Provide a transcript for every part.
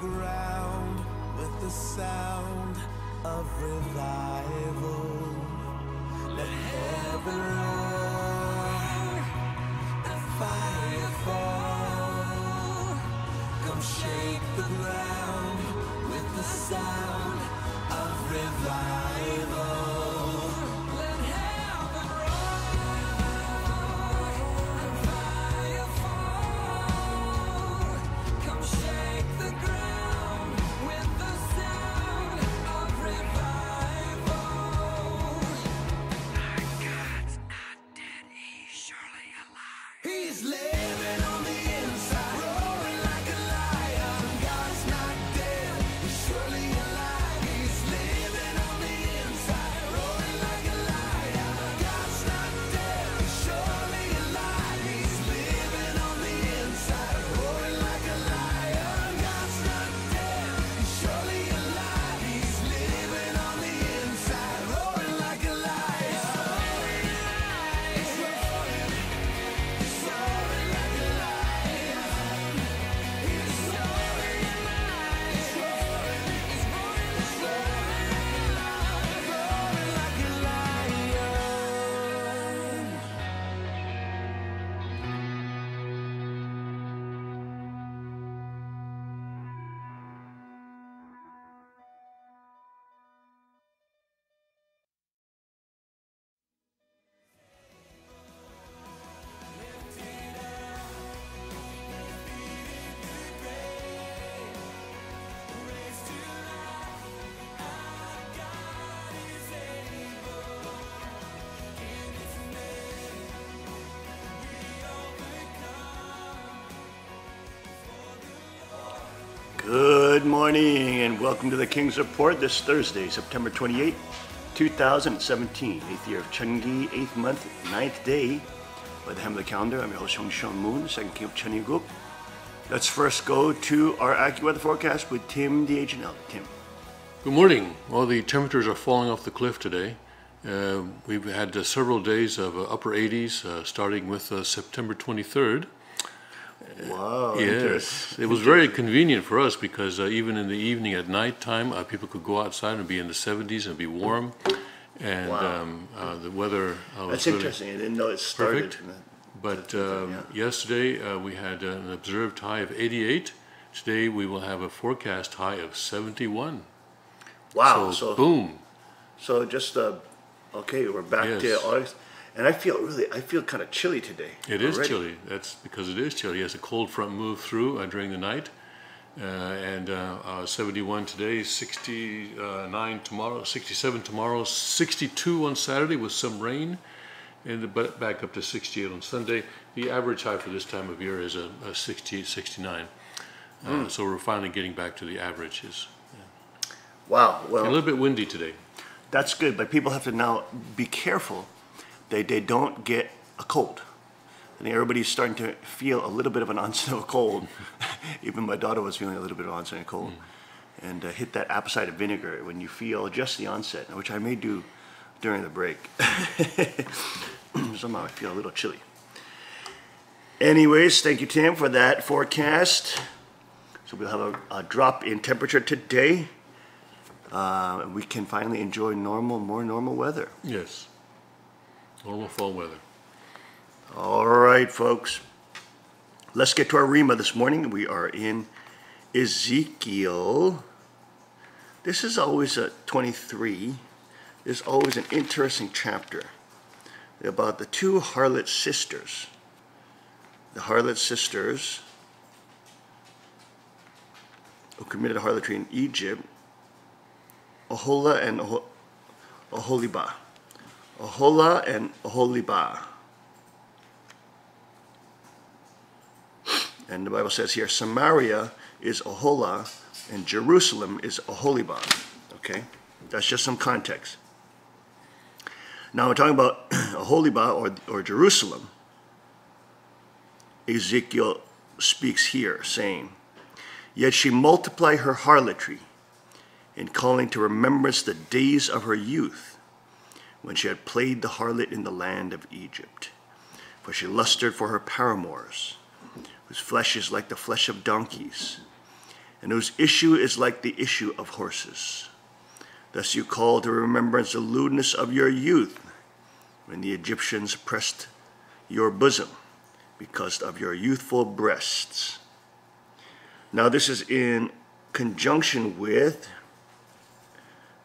ground with the sound of revival. Let heaven roar and fire fall. Come shake the ground with the sound of revival. Let heaven roar and fire fall. Come shake the ground with the sound of revival. Our God's not dead, he's surely alive. He's living on the inside, roaring like a lion. God's not dead, he's surely alive. He's living on the inside, roaring like a lion. God's not dead, he's surely alive. He's living on the inside, roaring like a lion. God's not dead, he's surely alive. He's living on the inside, roaring like a lion. He's roaring like a lion. He's roaring like a lion. He's roaring like a lion. Good morning and welcome to the King's Report this Thursday, September 28, 2017, 8th year of Chungi, 8th month, 9th day by the hem of the calendar. I'm your host, Sean Moon, second king of Chungi. Let's first go to our AccuWeather forecast with Tim, the Agent Elder. Tim. Good morning. Well, the temperatures are falling off the cliff today. We've had several days of upper 80s, starting with September 23rd. Wow. Yes, it was very convenient for us because even in the evening at nighttime, people could go outside and be in the 70s and be warm. And the weather was That's really interesting. I didn't know it started. perfect. But yesterday we had an observed high of 88. Today we will have a forecast high of 71. Wow. So boom. So just, okay, we're back to Yes. August. And I feel kind of chilly today. It is already. chilly. That's because it is chilly. As a cold front moved through during the night, and 71 today, 69 tomorrow, 67 tomorrow, 62 on Saturday with some rain, and but back up to 68 on Sunday. The average high for this time of year is a 68, 69. So we're finally getting back to the averages. Wow. A Well, little bit windy today. that's good, but people have to now be careful they don't get a cold. I think everybody's starting to feel a little bit of an onset of a cold. Even my daughter was feeling a little bit of onset of a cold. And hit that apple cider vinegar when you feel just the onset, which I may do during the break. Somehow I feel a little chilly. Anyways, thank you, Tim, for that forecast. So we'll have a drop in temperature today. We can finally enjoy more normal weather. Yes. Normal fall weather. All right, folks. Let's get to our Rima this morning. We are in Ezekiel. This is always a 23. There's always an interesting chapter about the two harlot sisters. The harlot sisters who committed harlotry in Egypt, Ohola and Oholibah. Ohola and Oholibah. And the Bible says here, Samaria is Ohola and Jerusalem is Oholibah. Okay? That's just some context. Now we're talking about Oholibah or Jerusalem. Ezekiel speaks here, saying, Yet she multiplied her harlotry in calling to remembrance the days of her youth, when she had played the harlot in the land of Egypt. For she lusted for her paramours, whose flesh is like the flesh of donkeys, and whose issue is like the issue of horses. Thus you call to remembrance the lewdness of your youth, when the Egyptians pressed your bosom because of your youthful breasts. Now this is in conjunction with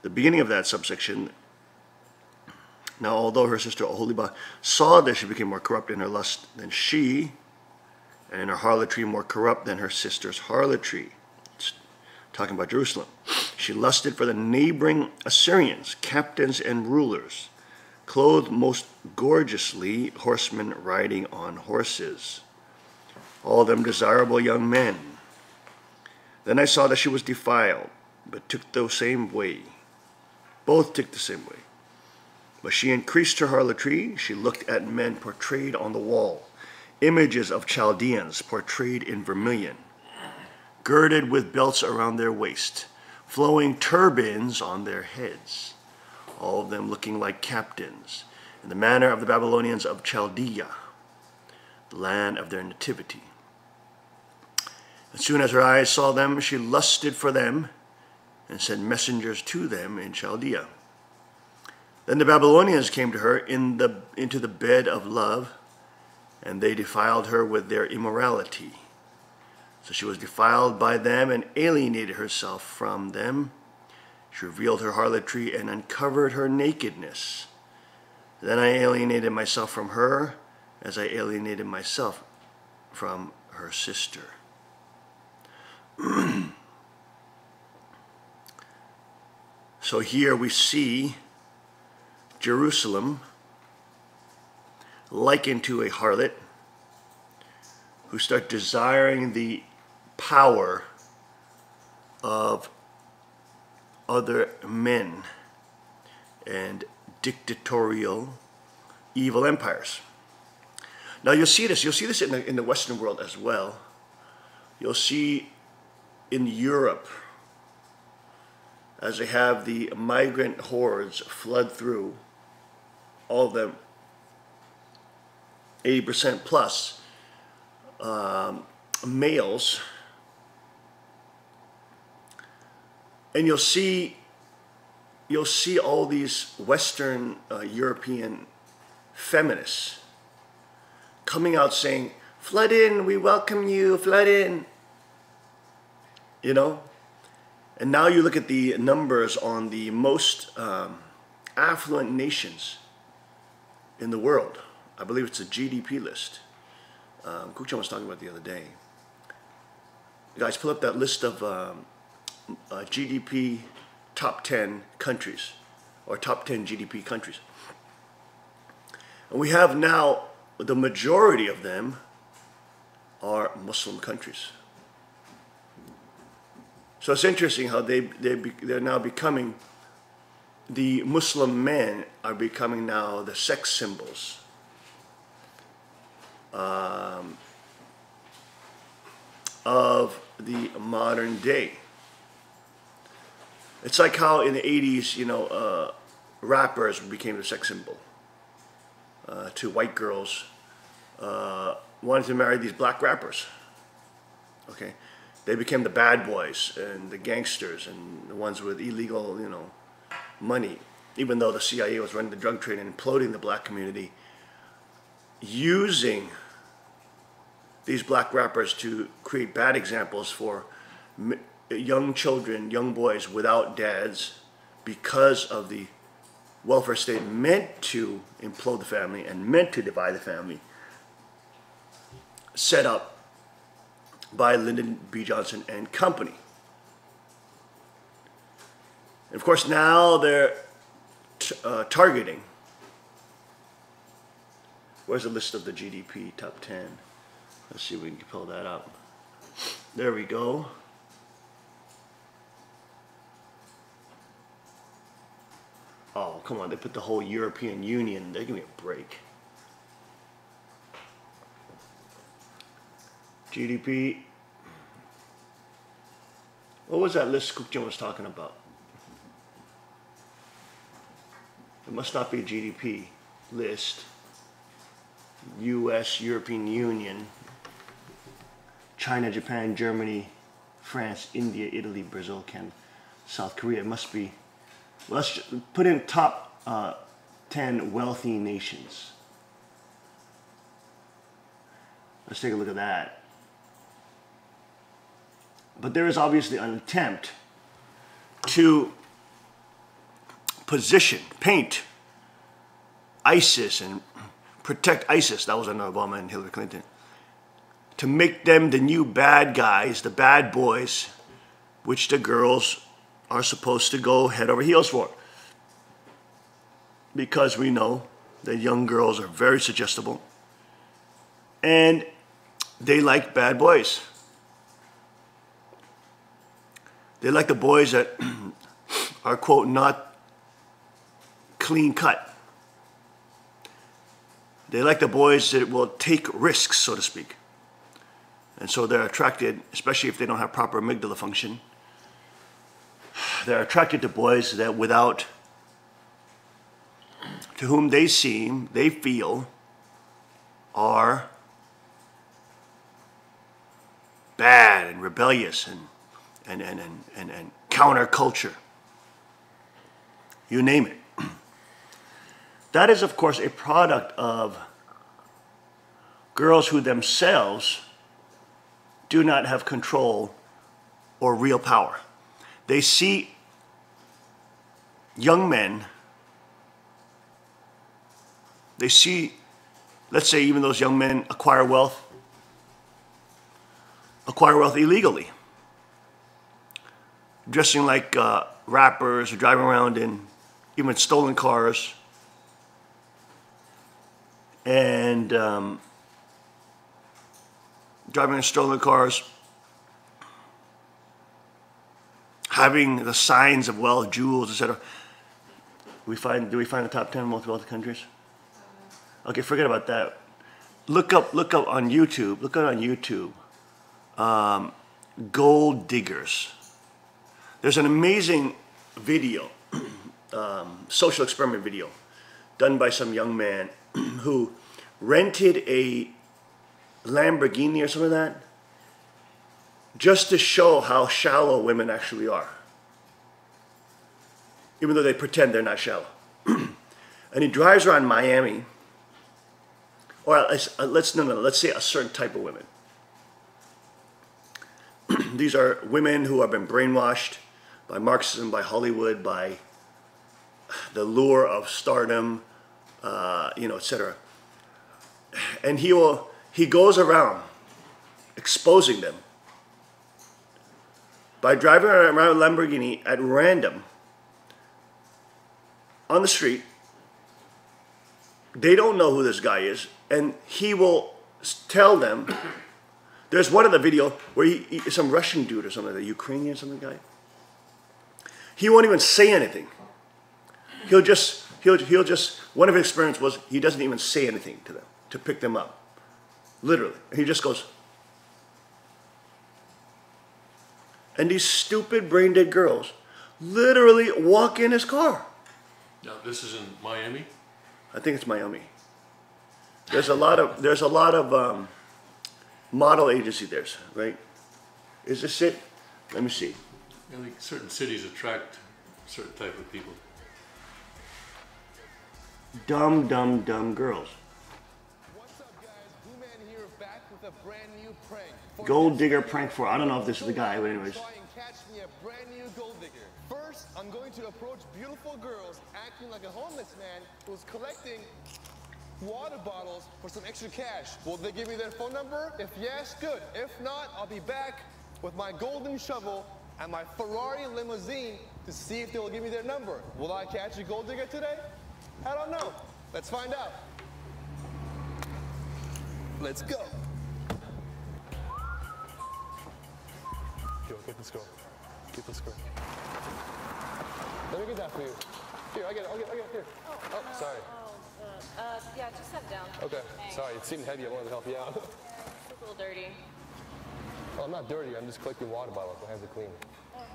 the beginning of that subsection. Now although her sister Oholibah saw that she became more corrupt in her lust than she, and in her harlotry more corrupt than her sister's harlotry, it's talking about Jerusalem, she lusted for the neighboring Assyrians, captains and rulers, clothed most gorgeously, horsemen riding on horses, all of them desirable young men. Then I saw that she was defiled, but took the same way. Both took the same way. But she increased her harlotry. She looked at men portrayed on the wall, images of Chaldeans portrayed in vermilion, girded with belts around their waist, flowing turbans on their heads, all of them looking like captains, in the manner of the Babylonians of Chaldea, the land of their nativity. As soon as her eyes saw them, she lusted for them and sent messengers to them in Chaldea. Then the Babylonians came to her into the bed of love, and they defiled her with their immorality. So she was defiled by them and alienated herself from them. She revealed her harlotry and uncovered her nakedness. Then I alienated myself from her, as I alienated myself from her sister. So here we see Jerusalem likened to a harlot who starts desiring the power of other men and dictatorial evil empires. Now you'll see this in the Western world as well. You'll see in Europe, as they have the migrant hordes flood through, all of them 80% plus males, and you'll see all these Western European feminists coming out saying, "Flood in, we welcome you, flood in." You know? And now you look at the numbers on the most affluent nations in the world. I believe it's a GDP list. Kuchan was talking about it the other day. Guys, pull up that list of GDP top 10 countries, or top 10 GDP countries. And we have now, the majority of them are Muslim countries. So it's interesting how they're now becoming, the Muslim men are becoming now the sex symbols of the modern day. It's like how in the 80s, rappers became the sex symbol to white girls wanted to marry these black rappers. Okay, they became the bad boys and the gangsters and the ones with illegal, money. Even though the CIA was running the drug trade and imploding the black community, using these black rappers to create bad examples for young children, young boys without dads, because of the welfare state meant to implode the family and meant to divide the family, set up by Lyndon B. Johnson and company. And of course now they're targeting, where's the list of the GDP top 10? Let's see if we can pull that up. There we go. Oh, come on, they put the whole European Union, they give me a break. GDP. What was that list Kukjin was talking about? It must not be a GDP list. US, European Union, China, Japan, Germany, France, India, Italy, Brazil, Canada, South Korea. It must be. Well, let's just put in top 10 wealthy nations. Let's take a look at that. But there is obviously an attempt to paint ISIS and protect ISIS. That was under Obama and Hillary Clinton. To make them the new bad guys, the bad boys, which the girls are supposed to go head over heels for. Because we know that young girls are very suggestible and they like bad boys. They like the boys that are, quote, not clean cut. They like the boys that will take risks, so to speak. And so they're attracted, especially if they don't have proper amygdala function, they're attracted to boys that to whom they feel are bad and rebellious and counterculture. You name it. That is, of course, a product of girls who themselves do not have control or real power. They see young men, let's say even those young men acquire wealth illegally. Dressing like rappers, or driving around in even stolen cars, and driving in stolen cars, having the signs of wealth, jewels, etc. Do we find the top 10 most wealthy countries? Okay, forget about that. Look up on YouTube. Look on YouTube. Gold diggers. There's an amazing video, social experiment video, done by some young man who rented a Lamborghini or something like that, just to show how shallow women actually are, even though they pretend they're not shallow. And he drives around Miami, or let's say a certain type of women. These are women who have been brainwashed by Marxism, by Hollywood, by the lure of stardom, etc. And he goes around exposing them by driving around a Lamborghini at random on the street. They don't know who this guy is, and he will tell them. There's one in the video where he some Russian dude or something, the Ukrainian something guy. He won't even say anything. He'll just one of his experiences was he doesn't even say anything to them to pick them up. Literally. He just goes. And these stupid brain dead girls literally walk in his car. Now this is in Miami? I think it's Miami. There's a lot of model agency there, right? Is this it? Let me see. I think certain cities attract certain type of people. Dumb girls. What's up, guys? Blue Man here, back with a brand new prank. Gold digger prank for, I don't know if this is the guy, but anyways. Try and catch me a brand new gold digger. First, I'm going to approach beautiful girls acting like a homeless man who's collecting water bottles for some extra cash. Will they give me their phone number? If yes, good. If not, I'll be back with my golden shovel and my Ferrari limousine to see if they will give me their number. Will I catch a gold digger today? I don't know. Let's find out. Let's go. Yo, get this girl. Get this girl. Let me get that for you. Here, I'll get it, here. Oh, sorry. Yeah, just set it down. Okay, Thanks. sorry, it seemed heavy, I wanted to help you out. It's a little dirty. Well, I'm not dirty, I'm just collecting water bottles, my hands are clean.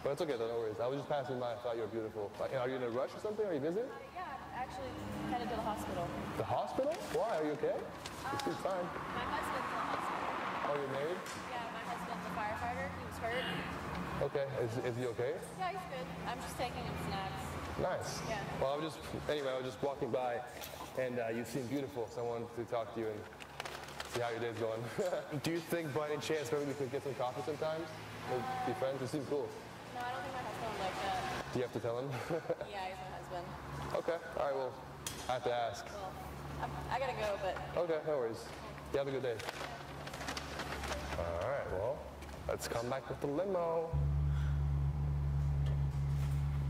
But it's okay, though, no worries. I was just passing by, I thought you were beautiful. Like, are you in a rush or something? Are you busy? Yeah, actually headed to the hospital. The hospital? Why, are you okay? You seem fine. My husband's in the hospital. Oh, you're married? Yeah, my husband's a firefighter. He was hurt. Okay. Is he okay? Yeah, he's good. I'm just taking him snacks. Nice. Yeah. Well, I was just walking by, and you seem beautiful, so I wanted to talk to you and see how your day's going. Do you think by any chance maybe we could get some coffee sometimes? Maybe be friends? You seem cool. No, I don't think my husband would like that. Do you have to tell him? Yeah, he's my husband. Okay. All right. Well, I have to ask. Well, I gotta go, but Okay. No worries. You have a good day. All right. Well, let's come back with the limo.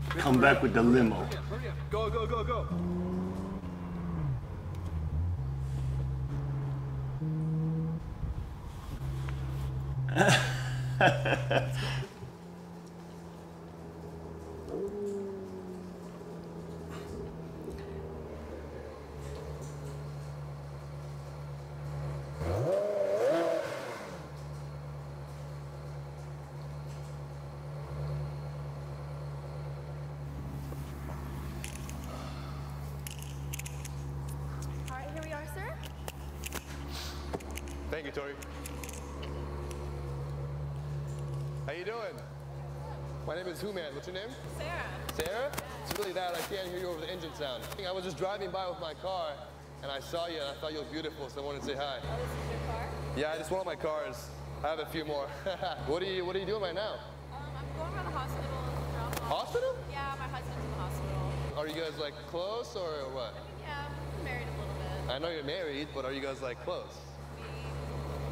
Come back with the limo. Hurry up. Go, go, go, go. all right, here we are, sir. Thank you, Tori. How you doing? My name is Who-Man. What's your name? Sarah. Sarah? It's really that I can't hear you over the engine sound. I was just driving by with my car, and I saw you, and I thought you were beautiful, so I wanted to say hi. Oh, this is your car? Yeah, I just one of my cars. I have a few more. What are you doing right now? I'm going to the hospital. Drop off. Hospital? Yeah, my husband's in the hospital. Are you guys like close or what? Yeah, we're married a little bit. I know you're married, but are you guys like close? We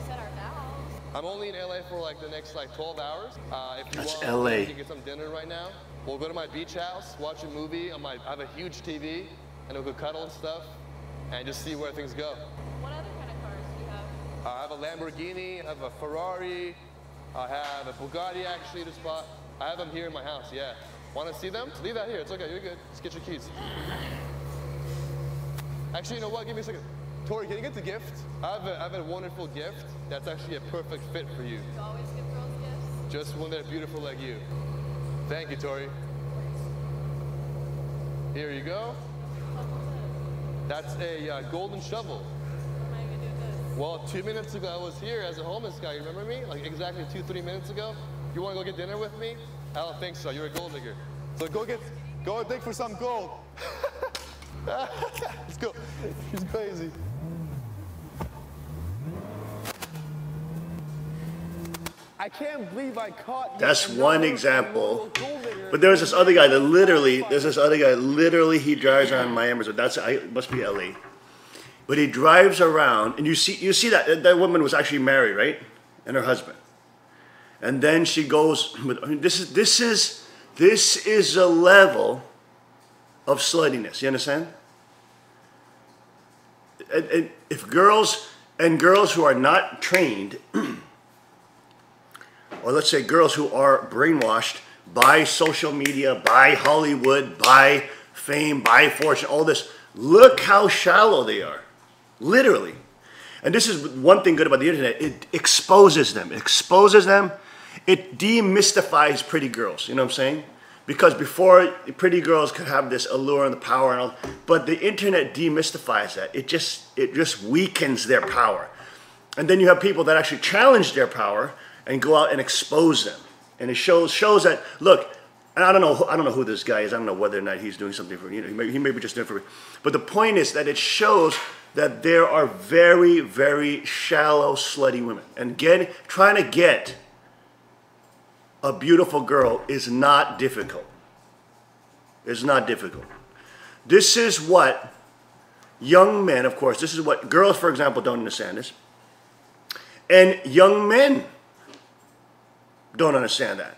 said our vows. I'm only in LA for like the next like 12 hours. If you That's want, LA. we can get some dinner right now. We'll go to my beach house, watch a movie. I have a huge TV, and we'll go cuddle and stuff, and just see where things go. What other kind of cars do you have? I have a Lamborghini, I have a Ferrari, I have a Bugatti actually to spot. I have them here in my house, yeah. Want to see them? Leave that here, it's okay, you're good. Just get your keys. Actually, you know what, give me a second. Tori, can you get the gift? I have a wonderful gift that's actually a perfect fit for you. You always give girls gifts? Just when they're beautiful like you. Thank you, Tori. Here you go. That's a golden shovel. What am I gonna do with this? Well, 2 minutes ago I was here as a homeless guy. You remember me? Like exactly 2-3 minutes ago. You want to go get dinner with me? I don't think so. You're a gold digger. So go and dig for some gold. Let's go. She's crazy. I can't believe I caught. That's another one example. gold digger. But there's this other guy that literally, he drives around Miami. So it must be LA. But he drives around, and you see that woman was actually married, right? And her husband. And then she goes with, I mean, this is a level of sluttiness. You understand? And if girls who are not trained, or let's say girls who are brainwashed by social media, by Hollywood, by fame, by fortune, all this, look how shallow they are. Literally. And this is one thing good about the internet. It exposes them. It demystifies pretty girls. You know what I'm saying? Because before, pretty girls could have this allure and the power and all, but the internet demystifies that. It just weakens their power. And then you have people that actually challenge their power and go out and expose them. And it shows that, look, and I don't know who this guy is. I don't know whether or not he's doing something for, you know, he may be just doing it for me. But the point is that it shows that there are very, very shallow, slutty women. And trying to get a beautiful girl is not difficult. It's not difficult. This is what young men, of course, this is what girls, for example, don't understand this. And young men don't understand that.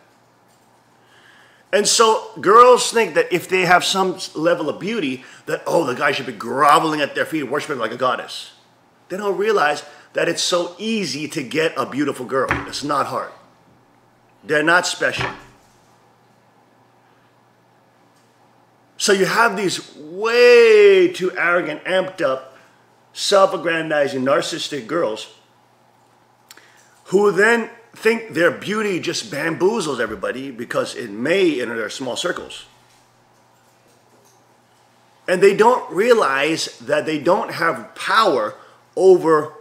And so girls think that if they have some level of beauty, that, oh, the guy should be groveling at their feet, worshiping like a goddess. They don't realize that it's so easy to get a beautiful girl. It's not hard. They're not special. So you have these way too arrogant, amped up, self-aggrandizing, narcissistic girls who then think their beauty just bamboozles everybody because it may enter their small circles. And they don't realize that they don't have power over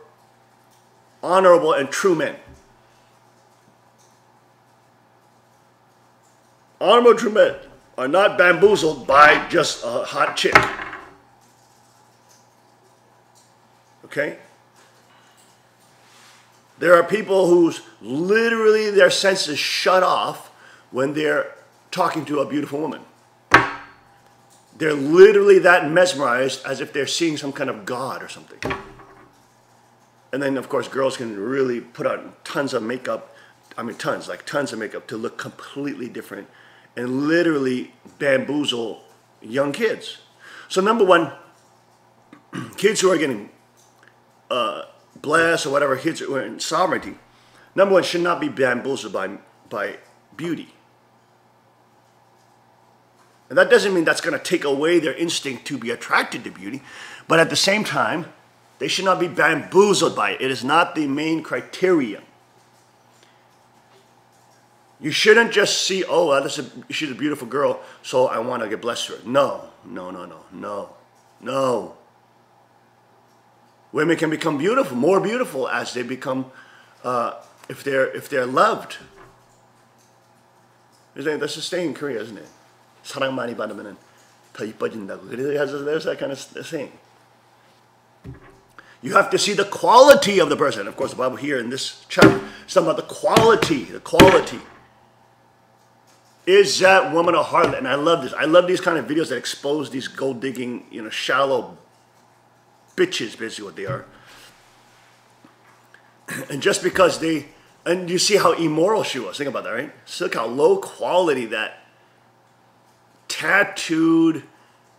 honorable and true men. honorable true men are not bamboozled by just a hot chick. Okay? There are people whose literally their senses shut off when they're talking to a beautiful woman. They're literally that mesmerized as if they're seeing some kind of god or something. And then, of course, girls can really put on tons of makeup. I mean, tons of makeup to look completely different and literally bamboozle young kids. So number one, kids who are getting blessed or whatever, kids who are in sovereignty, number one, should not be bamboozled by beauty. And that doesn't mean that's going to take away their instinct to be attracted to beauty, but at the same time, they should not be bamboozled by it. It is not the main criterion. You shouldn't just see, oh, well, she's a beautiful girl, so I want to get blessed through her. No. Women can become beautiful, more beautiful as they become, if they're loved. That's the saying in Korea, isn't it? 사랑 많이 받으면 더 이뻐진다고. There's that kind of saying. You have to see the quality of the person. Of course, the Bible here in this chapter is talking about the quality. The quality. Is that woman a harlot? And I love this. I love these kind of videos that expose these gold digging, shallow bitches, basically what they are. And just because and you see how immoral she was. Think about that, right? So look how low quality that tattooed,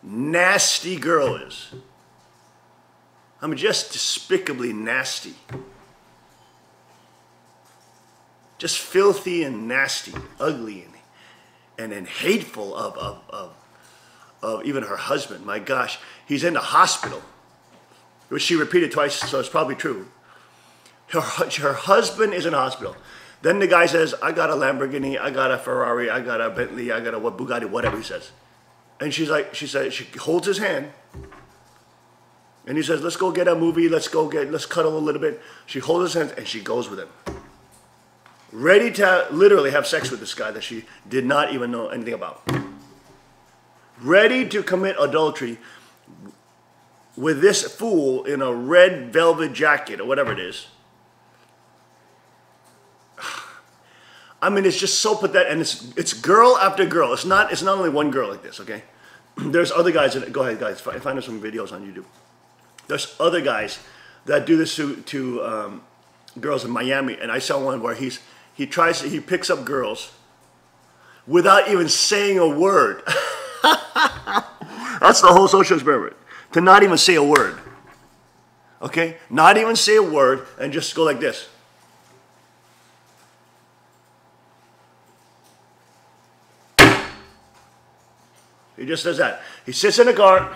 nasty girl is. I mean, just despicably nasty. Just filthy and nasty, ugly, and hateful of even her husband. My gosh, he's in the hospital, which she repeated twice, so it's probably true. Her husband is in the hospital. Then the guy says, I got a Lamborghini, I got a Ferrari, I got a Bentley, I got a Bugatti, whatever he says. And she holds his hand. And he says, let's go get a movie, let's cuddle a little bit. She holds his hand and she goes with him. Ready to literally have sex with this guy that she did not even know anything about. Ready to commit adultery with this fool in a red velvet jacket or whatever it is. I mean, it's just so pathetic, and it's girl after girl. It's not only one girl like this, okay? There's other guys go ahead, guys, find us some videos on YouTube. There's other guys that do this to girls in Miami, and I saw one where he picks up girls without even saying a word. That's the whole social experiment, to not even say a word. Okay? Not even say a word and just go like this. He just does that. He sits in the car,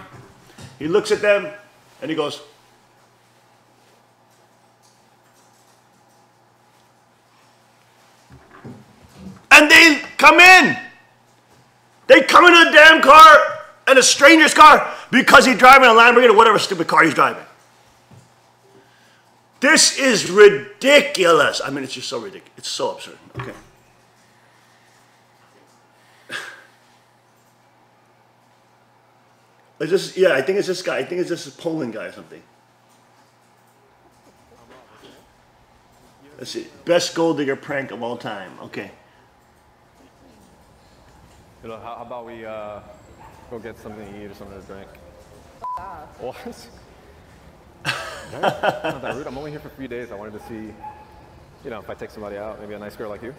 he looks at them, and he goes. And they come in. They come into the damn car, and a stranger's car, because he's driving a Lamborghini or whatever stupid car he's driving. This is ridiculous. I mean, it's just so ridiculous. It's so absurd. Okay. It's just, I think it's this guy. I think it's this Poland guy or something. Let's see. Best gold digger prank of all time. Okay. How about we go get something to eat or something to drink? What? Not that rude. I'm only here for 3 days. I wanted to see, if I take somebody out, maybe a nice girl like you.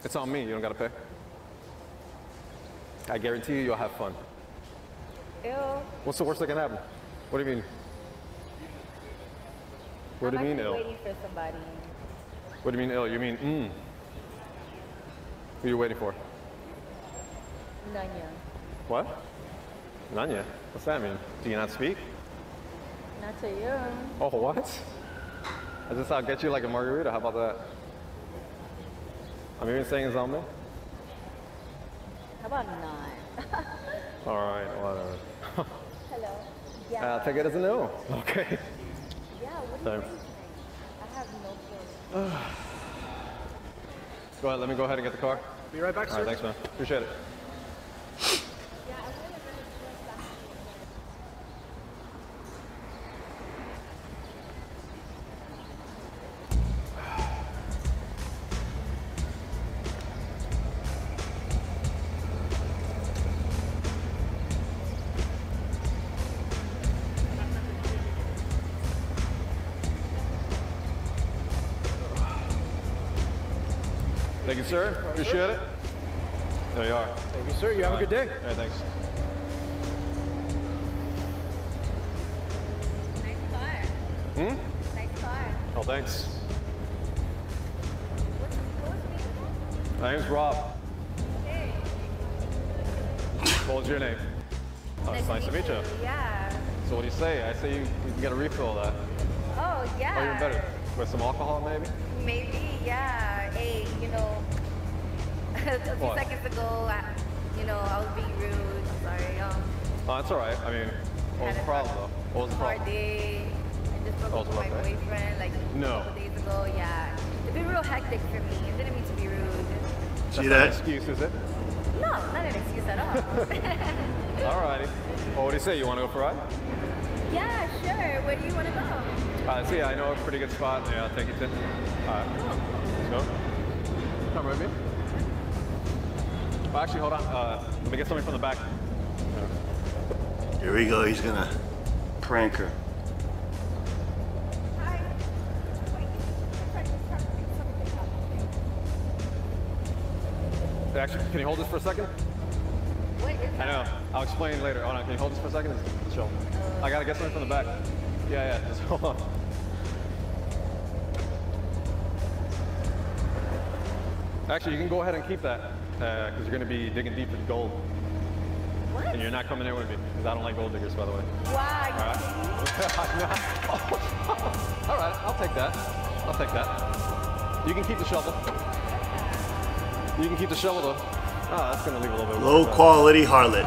It's on me. You don't got to pay. I guarantee you'll have fun. Ew. What's the worst that can happen? What do you mean? What do you mean, ill? Waiting for somebody. What do you mean, ill? You mean, Who are you waiting for? Nanya. What? Nanya? What's that mean? Do you not speak? Not to you. Oh, what? I just I'll get you like a margarita. How about that? I'm even saying it's on me. How about not? All right, whatever. Hello. Yeah. I'll take it as a no. Okay. Yeah, what do you think? I have no clue. Go ahead, let me go ahead and get the car. Be right back, sir. All right, thanks, man. Appreciate it. Thank you, sir. Appreciate it. There you are. Thank you, sir. You have a good day. All right, thanks. Nice car. Nice car. Oh, thanks. What's My name's Rob. Hey. What was your name? Oh, it's nice to meet you. Yeah. So what do you say? I say you can get a refill of that. Oh, yeah. Oh, even better. With some alcohol, maybe? Maybe, yeah. Hey, you know, a few What? seconds ago, I was being rude. I'm sorry. Oh, that's all right. I mean, what was the problem, though? What was the Hard problem? day. I just broke up with my boyfriend like No. a couple days ago. Yeah. It's been real hectic for me. I didn't mean to be rude. See That's not an that? excuse, is it? No, not an excuse at all. All righty. Well, what do you say? You want to go for a ride? Yeah, sure. Where do you want to go? See, I know a pretty good spot. Yeah, I'll take you to. All right. Let's go. Come with me. Oh, actually, hold on. Let me get something from the back. Here we go. He's gonna prank her. Hi. Actually, can you hold this for a second? What is I that? know. I'll explain later. Hold on. Can you hold this for a second? It's chill. I gotta get something from the back. Yeah, yeah. Just hold on. Actually, you can go ahead and keep that because you're going to be digging deep in gold. What? And you're not coming in with me because I don't like gold diggers, by the way. Wow, you All right. All right, I'll take that. I'll take that. You can keep the shovel. You can keep the shovel though. Oh, that's going to leave a little bit. Low quality harlot.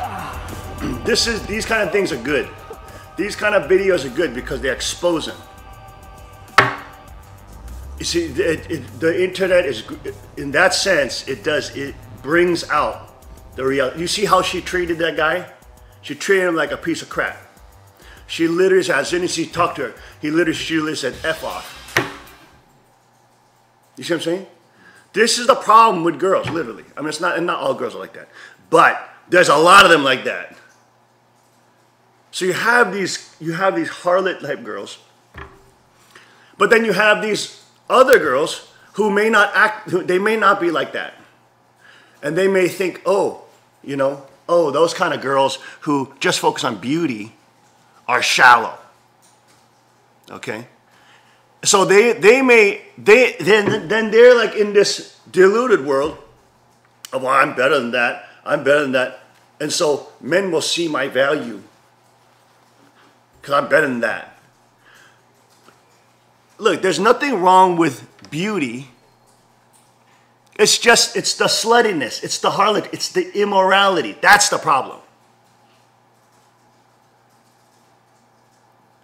These kind of things are good. These kind of videos are good because they expose them. You see, the internet is, in that sense, it brings out the reality. You see how she treated that guy? She treated him like a piece of crap. She literally, as soon as he talked to her, she literally said, F off. You see what I'm saying? This is the problem with girls, literally. I mean, it's not, and not all girls are like that. But there's a lot of them like that. So you have these harlot type girls, but then you have these other girls who may not they may not be like that. And they may think, oh, those kind of girls who just focus on beauty are shallow. Okay? So then they're like in this deluded world of, well, I'm better than that, I'm better than that. And so men will see my value because I'm better than that. Look, there's nothing wrong with beauty. It's the sluttiness, it's the harlot, it's the immorality. That's the problem.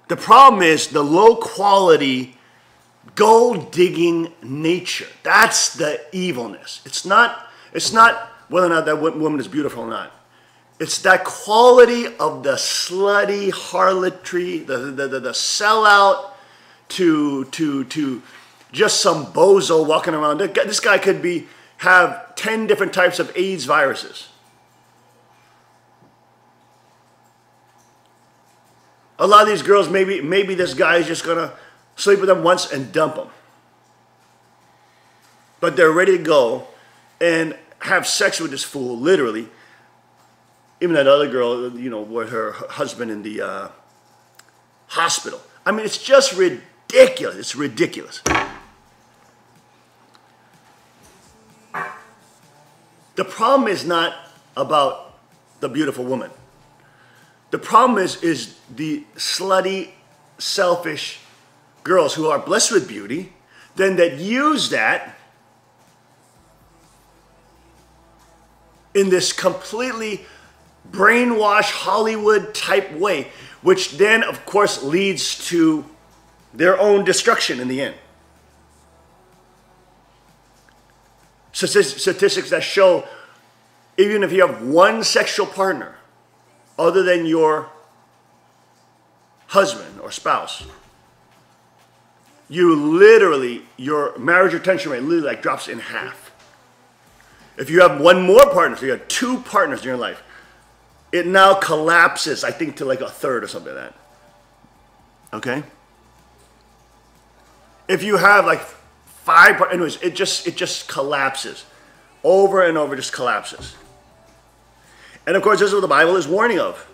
The problem is the low quality, gold digging nature. That's the evilness. It's not whether or not that woman is beautiful or not. It's that quality of the slutty harlotry, the sellout, to just some bozo walking around. This guy could have 10 different types of AIDS viruses. A lot of these girls, maybe this guy is just gonna sleep with them once and dump them. But they're ready to go and have sex with this fool, literally. Even that other girl, with her husband in the hospital. I mean, it's just ridiculous. It's ridiculous. The problem is not about the beautiful woman. The problem is the slutty, selfish girls who are blessed with beauty, then that use that in this completely brainwashed Hollywood type way, which then of course leads to their own destruction in the end. statistics that show even if you have one sexual partner other than your husband or spouse, your marriage retention rate literally like drops in half. If you have one more partner, so you have two partners in your life, it now collapses, I think, to like a third or something like that. Okay? If you have like five partners, anyways, it just collapses. Over and over, just collapses. And of course, this is what the Bible is warning of.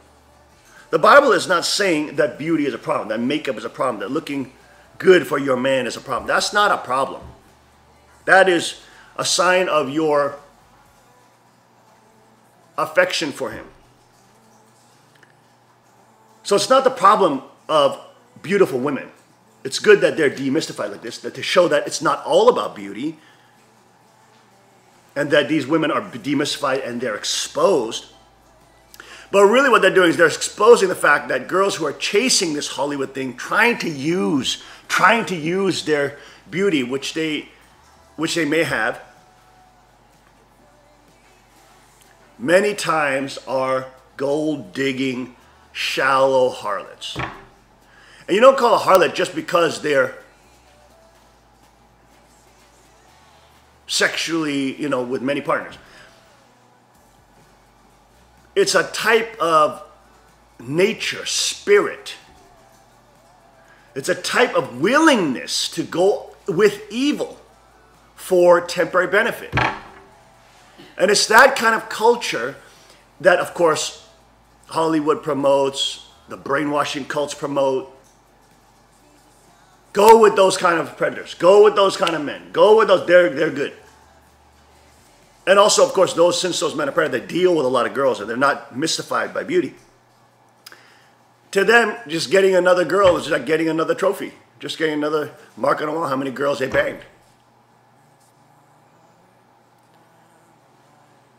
The Bible is not saying that beauty is a problem, that makeup is a problem, that looking good for your man is a problem. That's not a problem. That is a sign of your affection for him. So it's not the problem of beautiful women. It's good that they're demystified like this, that to show that it's not all about beauty, and that these women are demystified and they're exposed. But really what they're doing is they're exposing the fact that girls who are chasing this Hollywood thing, trying to use their beauty, which they may have, many times are gold-digging, shallow harlots. And you don't call a harlot just because they're sexually, with many partners. It's a type of nature, spirit. It's a type of willingness to go with evil for temporary benefit. And it's that kind of culture that, of course, Hollywood promotes, the brainwashing cults promote. Go with those kind of predators. Go with those kind of men. Go with those, they're good. And also, of course, since those men are predators, they deal with a lot of girls and they're not mystified by beauty. To them, just getting another girl is like getting another trophy. Just getting another mark on the wall, how many girls they banged.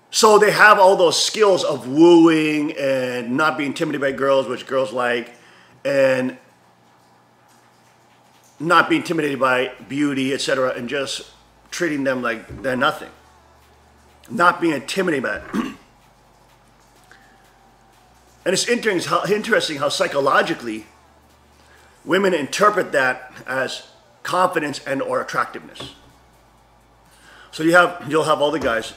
So they have all those skills of wooing and not being intimidated by girls, which girls like, and not being intimidated by beauty, etc., and just treating them like they're nothing. Not being intimidated by it. And it's interesting how psychologically women interpret that as confidence and or attractiveness. So you'll have all the guys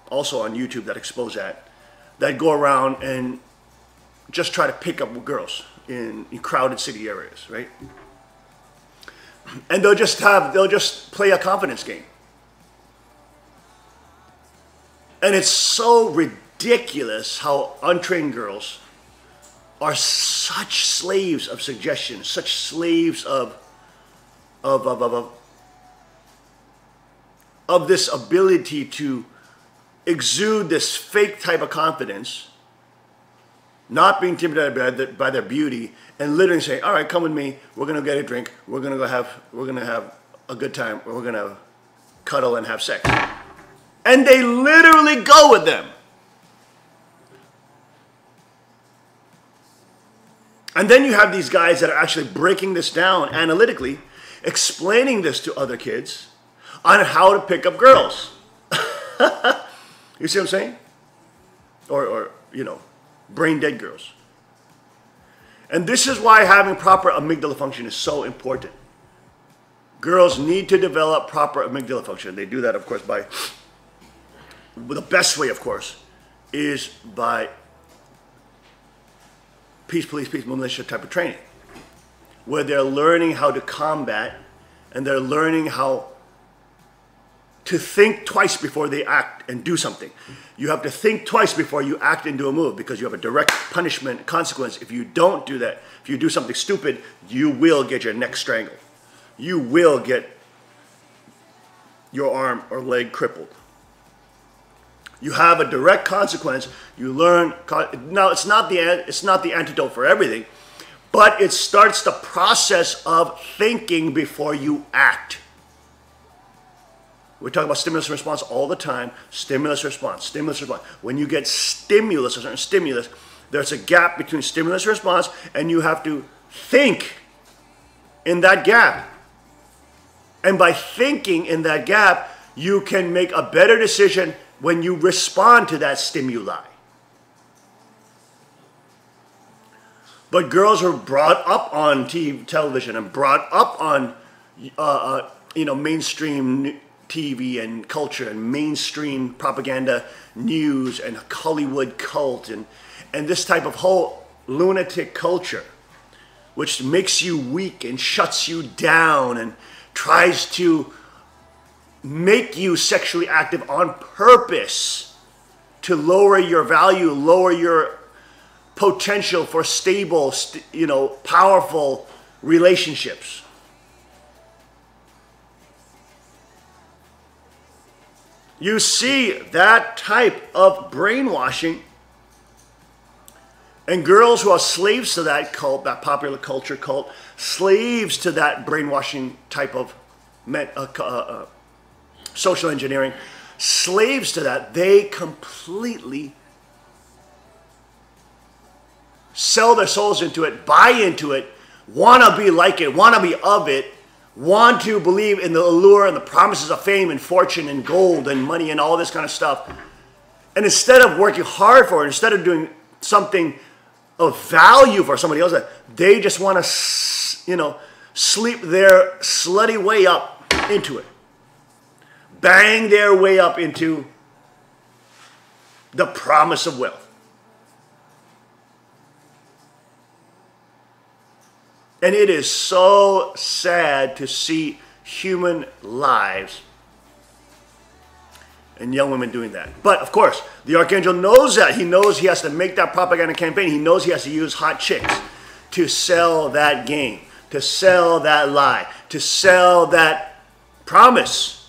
also on YouTube that expose that go around and just try to pick up girls in crowded city areas, right? And they'll just play a confidence game. And it's so ridiculous how untrained girls are such slaves of suggestion, such slaves of this ability to exude this fake type of confidence, not being intimidated by their beauty, and literally saying, all right, come with me, we're gonna get a drink, we're gonna have a good time, we're gonna cuddle and have sex. And they literally go with them. And then you have these guys that are actually breaking this down analytically, explaining this to other kids on how to pick up girls. You see what I'm saying? Or brain dead girls. And this is why having proper amygdala function is so important. Girls need to develop proper amygdala function. They do that, of course, the best way, of course, is by peace, police, peace, militia type of training, where they're learning how to combat and they're learning how to think twice before they act and do something. You have to think twice before you act and do a move because you have a direct punishment consequence. If you don't do that, if you do something stupid, you will get your neck strangled. You will get your arm or leg crippled. You have a direct consequence. You learn. Now, it's not the antidote for everything, but it starts the process of thinking before you act. We talk about stimulus and response all the time. Stimulus, response, stimulus, response. When you get stimulus, a certain stimulus, there's a gap between stimulus and response, and you have to think in that gap. And by thinking in that gap, you can make a better decision when you respond to that stimuli. But girls are brought up on television and brought up on, mainstream TV and culture and mainstream propaganda news and Hollywood cult and this type of whole lunatic culture, which makes you weak and shuts you down and tries to make you sexually active on purpose to lower your value, lower your potential for stable, powerful relationships. You see that type of brainwashing, and girls who are slaves to that cult, that popular culture cult, slaves to that brainwashing type of social engineering, slaves to that, they completely sell their souls into it, buy into it, want to be like it, want to be of it, want to believe in the allure and the promises of fame and fortune and gold and money and all this kind of stuff. And instead of working hard for it, instead of doing something of value for somebody else, they just want to, sleep their slutty way up into it. Bang their way up into the promise of wealth. And it is so sad to see human lives and young women doing that. But of course, the archangel knows that. He knows he has to make that propaganda campaign. He knows he has to use hot chicks to sell that game, to sell that lie, to sell that promise.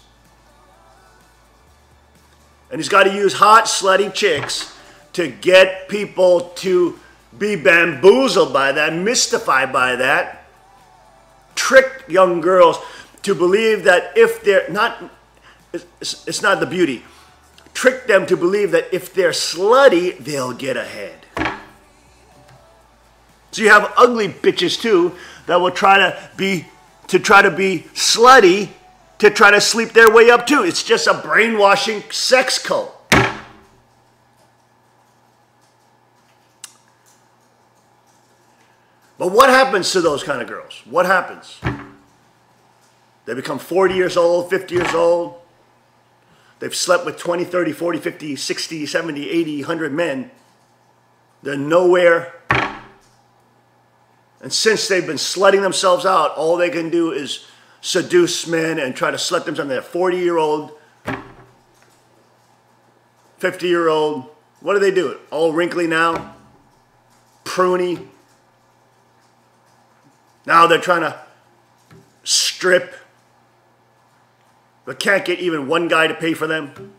And he's got to use hot, slutty chicks to get people to be bamboozled by that, mystified by that, trick young girls to believe that if they're not, it's not the beauty, trick them to believe that if they're slutty, they'll get ahead. So you have ugly bitches too that will try to be slutty to try to sleep their way up too. It's just a brainwashing sex cult. But what happens to those kind of girls? What happens? They become 40 years old, 50 years old. They've slept with 20, 30, 40, 50, 60, 70, 80, 100 men. They're nowhere. And since they've been slutting themselves out, all they can do is seduce men and try to slut themselves. They're 40-year-old, 50-year-old. What do they do? All wrinkly now, pruny. Now they're trying to strip, but can't get even one guy to pay for them.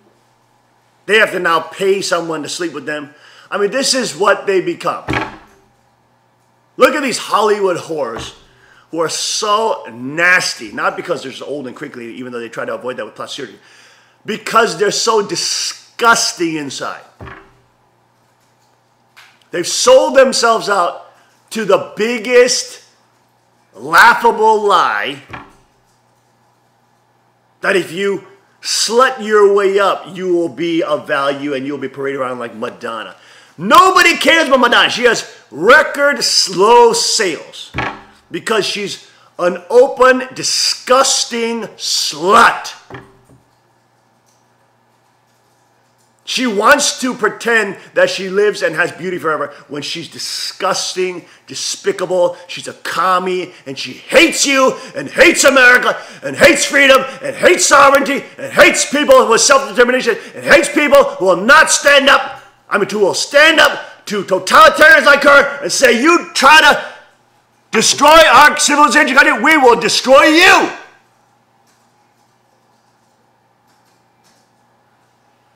They have to now pay someone to sleep with them. I mean, this is what they become. Look at these Hollywood whores who are so nasty, not because they're so old and crinkly, even though they try to avoid that with plastic surgery, because they're so disgusting inside. They've sold themselves out to the biggest laughable lie that if you slut your way up, you will be of value and you'll be paraded around like Madonna. Nobody cares about Madonna. She has record slow sales because she's an open, disgusting slut. She wants to pretend that she lives and has beauty forever when she's disgusting, despicable, she's a commie, and she hates you, and hates America, and hates freedom, and hates sovereignty, and hates people with self-determination, and hates people who will not stand up, who will stand up to totalitarians like her and say, you try to destroy our civilization, we will destroy you.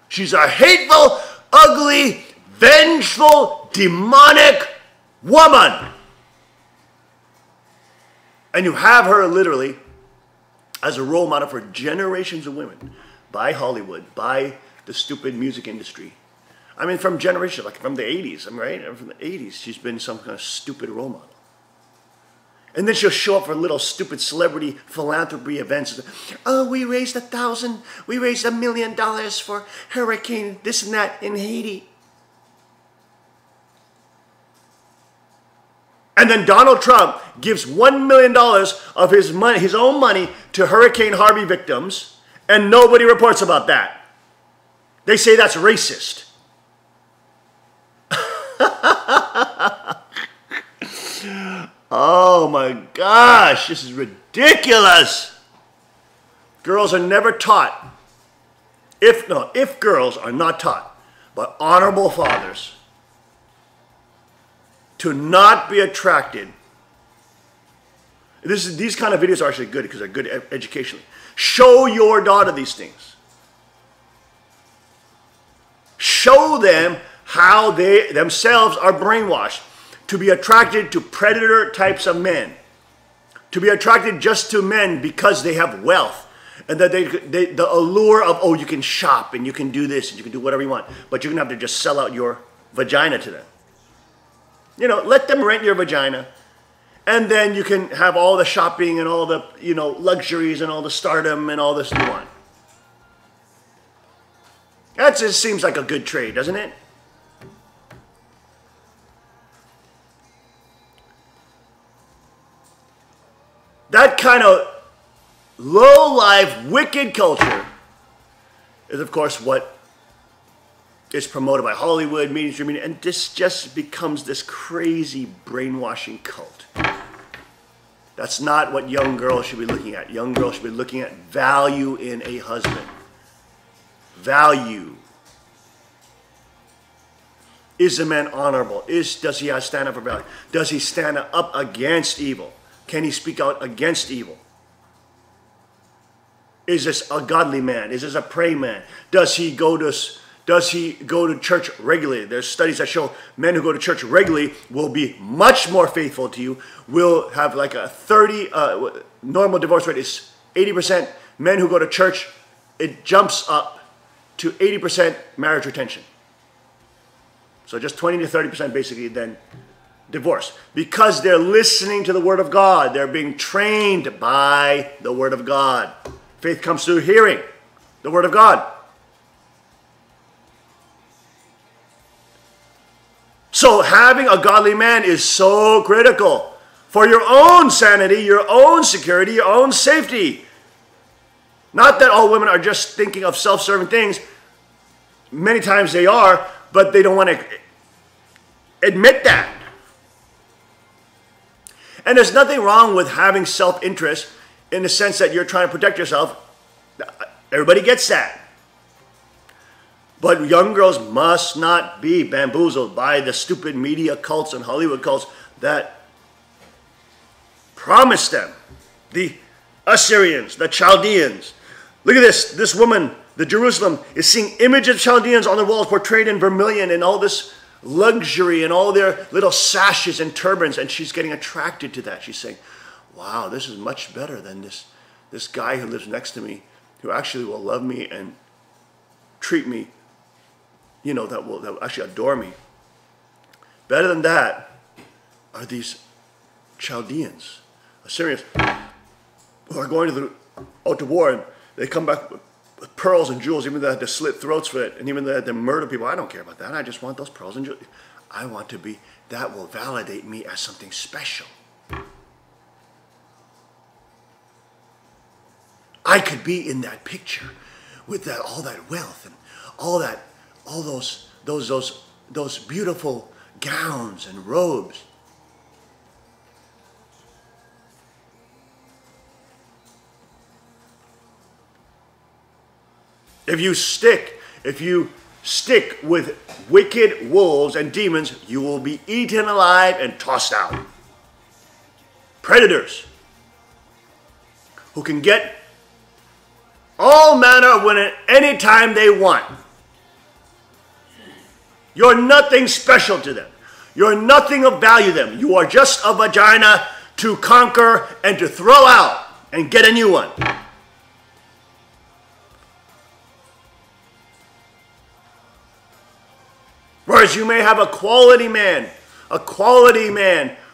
She's a hateful, ugly, vengeful, demonic woman. And you have her literally as a role model for generations of women by Hollywood, by the stupid music industry. I mean, from generations, like from the 80s, right? From the 80s, she's been some kind of stupid role model. And then she'll show up for little stupid celebrity philanthropy events. Oh, we raised $1 million for hurricane this and that in Haiti. And then Donald Trump gives $1 million of his money, his own money, to Hurricane Harvey victims, and nobody reports about that. They say that's racist. Oh my gosh, this is ridiculous. Girls are never taught, if girls are not taught by honorable fathers to not be attracted. These kind of videos are actually good because they're good educationally. Show your daughter these things. Show them how they themselves are brainwashed to be attracted to predator types of men, to be attracted just to men because they have wealth, and that the allure of, oh, you can shop and you can do this and you can do whatever you want, but you're gonna have to just sell out your vagina to them. You know, let them rent your vagina, and then you can have all the shopping and all the, you know, luxuries and all the stardom and all this you want. That just seems like a good trade, doesn't it? That kind of low-life, wicked culture is, of course, what is promoted by Hollywood, mainstream media, and this just becomes this crazy brainwashing cult. That's not what young girls should be looking at. Young girls should be looking at value in a husband. Value. Is the man honorable? Does he stand up for value? Does he stand up against evil? Can he speak out against evil? Is this a godly man? Is this a praying man? Does he go to church regularly? There's studies that show men who go to church regularly will be much more faithful to you, will have like a normal divorce rate is 80%. Men who go to church, it jumps up to 80% marriage retention. So just 20 to 30% basically then divorce. Because they're listening to the Word of God. They're being trained by the Word of God. Faith comes through hearing the Word of God. So having a godly man is so critical for your own sanity, your own security, your own safety. Not that all women are just thinking of self-serving things. Many times they are, but they don't want to admit that. And there's nothing wrong with having self-interest in the sense that you're trying to protect yourself. Everybody gets that. But young girls must not be bamboozled by the stupid media cults and Hollywood cults that promise them. The Assyrians, the Chaldeans. Look at this. This woman, the Jerusalem, is seeing images of Chaldeans on the walls portrayed in vermilion and all this luxury and all their little sashes and turbans, and she's getting attracted to that. She's saying, wow, this is much better than this guy who lives next to me, who actually will love me and treat me, you know, that will actually adore me. Better than that are these Chaldeans, Assyrians, who are going out to war, and they come back with pearls and jewels, even though they had to slit throats for it, and even though they had to murder people. I don't care about that. I just want those pearls and jewels. I want to be, that will validate me as something special. I could be in that picture with all that wealth and all those beautiful gowns and robes. If you stick with wicked wolves and demons, you will be eaten alive and tossed out. Predators who can get all manner of women any time they want. You're nothing special to them. You're nothing of value to them. You are just a vagina to conquer and to throw out and get a new one. Whereas you may have a quality man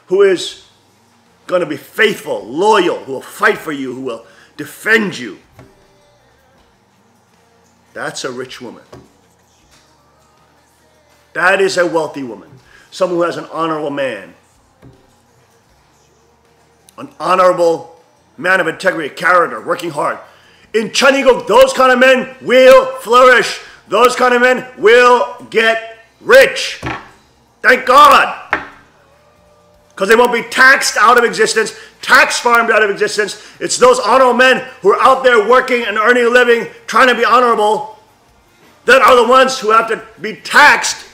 who is going to be faithful, loyal, who will fight for you, who will defend you. That's a rich woman. That is a wealthy woman. Someone who has an honorable man. An honorable man of integrity, character, working hard. In Chaniguk, those kind of men will flourish. Those kind of men will get rich. Thank God. Because they won't be taxed out of existence, tax farmed out of existence. It's those honorable men who are out there working and earning a living, trying to be honorable, that are the ones who have to be taxed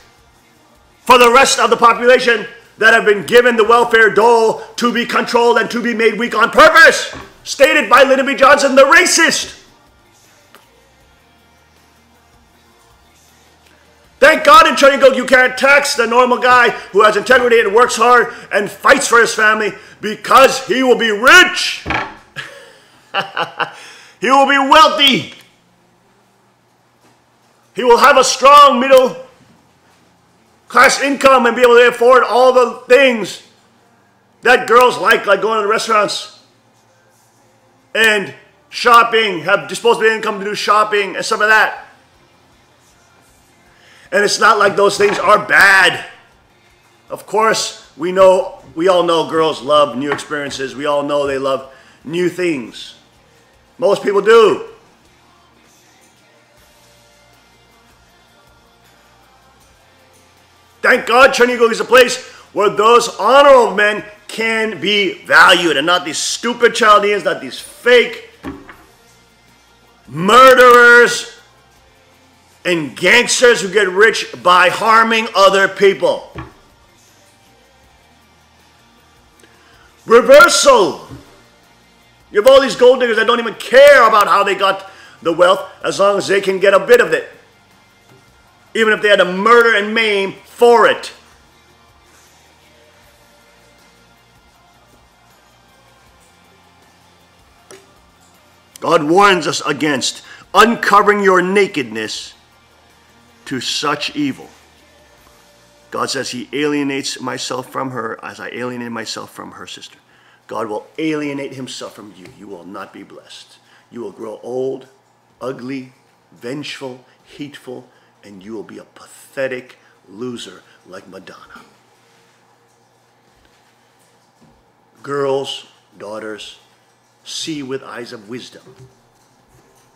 for the rest of the population that have been given the welfare dole to be controlled and to be made weak on purpose. Stated by Lyndon B. Johnson, the racist. Thank God in Chaniguk you can't tax the normal guy who has integrity and works hard and fights for his family, because he will be rich. He will be wealthy. He will have a strong middle class income and be able to afford all the things that girls like going to the restaurants and shopping, have disposable income to do shopping and stuff like that. And it's not like those things are bad. Of course, we all know girls love new experiences. We all know they love new things. Most people do. Thank God Chaniguk is a place where those honorable men can be valued, and not these stupid Chaldeans, not these fake murderers and gangsters who get rich by harming other people. Reversal. You have all these gold diggers that don't even care about how they got the wealth, as long as they can get a bit of it, even if they had to murder and maim for it. God warns us against uncovering your nakedness to such evil. God says he alienates myself from her as I alienated myself from her sister. God will alienate himself from you. You will not be blessed. You will grow old, ugly, vengeful, hateful, and you will be a pathetic loser like Madonna. Girls, daughters, see with eyes of wisdom,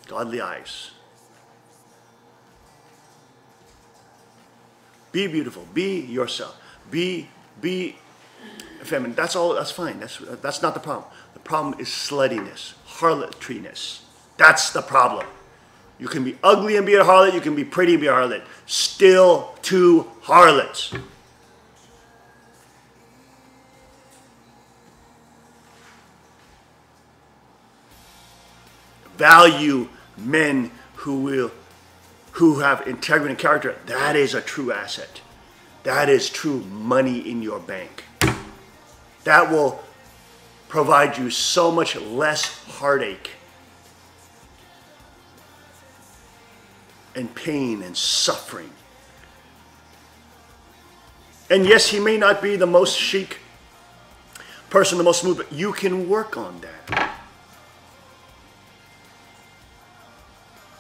godly eyes. Be beautiful. Be yourself. Be feminine. That's all. That's fine. That's not the problem. The problem is sluttiness, harlotriness. That's the problem. You can be ugly and be a harlot. You can be pretty and be a harlot. Still two harlots. Value men who have integrity and character. That is a true asset. That is true money in your bank. That will provide you so much less heartache and pain and suffering. And yes, he may not be the most chic person, the most smooth, but you can work on that.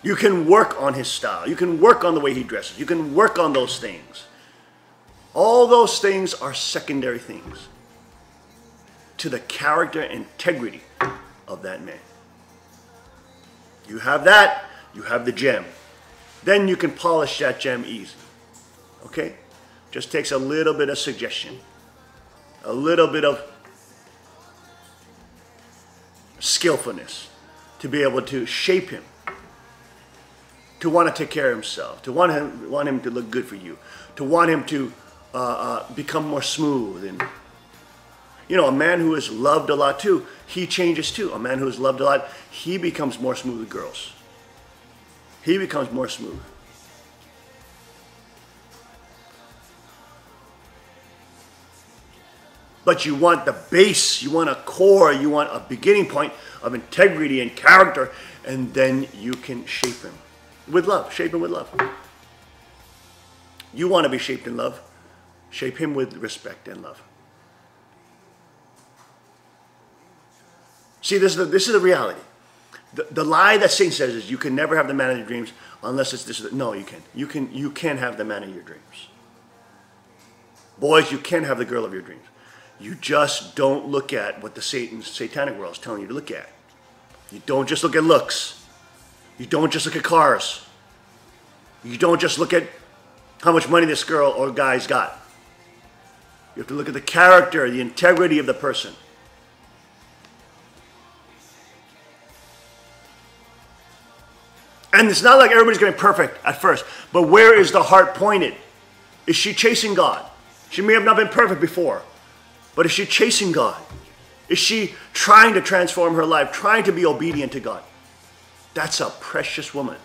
You can work on his style. You can work on the way he dresses. You can work on those things. All those things are secondary things to the character and integrity of that man. You have that, you have the gem. Then you can polish that gem easy. Okay? Just takes a little bit of suggestion. A little bit of skillfulness to be able to shape him. To want to take care of himself, to want him to look good for you, to want him to become more smooth. And you know, a man who is loved a lot too, he changes too. A man who is loved a lot, he becomes more smooth with girls. He becomes more smooth. But you want the base, you want a core, you want a beginning point of integrity and character, and then you can shape him. With love. Shape him with love. You want to be shaped in love. Shape him with respect and love. See, this is the reality. The lie that Satan says is you can never have the man of your dreams unless it's this. No, you can. You can have the man of your dreams. Boys, you can have the girl of your dreams. You just don't look at what the satanic world is telling you to look at. You don't just look at looks. You don't just look at cars. You don't just look at how much money this girl or guy's got. You have to look at the character, the integrity of the person. And it's not like everybody's going to be perfect at first, but where is the heart pointed? Is she chasing God? She may have not been perfect before, but is she chasing God? Is she trying to transform her life, trying to be obedient to God? That's a precious woman.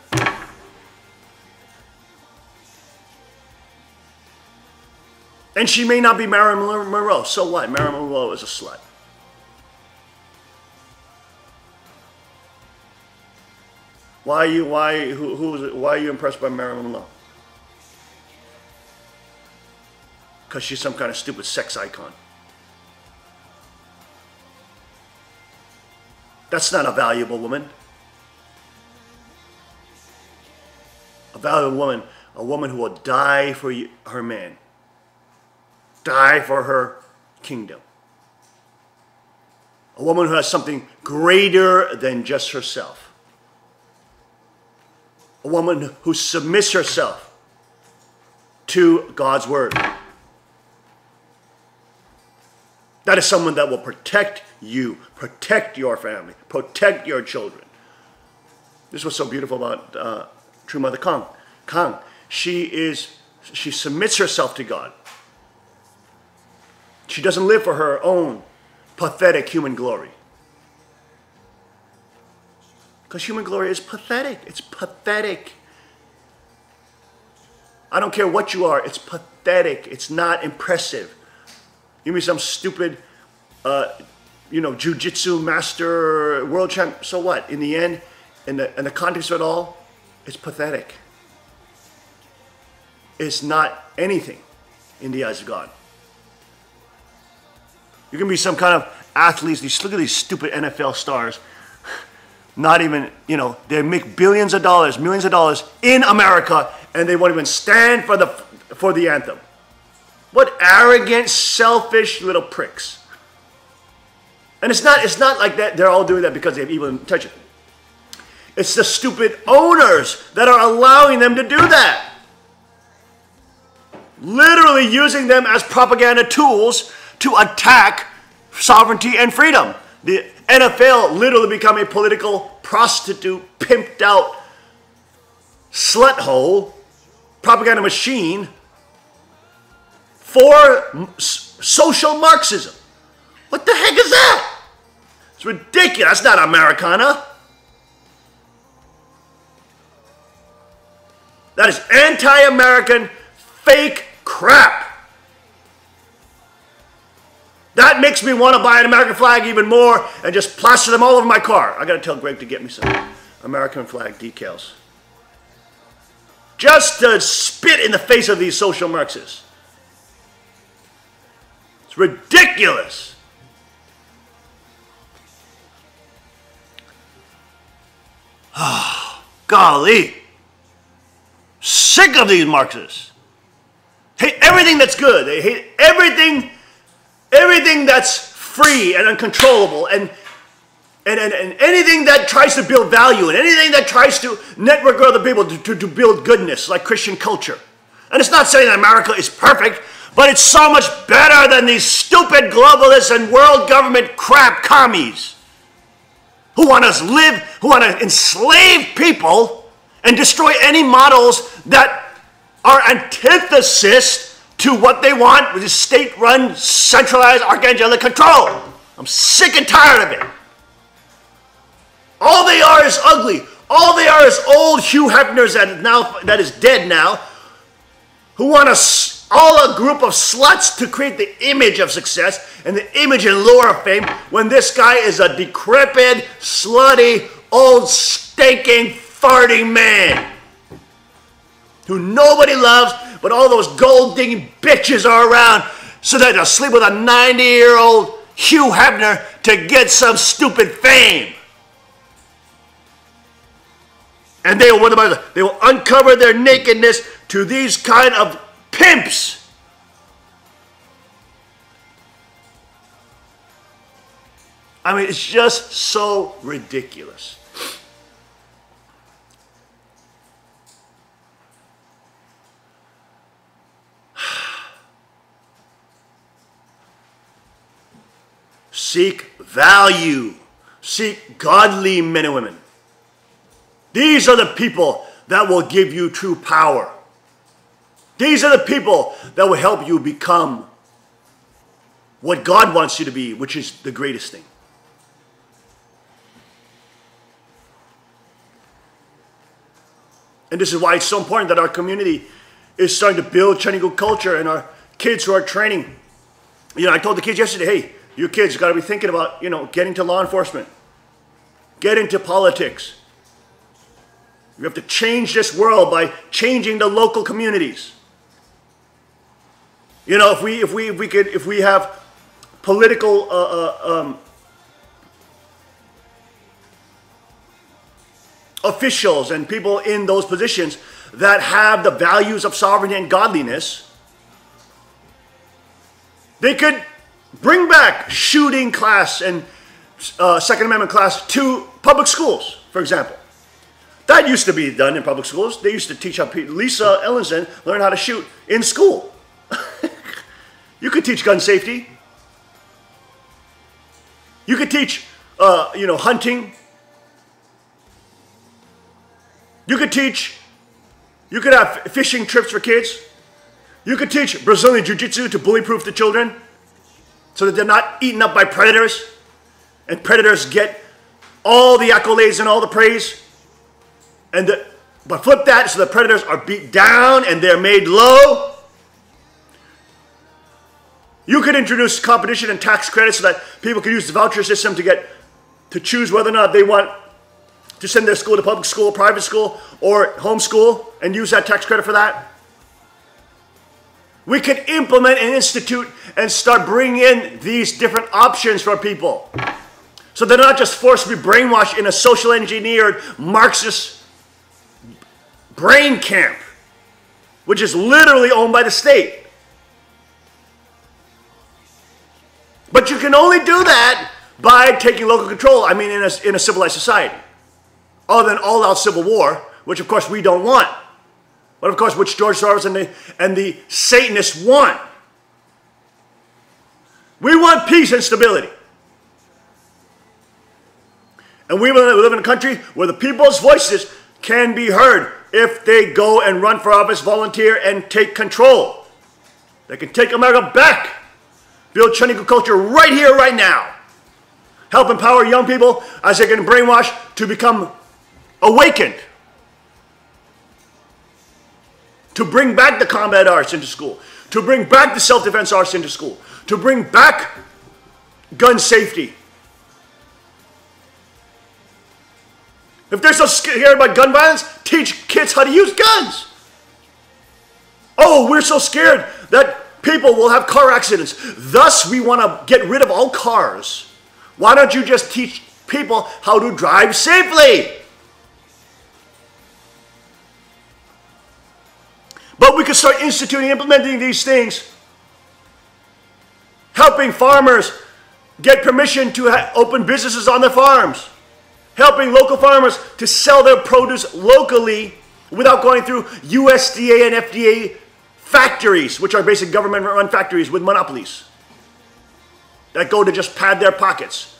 And she may not be Marilyn Monroe. So what? Marilyn Monroe is a slut. Why are you impressed by Marilyn Monroe? Because she's some kind of stupid sex icon. That's not a valuable woman. A valuable woman, a woman who will die for her man. Die for her kingdom. A woman who has something greater than just herself. A woman who submits herself to God's word. That is someone that will protect you, protect your family, protect your children. This is what's so beautiful about True Mother Kang. She submits herself to God. She doesn't live for her own pathetic human glory. Because human glory is pathetic. It's pathetic. I don't care what you are. It's pathetic. It's not impressive. Give me some stupid, jiu-jitsu master, world champ. So what? In the end, in the context of it all, it's pathetic. It's not anything in the eyes of God. You can be some kind of athletes. Look at these stupid NFL stars. Not even, they make billions of dollars, millions of dollars in America, and they won't even stand for the anthem. What arrogant, selfish little pricks. And it's not like that they're all doing that because they have evil intention. It's the stupid owners that are allowing them to do that. Literally using them as propaganda tools to attack sovereignty and freedom. The NFL literally become a political prostitute, pimped out slut hole, propaganda machine for social Marxism. What the heck is that? It's ridiculous. That's not Americana. That is anti-American fake crap. That makes me want to buy an American flag even more and just plaster them all over my car. I got to tell Greg to get me some American flag decals. Just to spit in the face of these social Marxists. It's ridiculous. Golly. Sick of these Marxists. Hate everything that's good. They hate everything that's free and uncontrollable and anything that tries to build value and anything that tries to network other people to build goodness like Christian culture. And it's not saying that America is perfect, but it's so much better than these stupid globalists and world government crap commies who want to enslave people and destroy any models that are antithesis to what they want, which is state-run, centralized, archangelic control. I'm sick and tired of it. All they are is ugly. All they are is old Hugh Hefners that is dead now, who want a group of sluts to create the image of success and the image and lure of fame when this guy is a decrepit, slutty, old, stinking, farting man who nobody loves, but all those gold-digging bitches are around so that they'll sleep with a 90-year-old Hugh Hefner to get some stupid fame. And they will uncover their nakedness to these kind of pimps. I mean, it's just so ridiculous. Seek value. Seek godly men and women. These are the people that will give you true power. These are the people that will help you become what God wants you to be, which is the greatest thing. And this is why it's so important that our community is starting to build Chinese culture, and our kids who are training. You know, I told the kids yesterday, hey, you kids got to be thinking about, you know, getting to law enforcement. Get into politics. You have to change this world by changing the local communities. You know, if we have political officials and people in those positions that have the values of sovereignty and godliness, they could bring back shooting class and Second Amendment class to public schools, for example. That used to be done in public schools. They used to teach how Lisa Ellenson learned how to shoot in school. You could teach gun safety. You could teach, you know, hunting. You could have fishing trips for kids. You could teach Brazilian Jiu-Jitsu to bully-proof the children so that they're not eaten up by predators, and predators get all the accolades and all the praise. But flip that so the predators are beat down and they're made low. You could introduce competition and tax credits so that people can use the voucher system to choose whether or not they want to send their school to public school, private school, or homeschool, and use that tax credit for that. We could implement an institute and start bringing in these different options for people. So they're not just forced to be brainwashed in a social engineered Marxist brain camp, which is literally owned by the state. But you can only do that by taking local control, I mean, in a civilized society. Other than all-out civil war, which of course we don't want. But of course, which George Soros and the Satanists want. We want peace and stability. And we live in a country where the people's voices can be heard if they go and run for office, volunteer, and take control. They can take America back. Build Chinese culture right here, right now. Help empower young people as they get brainwashed to become awakened. To bring back the combat arts into school. To bring back the self-defense arts into school. To bring back gun safety. If they're so scared about gun violence, teach kids how to use guns. Oh, we're so scared that people will have car accidents. Thus, we want to get rid of all cars. Why don't you just teach people how to drive safely? But we could start instituting, implementing these things. Helping farmers get permission to open businesses on their farms. Helping local farmers to sell their produce locally without going through USDA and FDA factories, which are basically government-run factories with monopolies that go to just pad their pockets.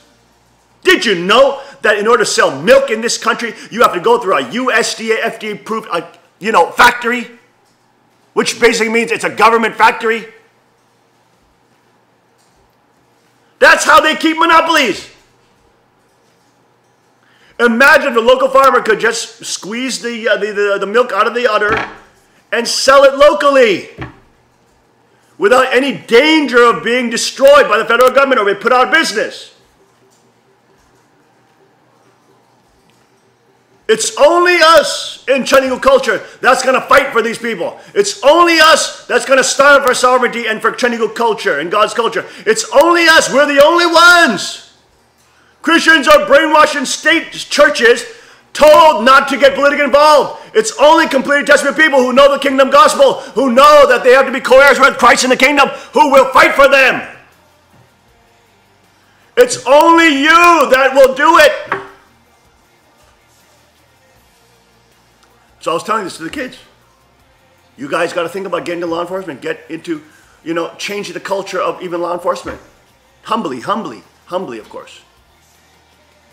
Did you know that in order to sell milk in this country, you have to go through a USDA, FDA-approved, factory, which basically means it's a government factory? That's how they keep monopolies. Imagine if the local farmer could just squeeze the milk out of the udder and sell it locally without any danger of being destroyed by the federal government or be put out of business. It's only us in Chinese culture that's going to fight for these people. It's only us that's going to stand up for sovereignty and for Chinese culture and God's culture. It's only us. We're the only ones. Christians are brainwashed in state churches, told not to get politically involved. It's only completely Testament people who know the kingdom gospel, who know that they have to be co-heirs with Christ in the kingdom, who will fight for them. It's only you that will do it. So I was telling this to the kids. You guys got to think about getting into law enforcement. Get into, changing the culture of even law enforcement. Humbly, of course.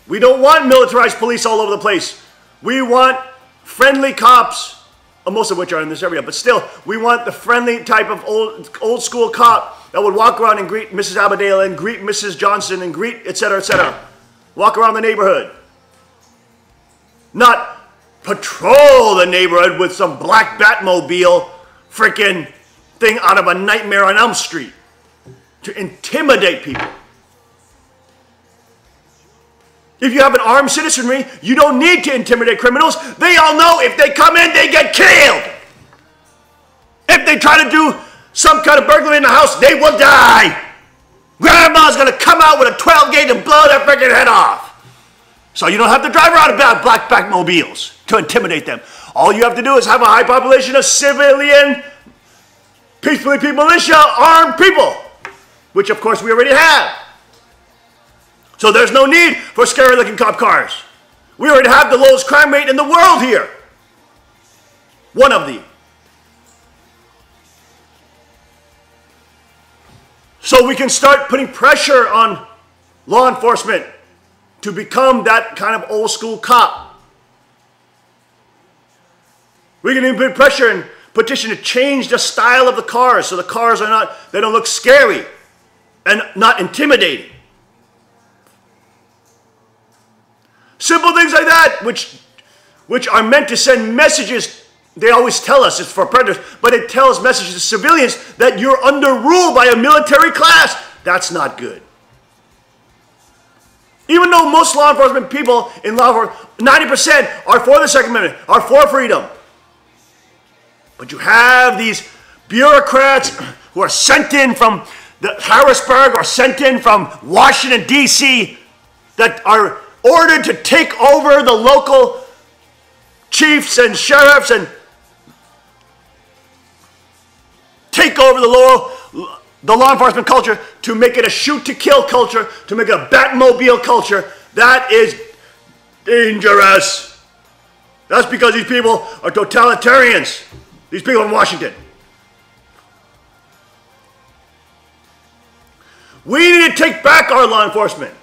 We don't want militarized police all over the place. We want friendly cops, most of which are in this area, but still, we want the friendly type of old school cop that would walk around and greet Mrs. Abadale and greet Mrs. Johnson and greet etc. etc. Walk around the neighborhood. Not patrol the neighborhood with some black Batmobile freaking thing out of A Nightmare on Elm Street to intimidate people. If you have an armed citizenry, you don't need to intimidate criminals. They all know if they come in, they get killed. If they try to do some kind of burglary in the house, they will die. Grandma's going to come out with a 12 gauge and blow their freaking head off. So you don't have to drive around about black Batmobiles to intimidate them. All you have to do is have a high population of civilian, peacefully people militia, armed people, which of course we already have. So there's no need for scary looking cop cars. We already have the lowest crime rate in the world here. One of the. So we can start putting pressure on law enforcement to become that kind of old school cop. We can even put pressure and petition to change the style of the cars so the cars they don't look scary and not intimidating. Simple things like that, which are meant to send messages. They always tell us it's for predators, but it tells messages to civilians that you're under rule by a military class. That's not good. Even though most law enforcement people in law enforcement, 90% are for the Second Amendment, are for freedom. But you have these bureaucrats who are sent in from Harrisburg or sent in from Washington, D.C. that are ordered to take over the local chiefs and sheriffs and take over the law enforcement culture to make it a shoot-to-kill culture, to make it a Batmobile culture. That is dangerous. That's because these people are totalitarians. These people in Washington. We need to take back our law enforcement.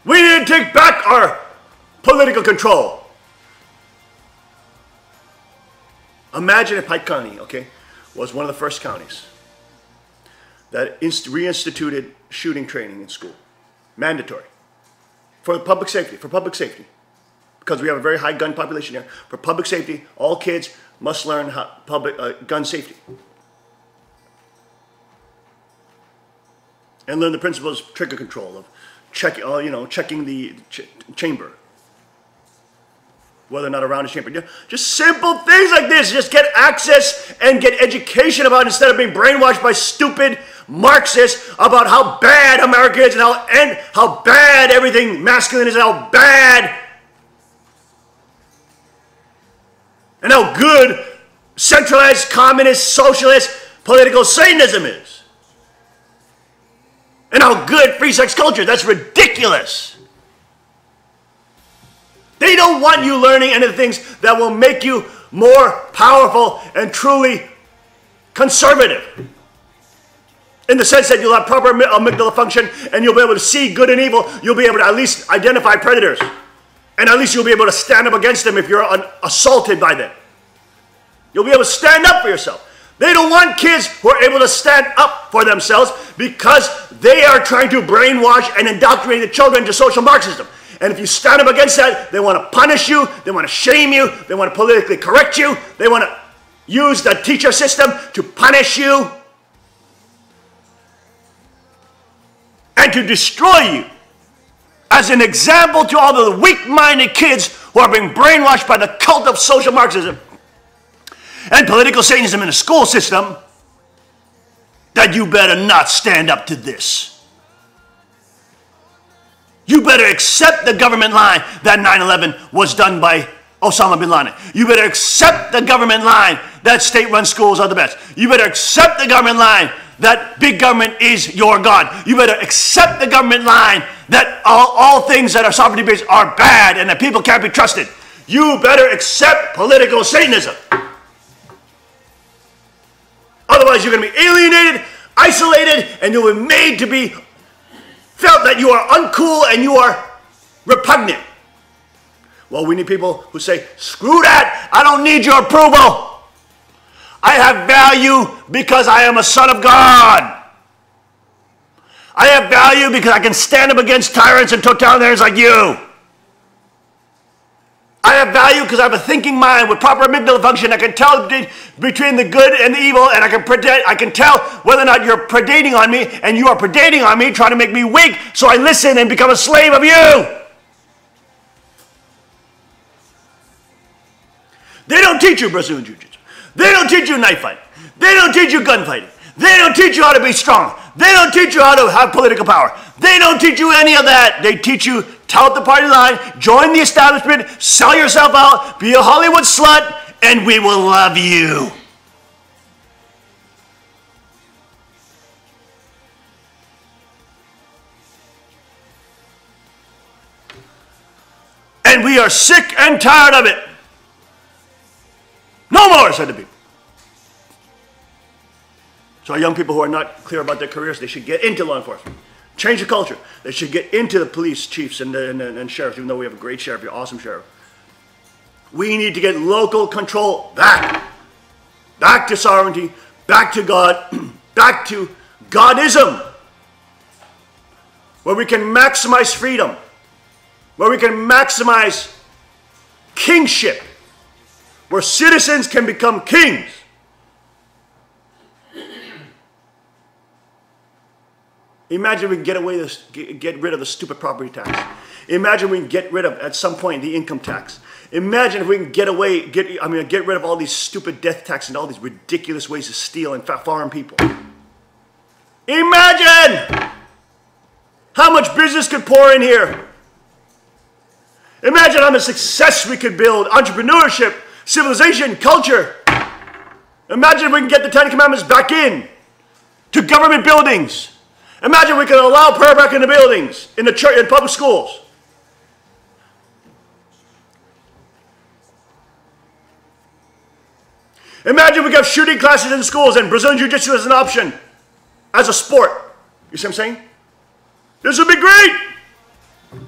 We need to take back our political control. Imagine if Pike County, was one of the first counties that reinstituted shooting training in school. Mandatory. For public safety. Because we have a very high gun population here. For public safety, all kids must learn gun safety. And learn the principles of trigger control, of checking the chamber. Whether or not a round is chambered. Just simple things like this. Just get access and get education about it instead of being brainwashed by stupid Marxists about how bad America is and how bad everything masculine is and how bad and how good centralized communist, socialist, political Satanism is. And how good free sex culture. That's ridiculous. They don't want you learning any of the things that will make you more powerful and truly conservative. In the sense that you'll have proper amygdala function and you'll be able to see good and evil. You'll be able to at least identify predators. And at least you'll be able to stand up against them if you're assaulted by them. You'll be able to stand up for yourself. They don't want kids who are able to stand up for themselves because they are trying to brainwash and indoctrinate the children into social Marxism. And if you stand up against that, they want to punish you, they want to shame you, they want to politically correct you, they want to use the teacher system to punish you and to destroy you. as an example to all the weak-minded kids who are being brainwashed by the cult of social Marxism and political Satanism in the school system, that you better not stand up to this. You better accept the government lie that 9/11 was done by Osama bin Laden. You better accept the government line that state-run schools are the best. You better accept the government line that big government is your God. You better accept the government line that all things that are sovereignty-based are bad and that people can't be trusted. You better accept political Satanism. Otherwise, you're going to be alienated, isolated, and you'll be made to be felt that you are uncool and you are repugnant. Well, we need people who say, screw that, I don't need your approval. I have value because I am a son of God. I have value because I can stand up against tyrants and totalitarians like you. I have value because I have a thinking mind with proper amygdala function. I can tell between the good and the evil, and I can tell whether or not you're predating on me, and you are predating on me, trying to make me weak, so I listen and become a slave of you. They don't teach you Brazilian Jiu-Jitsu. They don't teach you knife fighting. They don't teach you gunfighting. They don't teach you how to be strong. They don't teach you how to have political power. They don't teach you any of that. They teach you tout the party line, join the establishment, sell yourself out, be a Hollywood slut, and we will love you. And we are sick and tired of it. No more, said the people. So our young people who are not clear about their careers, they should get into law enforcement. Change the culture. They should get into the police chiefs and sheriffs, even though we have a great sheriff, you're an awesome sheriff. We need to get local control back. Back to sovereignty, back to God, back to Godism. Where we can maximize freedom. Where we can maximize kingship. Where citizens can become kings. Imagine we can get rid of the stupid property tax. Imagine we can get rid of, at some point, the income tax. Imagine if we can get rid of all these stupid death taxes and all these ridiculous ways to steal and farm people. Imagine how much business could pour in here. Imagine how much success we could build, entrepreneurship, civilization, culture. Imagine if we can get the Ten Commandments back in to government buildings. Imagine we could allow prayer back in the buildings, in the church, in public schools. Imagine we could have shooting classes in schools and Brazilian Jiu-Jitsu as an option, as a sport. You see what I'm saying? This would be great.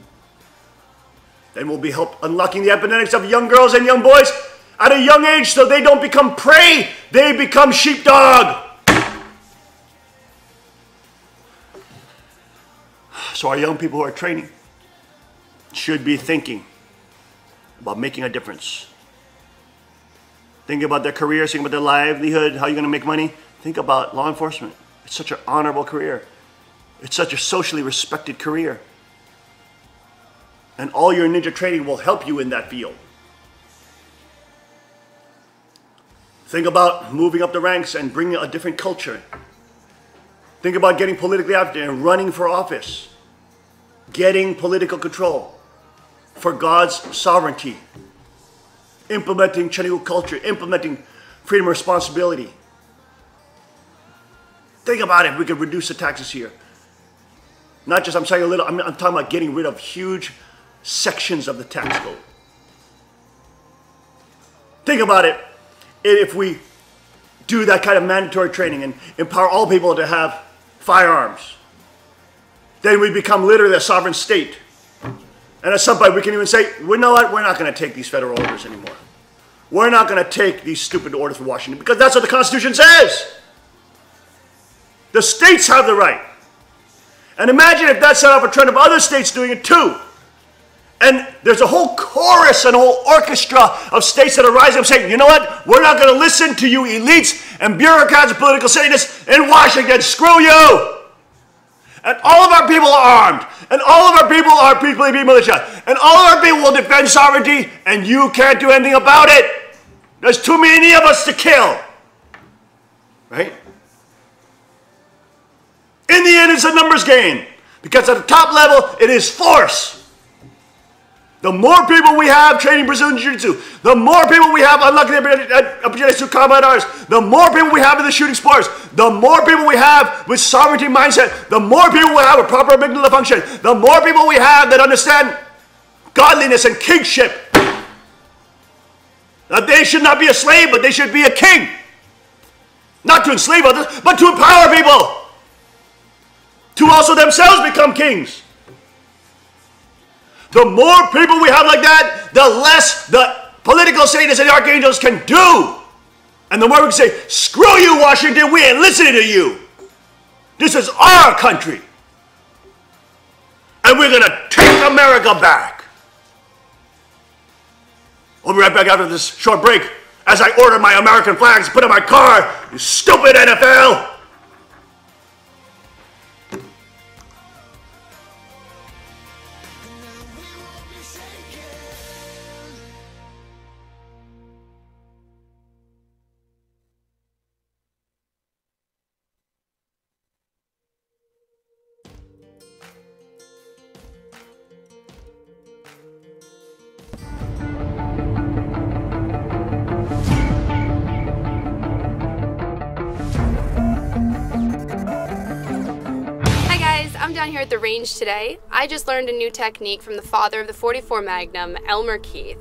Then we'll be unlocking the epidemics of young girls and young boys at a young age so they don't become prey, they become sheepdog. So our young people who are training should be thinking about making a difference. Think about their careers, think about their livelihood, how you're going to make money. Think about law enforcement. It's such an honorable career. It's such a socially respected career. And all your ninja training will help you in that field. Think about moving up the ranks and bringing a different culture. Think about getting politically active and running for office. Getting political control for God's sovereignty. Implementing Chinese culture, implementing freedom and responsibility. Think about it, we could reduce the taxes here. Not just, I'm saying a little, I'm talking about getting rid of huge sections of the tax code. Think about it, if we do that kind of mandatory training and empower all people to have firearms. Then we become literally a sovereign state. And at some point we can even say, well, you know what, we're not going to take these federal orders anymore. We're not going to take these stupid orders from Washington because that's what the Constitution says. The states have the right. And imagine if that set off a trend of other states doing it too. And there's a whole chorus and a whole orchestra of states that are rising up saying, you know what, we're not going to listen to you elites and bureaucrats and political Satanists in Washington. Screw you. And all of our people are armed. And all of our people are PPP militia. And all of our people will defend sovereignty, and you can't do anything about it. There's too many of us to kill. Right? In the end, it's a numbers game. Because at the top level, it is force. The more people we have training Brazilian Jiu-Jitsu, the more people we have unlocking the opportunities to combat arts, the more people we have in the shooting sports, the more people we have with sovereignty mindset, the more people we have with proper amygdala function, the more people we have that understand godliness and kingship. That they should not be a slave, but they should be a king. Not to enslave others, but to empower people. To also themselves become kings. The more people we have like that, the less the political Satanists and the archangels can do. And the more we can say, screw you, Washington, we ain't listening to you. This is our country. And we're going to take America back. We'll be right back after this short break as I order my American flags put in my car. You stupid NFL. I'm down here at the range today. I just learned a new technique from the father of the .44 Magnum, Elmer Keith,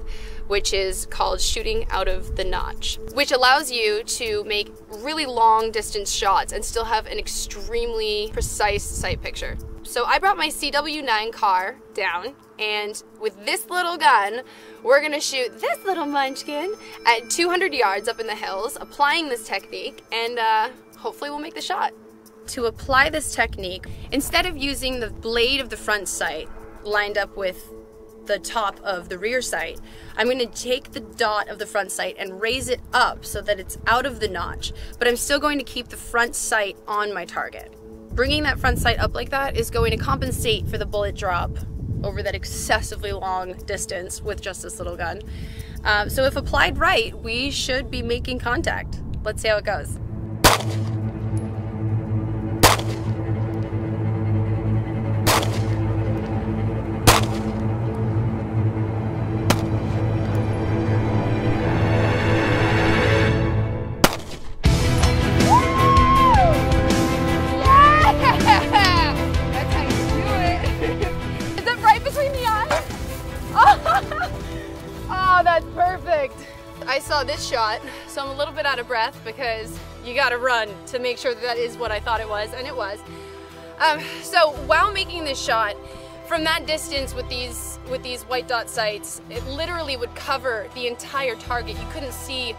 which is called shooting out of the notch, which allows you to make really long distance shots and still have an extremely precise sight picture. So I brought my CW9 car down, and with this little gun, we're gonna shoot this little munchkin at 200 yards up in the hills, applying this technique, and hopefully we'll make the shot. To apply this technique, instead of using the blade of the front sight lined up with the top of the rear sight, I'm going to take the dot of the front sight and raise it up so that it's out of the notch, but I'm still going to keep the front sight on my target. Bringing that front sight up like that is going to compensate for the bullet drop over that excessively long distance with just this little gun. So if applied right, we should be making contact. Let's see how it goes. I saw this shot, so I'm a little bit out of breath because you gotta run to make sure that is what I thought it was, and it was. So while making this shot, from that distance with these white dot sights, it literally would cover the entire target. You couldn't see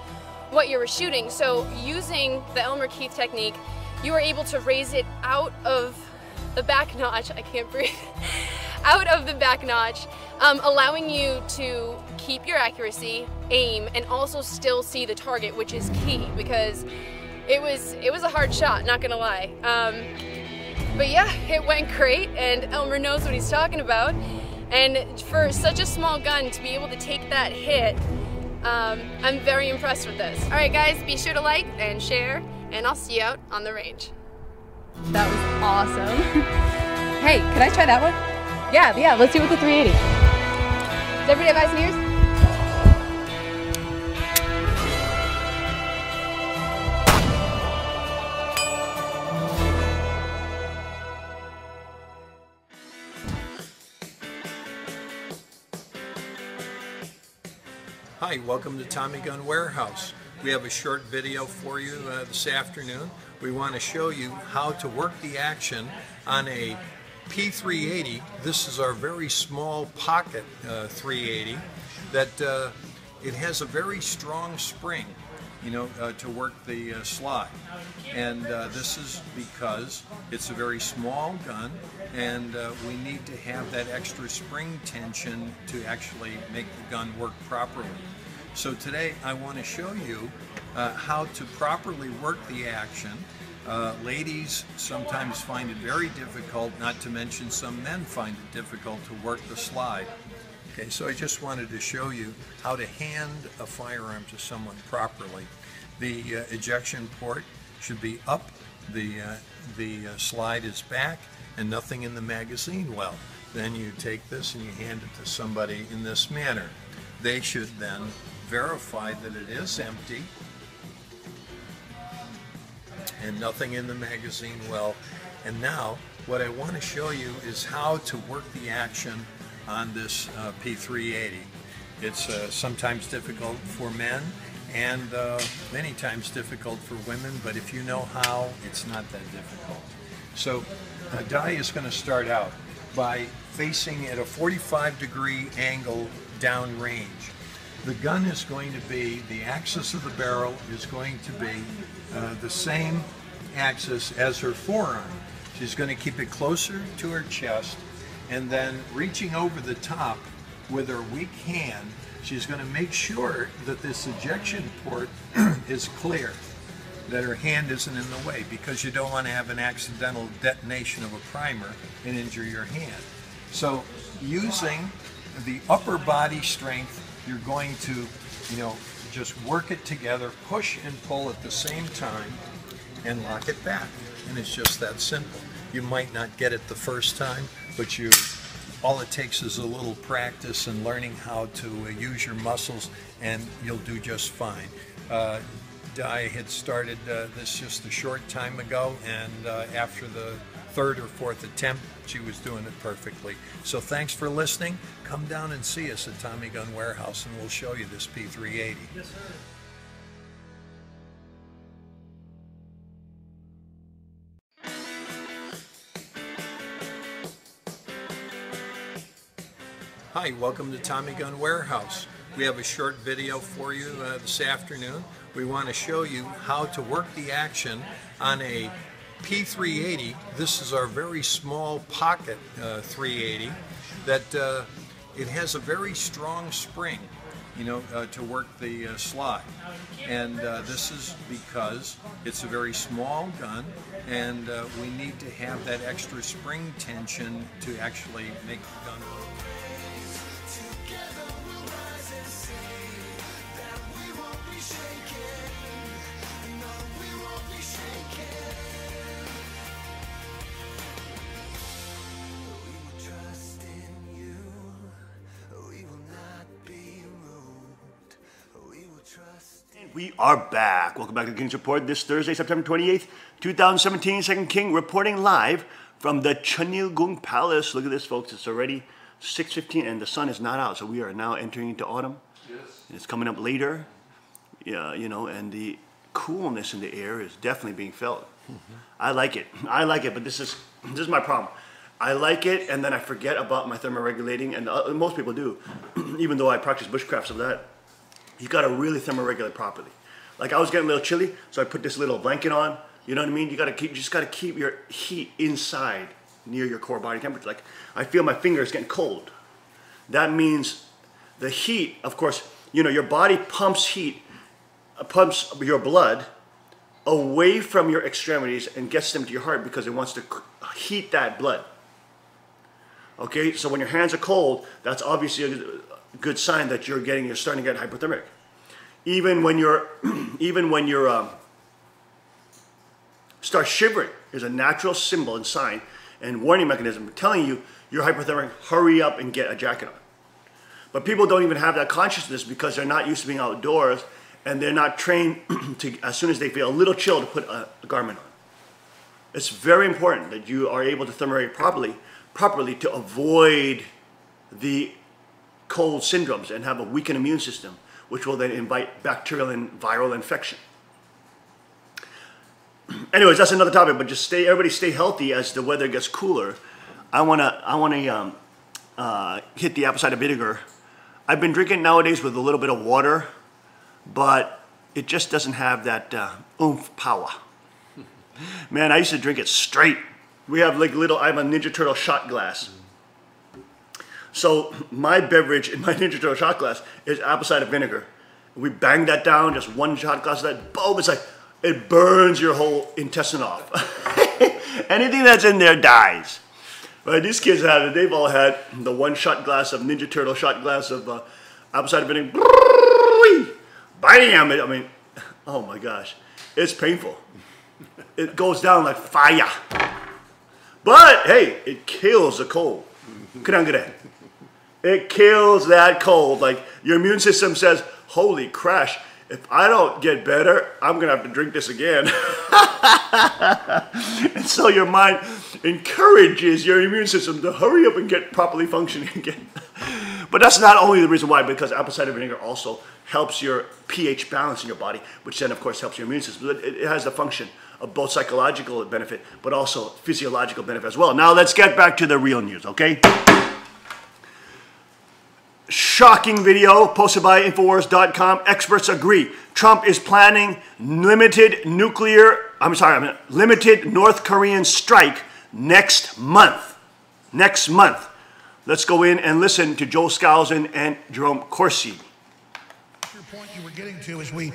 what you were shooting. So using the Elmer Keith technique, you were able to raise it out of the back notch. I can't breathe. Out of the back notch, allowing you to keep your accuracy, aim, and also still see the target, which is key because it was a hard shot, not gonna lie. But yeah, it went great, and Elmer knows what he's talking about. And for such a small gun to be able to take that hit, I'm very impressed with this. All right, guys, be sure to like and share, and I'll see you out on the range. That was awesome. Hey, can I try that one? Yeah, let's do it with the 380. Does everybody have eyes and ears? Hi, welcome to Tommy Gun Warehouse. We have a short video for you this afternoon. We want to show you how to work the action on a P380. This is our very small pocket 380 that it has a very strong spring, to work the slide. And this is because it's a very small gun, and we need to have that extra spring tension to actually make the gun work properly. So today I want to show you how to properly work the action Ladies sometimes find it very difficult, not to mention some men find it difficult to work the slide. Okay, so I just wanted to show you how to hand a firearm to someone properly. The ejection port should be up, the slide is back, and nothing in the magazine well. Then you take this and you hand it to somebody in this manner. They should then verify that it is empty and nothing in the magazine well. And now what I want to show you is how to work the action on this P380. It's sometimes difficult for men and many times difficult for women, but if you know how, it's not that difficult. So Di is going to start out by facing at a 45-degree angle downrange. The gun is going to be, the axis of the barrel is going to be the same axis as her forearm. She's going to keep it closer to her chest, and then reaching over the top with her weak hand, she's going to make sure that this ejection port is clear, that her hand isn't in the way, because you don't want to have an accidental detonation of a primer and injure your hand. So using the upper body strength, you're going to, just work it together, push and pull at the same time, and lock it back. And it's just that simple. You might not get it the first time, but all it takes is a little practice and learning how to use your muscles, and you'll do just fine. Di had started this just a short time ago, and after the third or fourth attempt, she was doing it perfectly. So thanks for listening. Come down and see us at Tommy Gun Warehouse, and we'll show you this P380. Yes, sir. Hi, welcome to Tommy Gun Warehouse. We have a short video for you this afternoon. We want to show you how to work the action on a P380. This is our very small pocket 380 that it has a very strong spring, to work the slide. And this is because it's a very small gun, and we need to have that extra spring tension to actually make the gun work. We are back. Welcome back to the King's Report this Thursday, September 28th, 2017. Second King reporting live from the Chunilgung Palace. Look at this, folks. It's already 6:15 and the sun is not out. So we are now entering into autumn. Yes. And it's coming up later. Yeah, and the coolness in the air is definitely being felt. Mm-hmm. I like it, but this is my problem. I like it, and then I forget about my thermoregulating, and most people do, even though I practice bushcraft of that. You gotta really thermoregulate properly. Like I was getting a little chilly, so I put this little blanket on. You know what I mean? You just gotta keep your heat inside near your core body temperature. Like I feel my fingers getting cold. That means the heat, of course, your body pumps your blood away from your extremities and gets them to your heart because it wants to heat that blood. Okay, so when your hands are cold, that's obviously a good sign that you're starting to get hypothermic. Even when you're start shivering is a natural symbol and sign and warning mechanism telling you you're hypothermic. Hurry up and get a jacket on. But people don't even have that consciousness because they're not used to being outdoors, and they're not trained to, as soon as they feel a little chill, to put a garment on. It's very important that you are able to thermoregulate properly to avoid the cold syndromes and have a weakened immune system, which will then invite bacterial and viral infection. Anyways, that's another topic, but just everybody stay healthy as the weather gets cooler. I wanna hit the apple cider vinegar. I've been drinking nowadays with a little bit of water, but it just doesn't have that oomph power. Man, I used to drink it straight. We have I have a Ninja Turtle shot glass. So my beverage in my Ninja Turtle shot glass is apple cider vinegar. We bang that down, just one shot glass of that, boom, it's like it burns your whole intestine off. Anything that's in there dies. Right? These kids have it. They've all had the one shot glass of Ninja Turtle shot glass of apple cider vinegar. Bam! I mean, oh my gosh, it's painful. It goes down like fire. But hey, it kills the cold. It kills that cold. Like your immune system says, holy crash, if I don't get better, I'm gonna have to drink this again. And so your mind encourages your immune system to hurry up and get properly functioning again. But that's not only the reason why, because apple cider vinegar also helps your pH balance in your body, which then of course helps your immune system. It has the function of both psychological benefit, but also physiological benefit as well. Now let's get back to the real news, okay? Shocking video posted by Infowars.com. Experts agree Trump is planning limited North Korean strike next month. Next month. Let's go in and listen to Joel Skousen and Jerome Corsi. Your point you were getting to as we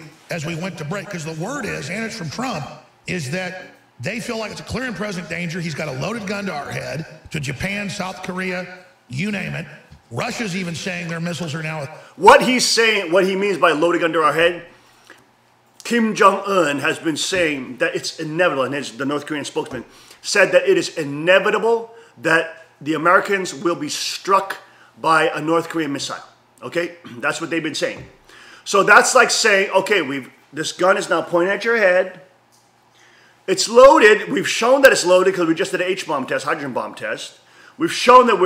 went to break, because the word is, and it's from Trump, is that they feel like it's a clear and present danger. He's got a loaded gun to our head, to Japan, South Korea, you name it. Russia's even saying their missiles are now... What he's saying, what he means by loading gun to our head, Kim Jong-un has been saying that it's inevitable, and the North Korean spokesman said that it is inevitable that the Americans will be struck by a North Korean missile. Okay? That's what they've been saying. So that's like saying, okay, this gun is now pointing at your head. It's loaded. We've shown that it's loaded because we just did an H-bomb test, hydrogen bomb test. We've shown that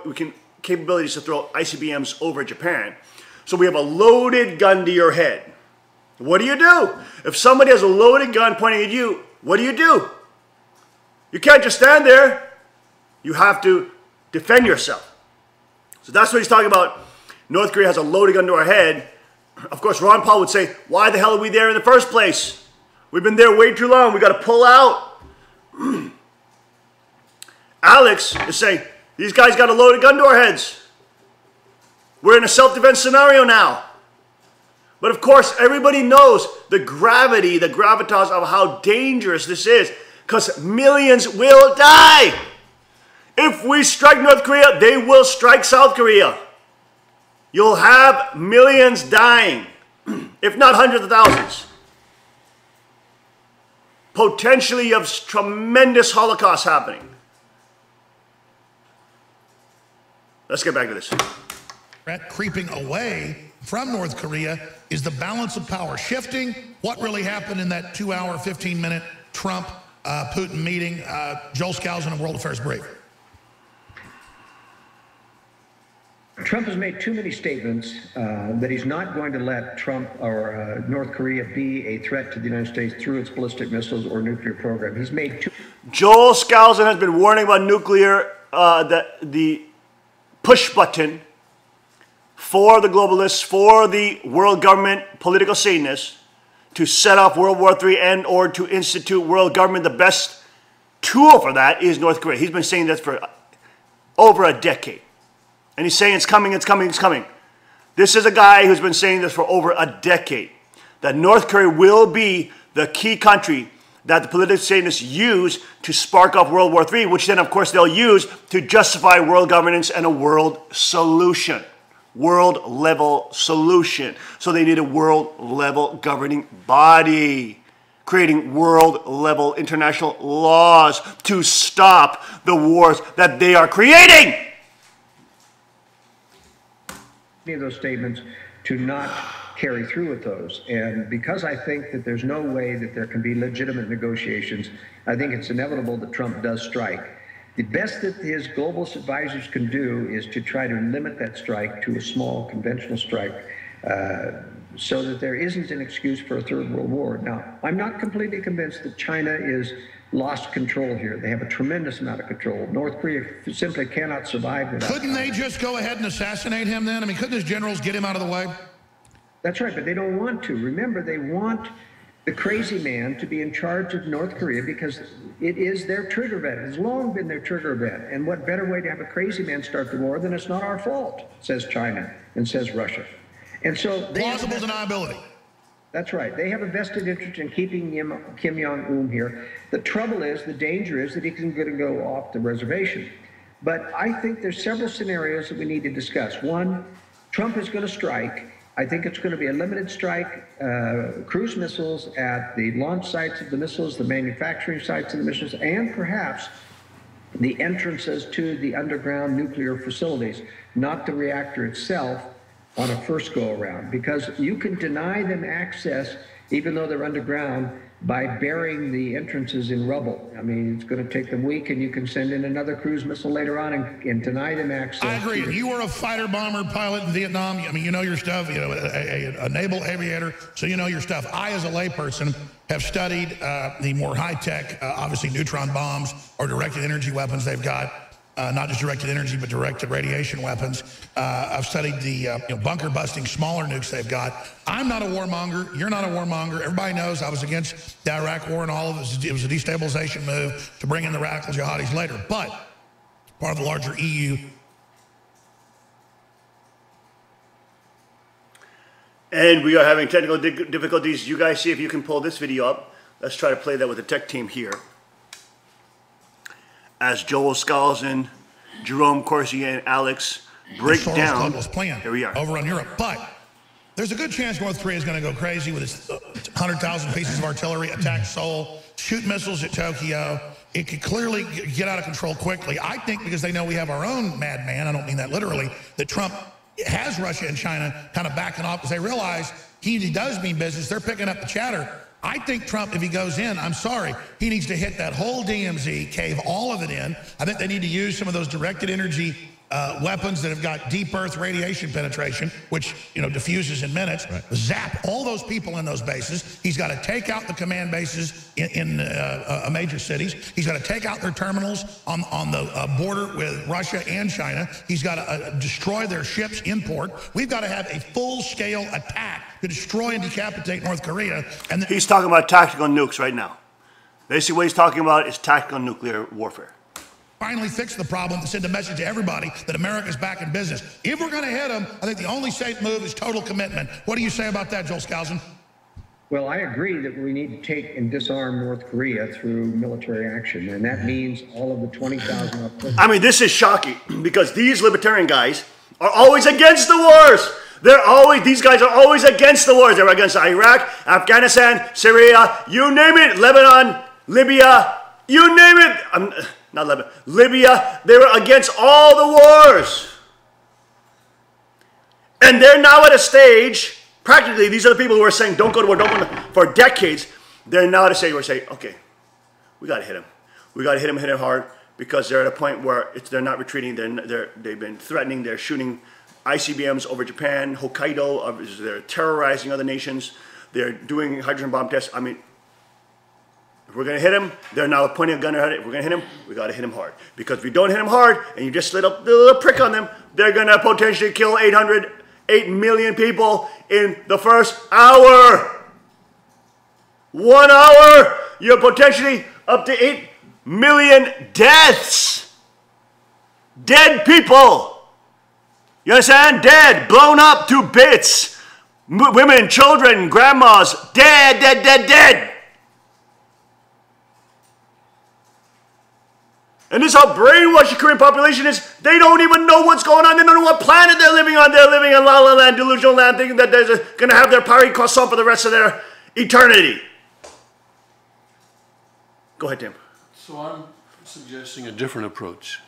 we can capabilities to throw ICBMs over Japan. So we have a loaded gun to your head. What do you do? If somebody has a loaded gun pointing at you, what do? You can't just stand there. You have to defend yourself. So that's what he's talking about. North Korea has a loaded gun to our head. Of course, Ron Paul would say, why the hell are we there in the first place? We've been there way too long. We got to pull out. Alex is saying, these guys got a loaded gun to our heads. We're in a self-defense scenario now. But of course, everybody knows the gravity, the gravitas of how dangerous this is, because millions will die. If we strike North Korea, they will strike South Korea. You'll have millions dying, if not hundreds of thousands. Potentially, you have tremendous Holocaust happening. Let's get back to this. Creeping away from North Korea is the balance of power shifting. What really happened in that 2-hour, 15-minute Trump-Putin meeting? Joel Skousen of World Affairs Brief. Trump has made too many statements that he's not going to let Trump or North Korea be a threat to the United States through its ballistic missiles or nuclear program. He's made too... Joel Skousen has been warning about nuclear, the push button for the globalists, for the world government, political Satanists, to set off World War III and or to institute world government. The best tool for that is North Korea. He's been saying that for over a decade. And he's saying it's coming, it's coming, it's coming. This is a guy who's been saying this for over a decade, that North Korea will be the key country that the political Satanists use to spark off World War III, which then, of course, they'll use to justify world governance and a world solution. World-level solution. So they need a world-level governing body, creating world-level international laws to stop the wars that they are creating. Of those statements to not carry through with those. And because I think that there's no way that there can be legitimate negotiations, I think it's inevitable that Trump does strike. The best that his globalist advisors can do is to try to limit that strike to a small conventional strike so that there isn't an excuse for a third world war. Now, I'm not completely convinced that China is lost control here. They have a tremendous amount of control. North Korea simply cannot survive without... Couldn't they just go ahead and assassinate him then? I mean, couldn't his generals get him out of the way? That's right, but they don't want to. Remember, they want the crazy man to be in charge of North Korea because it is their trigger event. It's long been their trigger event. And what better way to have a crazy man start the war than it's not our fault, says China and says Russia. And so... Plausible deniability. That's right. They have a vested interest in keeping Kim Jong-un here. The trouble is, the danger is that he can go off the reservation. But I think there's several scenarios that we need to discuss. One, Trump is going to strike. I think it's going to be a limited strike, cruise missiles at the launch sites of the missiles, the manufacturing sites of the missiles, and perhaps the entrances to the underground nuclear facilities, not the reactor itself on a first go-around, because you can deny them access, even though they're underground, by burying the entrances in rubble. I mean, it's going to take them a week, and you can send in another cruise missile later on and deny them access. I agree. You were a fighter bomber pilot in Vietnam. I mean, you know your stuff. You know, a naval aviator, so you know your stuff. I, as a layperson, have studied the more high-tech, obviously neutron bombs or directed energy weapons they've got. Not just directed energy, but directed radiation weapons. I've studied the bunker busting smaller nukes they've got. I'm not a warmonger. You're not a warmonger. Everybody knows I was against the Iraq war and all of it. It was a destabilization move to bring in the radical jihadis later. But part of the larger EU. And we are having technical difficulties. You guys see if you can pull this video up. Let's try to play that with the tech team here. As Joel Skousen, Jerome Corsi, and Alex break down Global's plan here we are over on Europe. But there's a good chance North Korea is going to go crazy with its 100,000 pieces of artillery, attack Seoul, shoot missiles at Tokyo. It could clearly get out of control quickly. I think because they know we have our own madman, I don't mean that literally, that Trump has Russia and China kind of backing off because they realize he does mean business. They're picking up the chatter. I think Trump, if he goes in, I'm sorry, he needs to hit that whole DMZ, cave all of it in. I think they need to use some of those directed energy weapons that have got deep earth radiation penetration, which, diffuses in minutes, zap all those people in those bases. He's got to take out the command bases in major cities. He's got to take out their terminals on the border with Russia and China. He's got to destroy their ships in port. We've got to have a full-scale attack to destroy and decapitate North Korea. And he's talking about tactical nukes right now. Basically what he's talking about is tactical nuclear warfare. Finally fix the problem and send a message to everybody that America's back in business. If we're going to hit them, I think the only safe move is total commitment. What do you say about that, Joel Skousen? Well, I agree that we need to take and disarm North Korea through military action, and that means all of the 20,000... I mean, this is shocking, because these libertarian guys are always against the wars. These guys are always against the wars. They're against Iraq, Afghanistan, Syria, you name it, Lebanon, Libya, you name it. Not Lebanon, Libya. They were against all the wars. And they're now at a stage, practically, these are the people who are saying, don't go to war, don't go to war, for decades. They're now at a stage where they say, okay, we got to hit them. We got to hit them hard, because they're at a point where they're not retreating. They've been threatening. They're shooting ICBMs over Japan, Hokkaido. They're terrorizing other nations. They're doing hydrogen bomb tests. I mean, if we're going to hit them, they're now pointing a gun at it. If we're going to hit them, we got to hit them hard. Because if we don't hit them hard and you just lit up the little prick on them, they're going to potentially kill 8 million people in the first hour. 1 hour, you're potentially up to 8 million deaths. Dead people. You understand? Dead, blown up to bits. Women, children, grandmas, dead, dead, dead, dead. And this is how brainwashed the Korean population is. They don't even know what's going on. They don't know what planet they're living on. They're living on La La Land, delusional land, thinking that they're going to have their Paris croissant for the rest of their eternity. Go ahead, Tim. So I'm suggesting a different approach.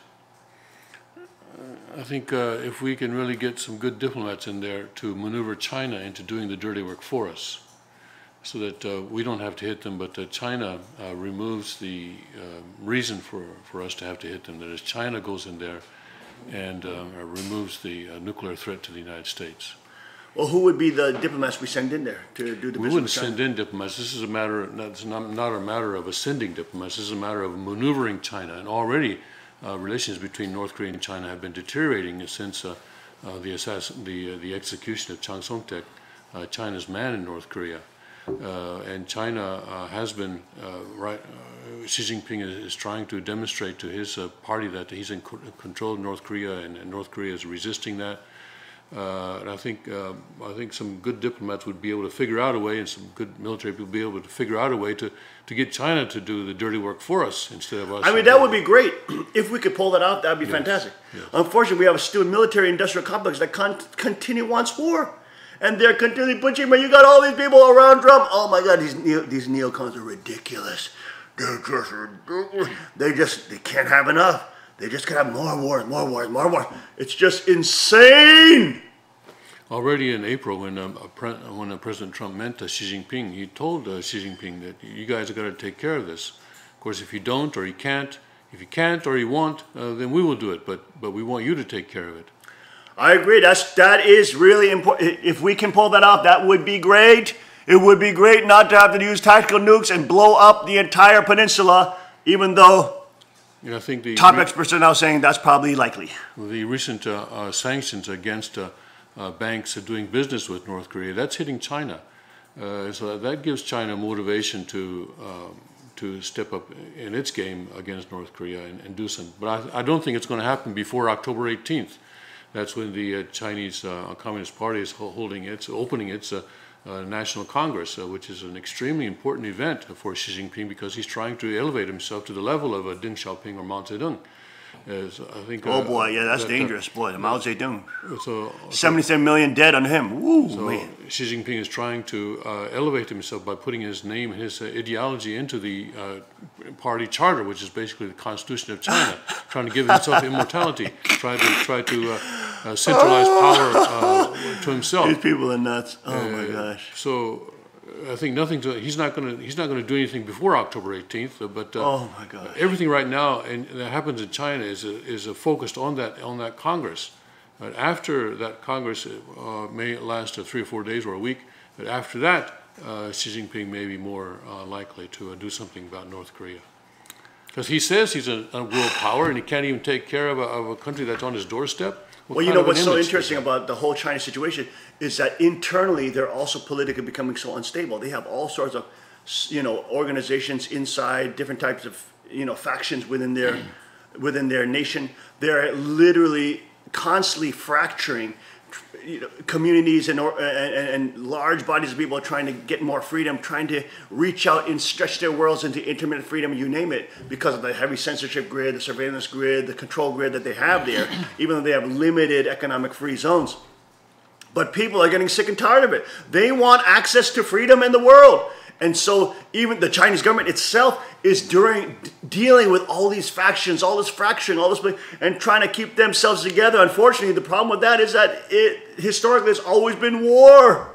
I think if we can really get some good diplomats in there to maneuver China into doing the dirty work for us, so that we don't have to hit them, but China removes the reason for us to have to hit them. That is, China goes in there and removes the nuclear threat to the United States. Well, who would be the diplomats we send in there to do the business? We wouldn't send in diplomats. This is a matter. It's not a matter of sending diplomats. This is a matter of maneuvering China. And already, relations between North Korea and China have been deteriorating since the execution of Chang Song-tek, China's man in North Korea. And China has been, Xi Jinping is trying to demonstrate to his party that he's in control of North Korea, and North Korea is resisting that. And I think some good diplomats would be able to figure out a way, and some good military people would be able to figure out a way to get China to do the dirty work for us instead of us. I mean, that would be great. If we could pull that off, that would be fantastic. Yes. Unfortunately, we have a still military-industrial complex that continue wants war. And they're continually butchering, but you got all these people around Trump. Oh my God, these neocons are ridiculous. They're just ridiculous. They can't have enough. They just gotta have more wars, more wars, more wars. It's just insane. Already in April, when President Trump met Xi Jinping, he told Xi Jinping that you guys are going to take care of this. Of course, if you don't or you can't, if you can't or you won't, then we will do it. But we want you to take care of it. I agree. That is really important. If we can pull that off, that would be great. It would be great not to have to use tactical nukes and blow up the entire peninsula, even though I think the top experts are now saying that's probably likely. The recent sanctions against banks doing business with North Korea, that's hitting China. So that gives China motivation to step up in its game against North Korea and do something. But I don't think it's going to happen before October 18th. That's when the Chinese Communist Party is opening its National Congress, which is an extremely important event for Xi Jinping because he's trying to elevate himself to the level of Deng Xiaoping or Mao Zedong. So I think, oh boy, yeah, that's dangerous, boy. The Mao Zedong. So 77 million dead on him. Woo, so man. Xi Jinping is trying to elevate himself by putting his name, his ideology into the party charter, which is basically the Constitution of China, trying to give himself immortality, try to centralize power to himself. These people are nuts. Oh my gosh. So I think he's not going to do anything before October 18th. But oh my God, everything right now and that happens in China is focused on that Congress. But after that Congress may last 3 or 4 days or a week. But after that, Xi Jinping may be more likely to do something about North Korea. Because he says he's a world power and he can't even take care of a country that's on his doorstep. Well, you know what's so interesting about the whole China situation is that internally they're also politically becoming so unstable. They have all sorts of, organizations inside, different types of, factions within their nation. They're literally constantly fracturing. Communities and large bodies of people are trying to get more freedom, trying to reach out and stretch their worlds into intermittent freedom, you name it, because of the heavy censorship grid, the surveillance grid, the control grid that they have there, even though they have limited economic free zones. But people are getting sick and tired of it. They want access to freedom in the world. And so even the Chinese government itself is dealing with all these factions, all this fracturing, all this, and trying to keep themselves together. Unfortunately, the problem with that is that historically has always been war.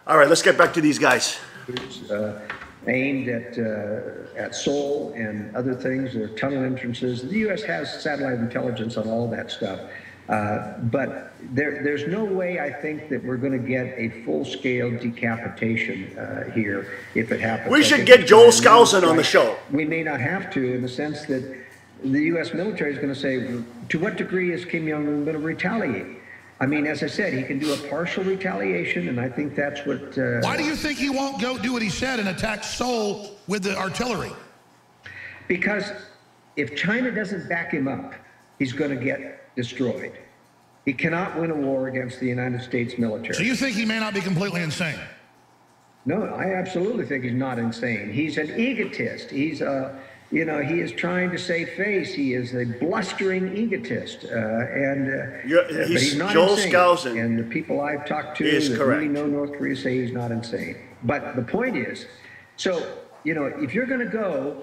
All right, let's get back to these guys. Aimed at Seoul and other things, there are tunnel entrances. The U.S. has satellite intelligence on all that stuff. But there's no way, I think, that we're going to get a full-scale decapitation here if it happens. We should get Joel Skousen on the show. We may not have to, in the sense that the U.S. military is going to say, to what degree is Kim Jong-un going to retaliate? I mean, as I said, he can do a partial retaliation, and I think that's what... Why do you think he won't go do what he said and attack Seoul with the artillery? Because if China doesn't back him up, he's going to get destroyed. He cannot win a war against the United States military. So you think he may not be completely insane? No, I absolutely think he's not insane. He's an egotist. He's he is trying to save face. He is a blustering egotist, but he's not Joel insane. Skousen, and the people I've talked to that really know North Korea say he's not insane. But the point is, so if you're going to go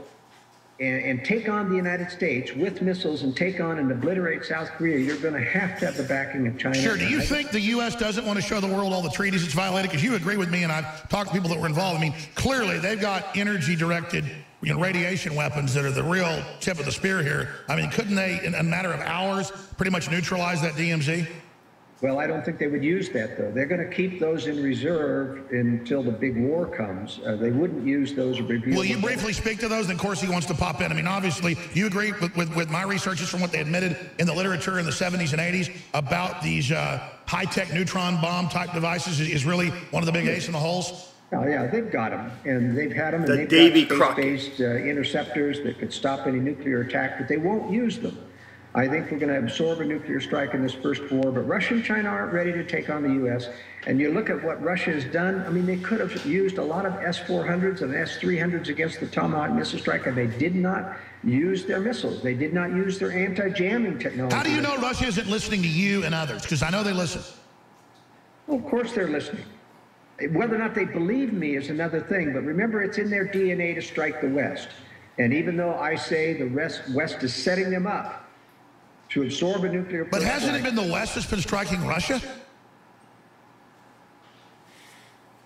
and take on the United States with missiles and take on and obliterate South Korea, you're going to have the backing of China. Sure. Do you think the U.S. doesn't want to show the world all the treaties it's violated? Because you agree with me, and I've talked to people that were involved. I mean, clearly they've got energy-directed radiation weapons that are the real tip of the spear here. I mean, couldn't they, in a matter of hours, pretty much neutralize that DMZ? Well, I don't think they would use that, though. They're going to keep those in reserve until the big war comes. They wouldn't use those. Will you briefly speak to those? And of course, he wants to pop in. I mean, obviously, you agree with my research, just from what they admitted in the literature in the 70s and 80s about these high-tech neutron bomb-type devices is really one of the big ace in the holes? Oh, yeah, they've got them, and they've had them, and they've got space-based interceptors that could stop any nuclear attack, but they won't use them. I think we're going to absorb a nuclear strike in this first war, but Russia and China aren't ready to take on the U.S. And you look at what Russia has done, I mean, they could have used a lot of S-400s and S-300s against the Tomahawk missile strike, and they did not use their missiles. They did not use their anti-jamming technology. How do you know Russia isn't listening to you and others? Because I know they listen. Well, of course they're listening. Whether or not they believe me is another thing, but remember, it's in their DNA to strike the West. And even though I say the West is setting them up to absorb a nuclear... But hasn't it been the West that's been striking Russia?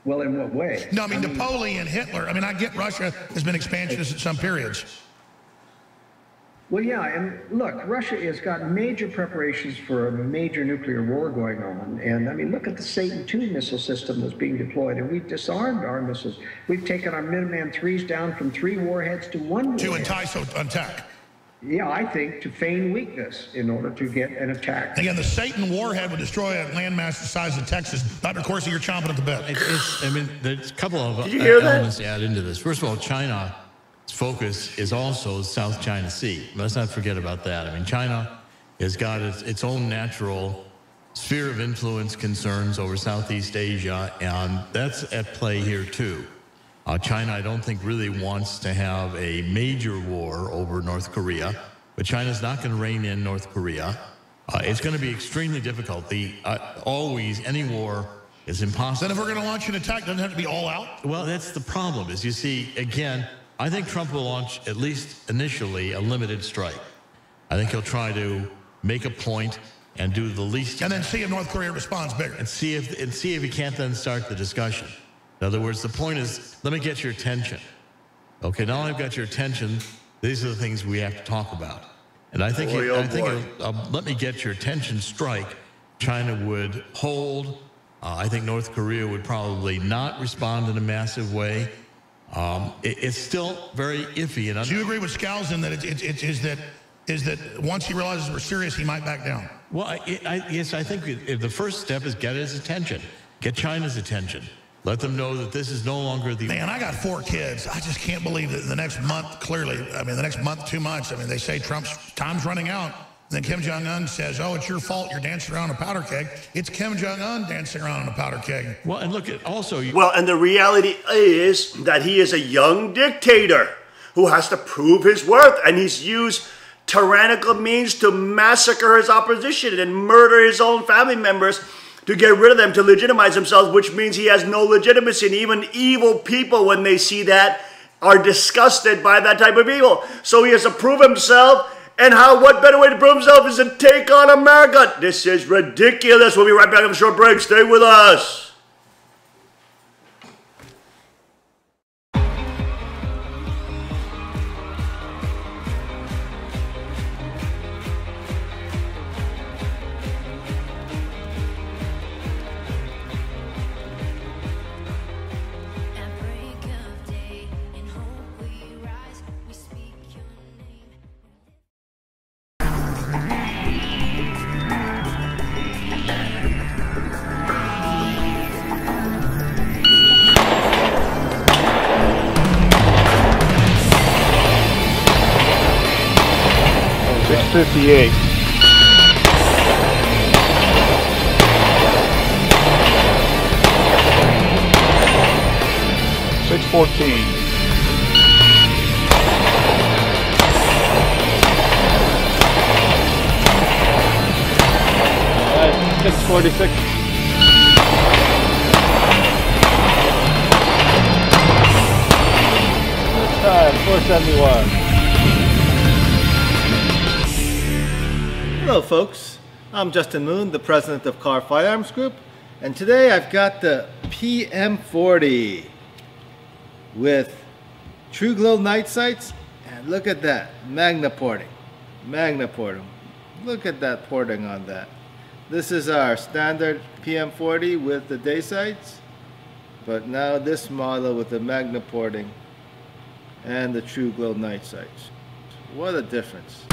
Well, in what way? No, I mean Napoleon, Hitler. I mean, I get Russia has been expansionist at some periods. Well, yeah, and look, Russia has got major preparations for a major nuclear war going on. And, I mean, look at the Satan II missile system that's being deployed, and we've disarmed our missiles. We've taken our Minuteman IIIs down from 3 warheads to 1 warhead. To entice attack. Yeah, I think to feign weakness in order to get an attack. Again, the Satan warhead would destroy a landmass the size of Texas. Dr. Corsi, you're chomping at the bit. I mean, there's a couple of elements to add into this. First of all, China's focus is also South China Sea. Let's not forget about that. I mean, China has got its own natural sphere of influence concerns over Southeast Asia, and that's at play here too. China, I don't think, really wants to have a major war over North Korea, but China's not going to rein in North Korea. It's going to be extremely difficult. Always, any war is impossible. Then if we're going to launch an attack, doesn't it have to be all out? Well, that's the problem, is you see, again, I think Trump will launch, at least initially, a limited strike. I think he'll try to make a point and do the least... And then see if North Korea responds bigger. And see if he can't then start the discussion. In other words, the point is, let me get your attention. Okay, now I've got your attention. These are the things we have to talk about. And I think, let me get your attention strike, China would hold. I think North Korea would probably not respond in a massive way. It's still very iffy. And do you agree with Skousen that is that once he realizes we're serious, he might back down? Well, yes, I think if the first step is get his attention, get China's attention. Let them know that this is no longer the... Man, I got 4 kids. I just can't believe that in the next month, clearly, I mean, the next month, 2 months, I mean, they say Trump's time's running out. And then Kim Jong-un says, oh, it's your fault you're dancing around a powder keg. It's Kim Jong-un dancing around on a powder keg. Well, and look at also... Well, and the reality is that he is a young dictator who has to prove his worth. And he's used tyrannical means to massacre his opposition and murder his own family members to get rid of them, to legitimize himself, which means he has no legitimacy. And even evil people, when they see that, are disgusted by that type of evil. So he has to prove himself. And what better way to prove himself is to take on America? This is ridiculous. We'll be right back on a short break. Stay with us. .58. .614. .646. Time 471. Hello folks, I'm Justin Moon, the president of Kahr Firearms Group, and today I've got the PM40 with True Glow night sights, and look at that, Magna porting. Look at that porting on that. This is our standard PM40 with the day sights, but now this model with the Magna porting and the True Glow night sights. What a difference.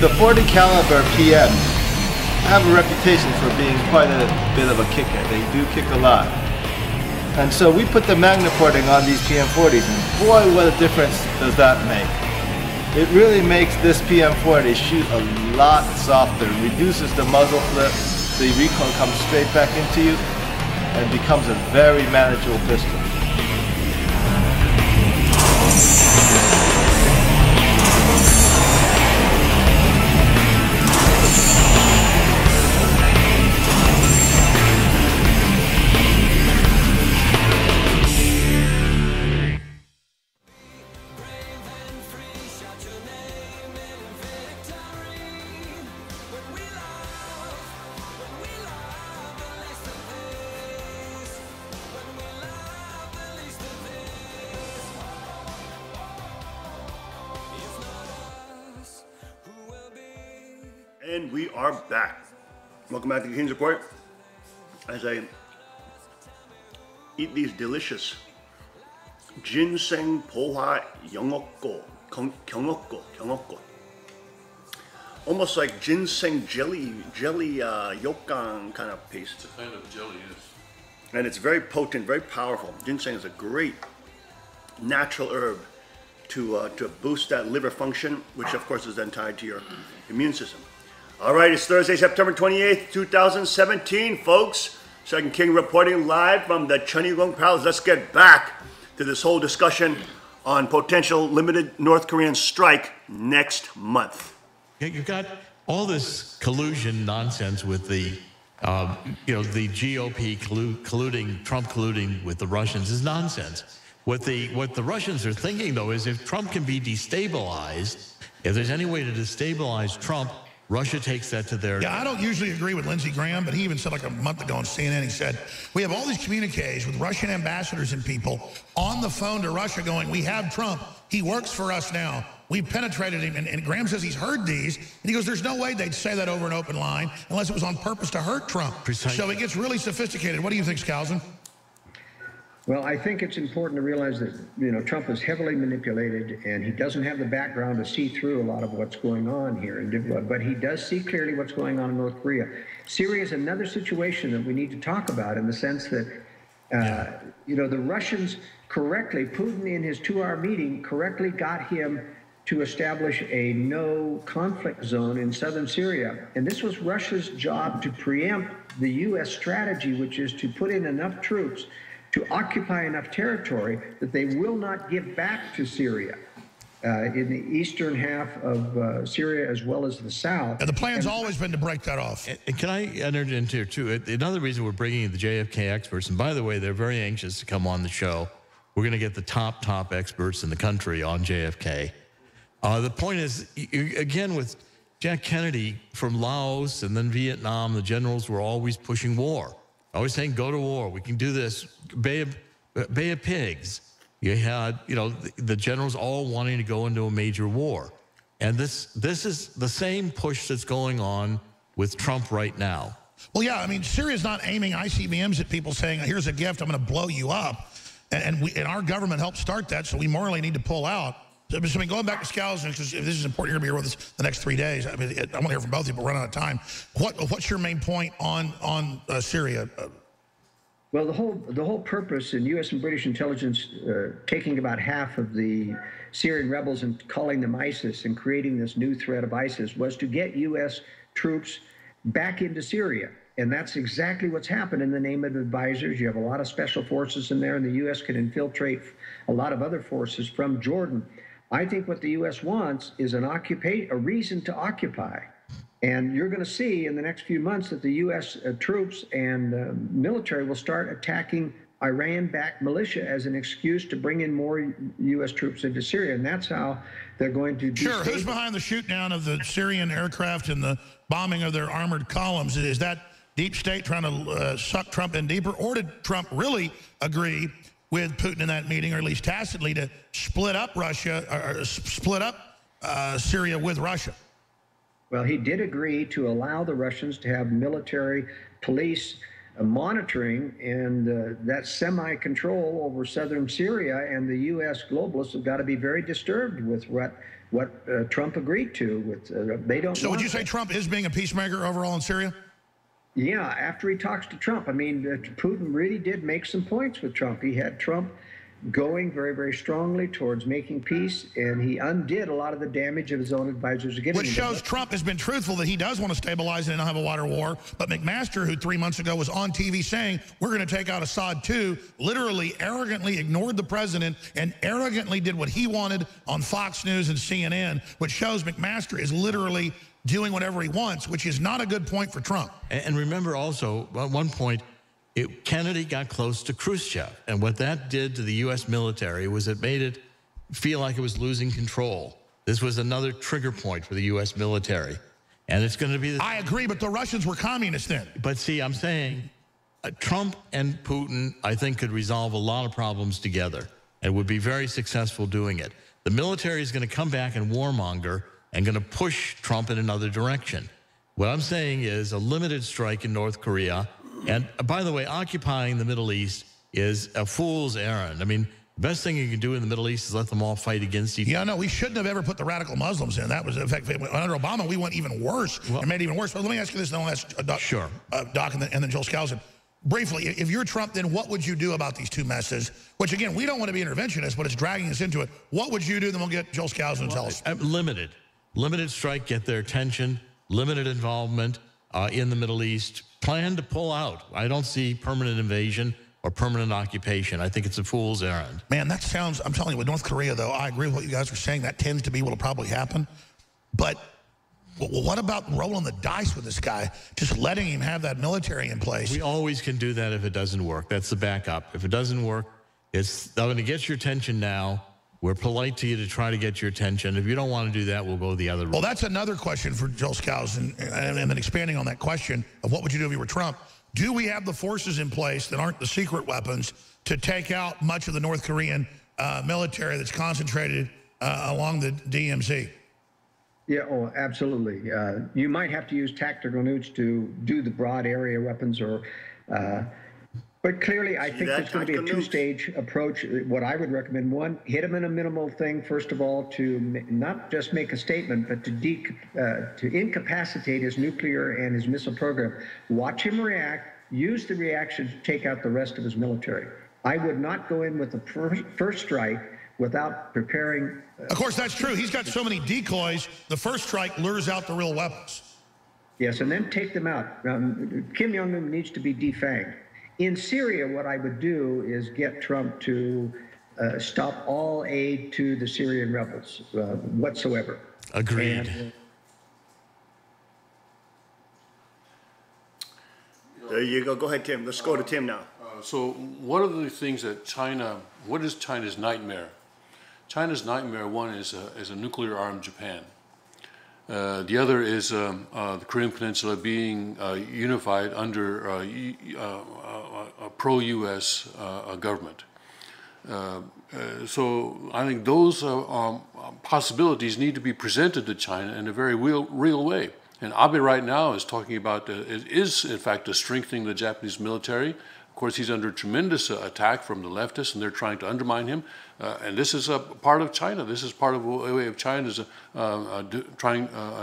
The 40 caliber PMs have a reputation for being quite a bit of a kicker. They do kick a lot. And so we put the MagnaPorting on these PM40s, and boy, what a difference does that make. It really makes this PM40 shoot a lot softer, reduces the muzzle flip, the recoil comes straight back into you, and becomes a very manageable pistol. And we are back. Welcome back to the King's Report. As I eat these delicious ginseng poha 경okgo. Almost like ginseng jelly yokan kind of paste. It's a kind of jelly, yes. And it's very potent, very powerful. Ginseng is a great natural herb to boost that liver function, which of course is then tied to your immune system. All right, it's Thursday, September 28th, 2017, folks. Second King reporting live from the Cheonggyeong Palace. Let's get back to this whole discussion on potential limited North Korean strike next month. You've got all this collusion nonsense with the, the GOP colluding, Trump colluding with the Russians is nonsense. What the Russians are thinking, though, is if Trump can be destabilized, if there's any way to destabilize Trump, Russia takes that to their... Yeah, I don't usually agree with Lindsey Graham, but he even said like a month ago on CNN, he said, we have all these communiques with Russian ambassadors and people on the phone to Russia going, we have Trump. He works for us now. We've penetrated him. And Graham says he's heard these. And he goes, there's no way they'd say that over an open line unless it was on purpose to hurt Trump. Precisely. So it gets really sophisticated. What do you think, Skousen? Well, I think it's important to realize that, Trump is heavily manipulated, and he doesn't have the background to see through a lot of what's going on here. But he does see clearly what's going on in North Korea. Syria is another situation that we need to talk about in the sense that, the Russians correctly, Putin in his 2-hour meeting correctly got him to establish a no conflict zone in southern Syria. And this was Russia's job to preempt the U.S. strategy, which is to put in enough troops to occupy enough territory that they will not give back to Syria in the eastern half of Syria as well as the south. And the plan's always been to break that off. And can I enter into here, too? Another reason we're bringing in the JFK experts, and by the way, they're very anxious to come on the show. We're going to get the top experts in the country on JFK. The point is, again, with Jack Kennedy from Laos and then Vietnam, the generals were always pushing war. Always saying, go to war. We can do this. Bay of Pigs. You had, the generals all wanting to go into a major war. And this is the same push that's going on with Trump right now. Well, yeah, I mean, Syria's not aiming ICBMs at people saying, here's a gift, I'm going to blow you up. And our government helped start that, so we morally need to pull out. So, going back to Skousen, because this is important, you're going to be here with us the next 3 days. I mean, I want to hear from both of you, but we're running out of time. What's your main point on Syria? Well, the whole purpose in U.S. and British intelligence taking about half of the Syrian rebels and calling them ISIS and creating this new threat of ISIS was to get U.S. troops back into Syria. And that's exactly what's happened in the name of advisors. You have a lot of special forces in there, and the U.S. can infiltrate a lot of other forces from Jordan. I think what the U.S. wants is a reason to occupy. And you're going to see in the next few months that the U.S. Troops and military will start attacking Iran-backed militia as an excuse to bring in more U.S. troops into Syria. And that's how they're going to... Sure. Who's behind the shoot down of the Syrian aircraft and the bombing of their armored columns? Is that deep state trying to suck Trump in deeper? Or did Trump really agree with Putin in that meeting, or at least tacitly, to split up Russia, or split up Syria with Russia? Well, he did agree to allow the Russians to have military police monitoring and that semi-control over southern Syria, and the U.S. globalists have got to be very disturbed with what what Trump agreed to. With they don't. So would you that. say Trump is being a peacemaker overall in Syria? Yeah, after he talks to Trump. I mean, Putin really did make some points with Trump. He had Trump going very, very strongly towards making peace, and he undid a lot of the damage of his own advisors. Which shows Trump has been truthful that he does want to stabilize and not have a wider war. But McMaster, who 3 months ago was on TV saying, we're going to take out Assad too, literally arrogantly ignored the president and arrogantly did what he wanted on Fox News and CNN, which shows McMaster is literally doing whatever he wants, which is not a good point for Trump. And remember also, at one point, Kennedy got close to Khrushchev, and what that did to the U.S. military was it made it feel like it was losing control. This was another trigger point for the U.S. military, and it's going to be... I agree, but the Russians were communists then. But see, I'm saying Trump and Putin, I think, could resolve a lot of problems together and would be very successful doing it. The military is going to come back and warmonger and going to push Trump in another direction. What I'm saying is a limited strike in North Korea. And by the way, occupying the Middle East is a fool's errand. I mean, the best thing you can do in the Middle East is let them all fight against each other. Yeah, no, we shouldn't have ever put the radical Muslims in. That was, in fact, under Obama, we went even worse and made it even worse. But let me ask you this, and then I'll ask Doc and then Joel Skousen. Briefly, if you're Trump, then what would you do about these two messes? Which, again, we don't want to be interventionists, but it's dragging us into it. What would you do? Then we'll get Joel Skousen to tell us. Limited strike, get their attention, limited involvement in the Middle East. Plan to pull out. I don't see permanent invasion or permanent occupation. I think it's a fool's errand. Man, that sounds, I'm telling you, with North Korea, though, I agree with what you guys are saying. That tends to be what will probably happen. But what about rolling the dice with this guy, just letting him have that military in place? We always can do that if it doesn't work. That's the backup. If it doesn't work, it's going to get your attention now. We're polite to you to try to get your attention. If you don't want to do that, we'll go the other route. Well, that's another question for Joel Skousen, and then expanding on that question of what would you do if you were Trump. Do we have the forces in place that aren't the secret weapons to take out much of the North Korean military that's concentrated along the DMZ? Yeah, oh, absolutely. You might have to use tactical nukes to do the broad area weapons or... But clearly, I think there's going to be a two-stage approach. What I would recommend, one, hit him in a minimal thing, first of all, to not just make a statement, but to incapacitate his nuclear and his missile program. Watch him react, use the reaction to take out the rest of his military. I would not go in with the first strike without preparing... Of course, that's true. He's got so many decoys, the first strike lures out the real weapons. Yes, and then take them out. Kim Jong-un needs to be defanged. In Syria, what I would do is get Trump to stop all aid to the Syrian rebels whatsoever. Agreed. And, there you go. Go ahead, Tim. Let's go to Tim now. So what are the things that what is China's nightmare? China's nightmare, one is a nuclear-armed Japan. The other is the Korean Peninsula being unified under a pro-U.S. government. So I think those possibilities need to be presented to China in a very real way. And Abe right now is talking about, is in fact strengthening the Japanese military. Of course, he's under tremendous attack from the leftists, and they're trying to undermine him. And this is a part of China. This is part of a way of China's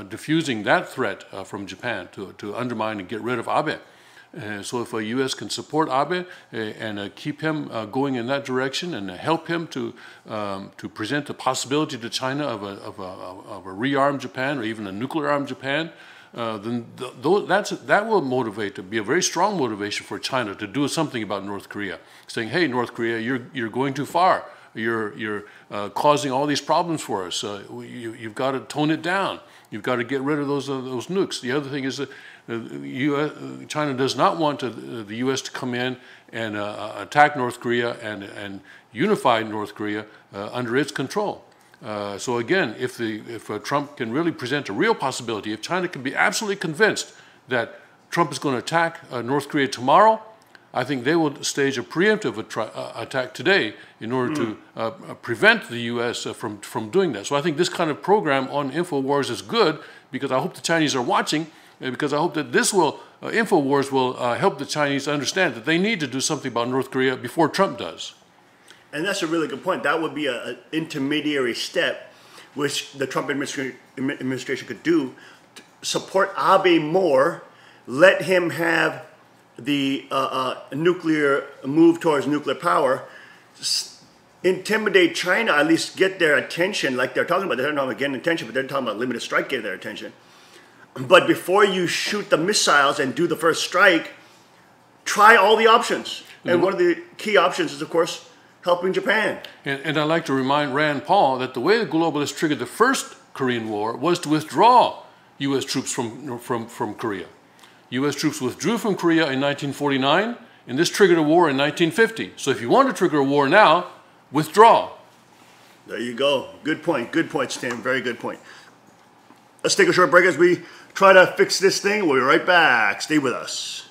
diffusing that threat from Japan to undermine and get rid of Abe. So if the U.S. can support Abe and keep him going in that direction and help him to present the possibility to China of a rearmed Japan or even a nuclear-armed Japan, then that will motivate, to be a very strong motivation for China to do something about North Korea, saying, "Hey, North Korea, you're going too far. You're causing all these problems for us. You've got to tone it down. You've got to get rid of those nukes." The other thing is that China does not want the U.S. to come in and attack North Korea and unify North Korea under its control. So again, if Trump can really present a real possibility, if China can be absolutely convinced that Trump is going to attack North Korea tomorrow, I think they will stage a preemptive attack today in order to prevent the U.S. from doing that. So I think this kind of program on InfoWars is good, because I hope the Chinese are watching, because I hope that this InfoWars will help the Chinese understand that they need to do something about North Korea before Trump does. And that's a really good point. That would be an intermediary step which the Trump administration could do, support Abe more, let him have the nuclear move towards nuclear power, intimidate China, at least get their attention, like they're talking about. They're not talking about getting attention, but they're talking about limited strike getting their attention. But before you shoot the missiles and do the first strike, try all the options. And one of the key options is, of course, helping Japan. And I'd like to remind Rand Paul that the way the globalists triggered the first Korean War was to withdraw U.S. troops from Korea. U.S. troops withdrew from Korea in 1949, and this triggered a war in 1950. So if you want to trigger a war now, withdraw. There you go. Good point. Good point, Stan. Very good point. Let's take a short break as we try to fix this thing. We'll be right back. Stay with us.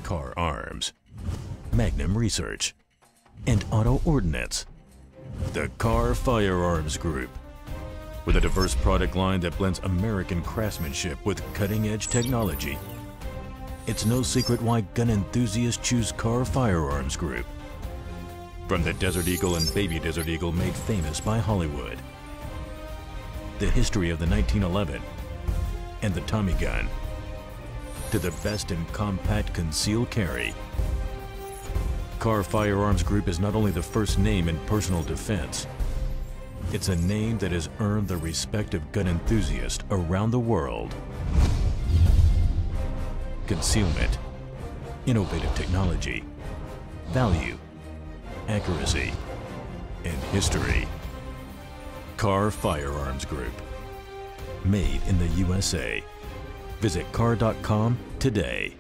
Car Arms, Magnum Research, and Auto Ordnance. The Car Firearms Group. With a diverse product line that blends American craftsmanship with cutting-edge technology, it's no secret why gun enthusiasts choose Car Firearms Group. From the Desert Eagle and Baby Desert Eagle made famous by Hollywood, the history of the 1911 and the Tommy gun, to the best in compact concealed carry. Car Firearms Group is not only the first name in personal defense, it's a name that has earned the respect of gun enthusiasts around the world. Concealment, innovative technology, value, accuracy, and history. Car Firearms Group. Made in the USA. Visit car.com today.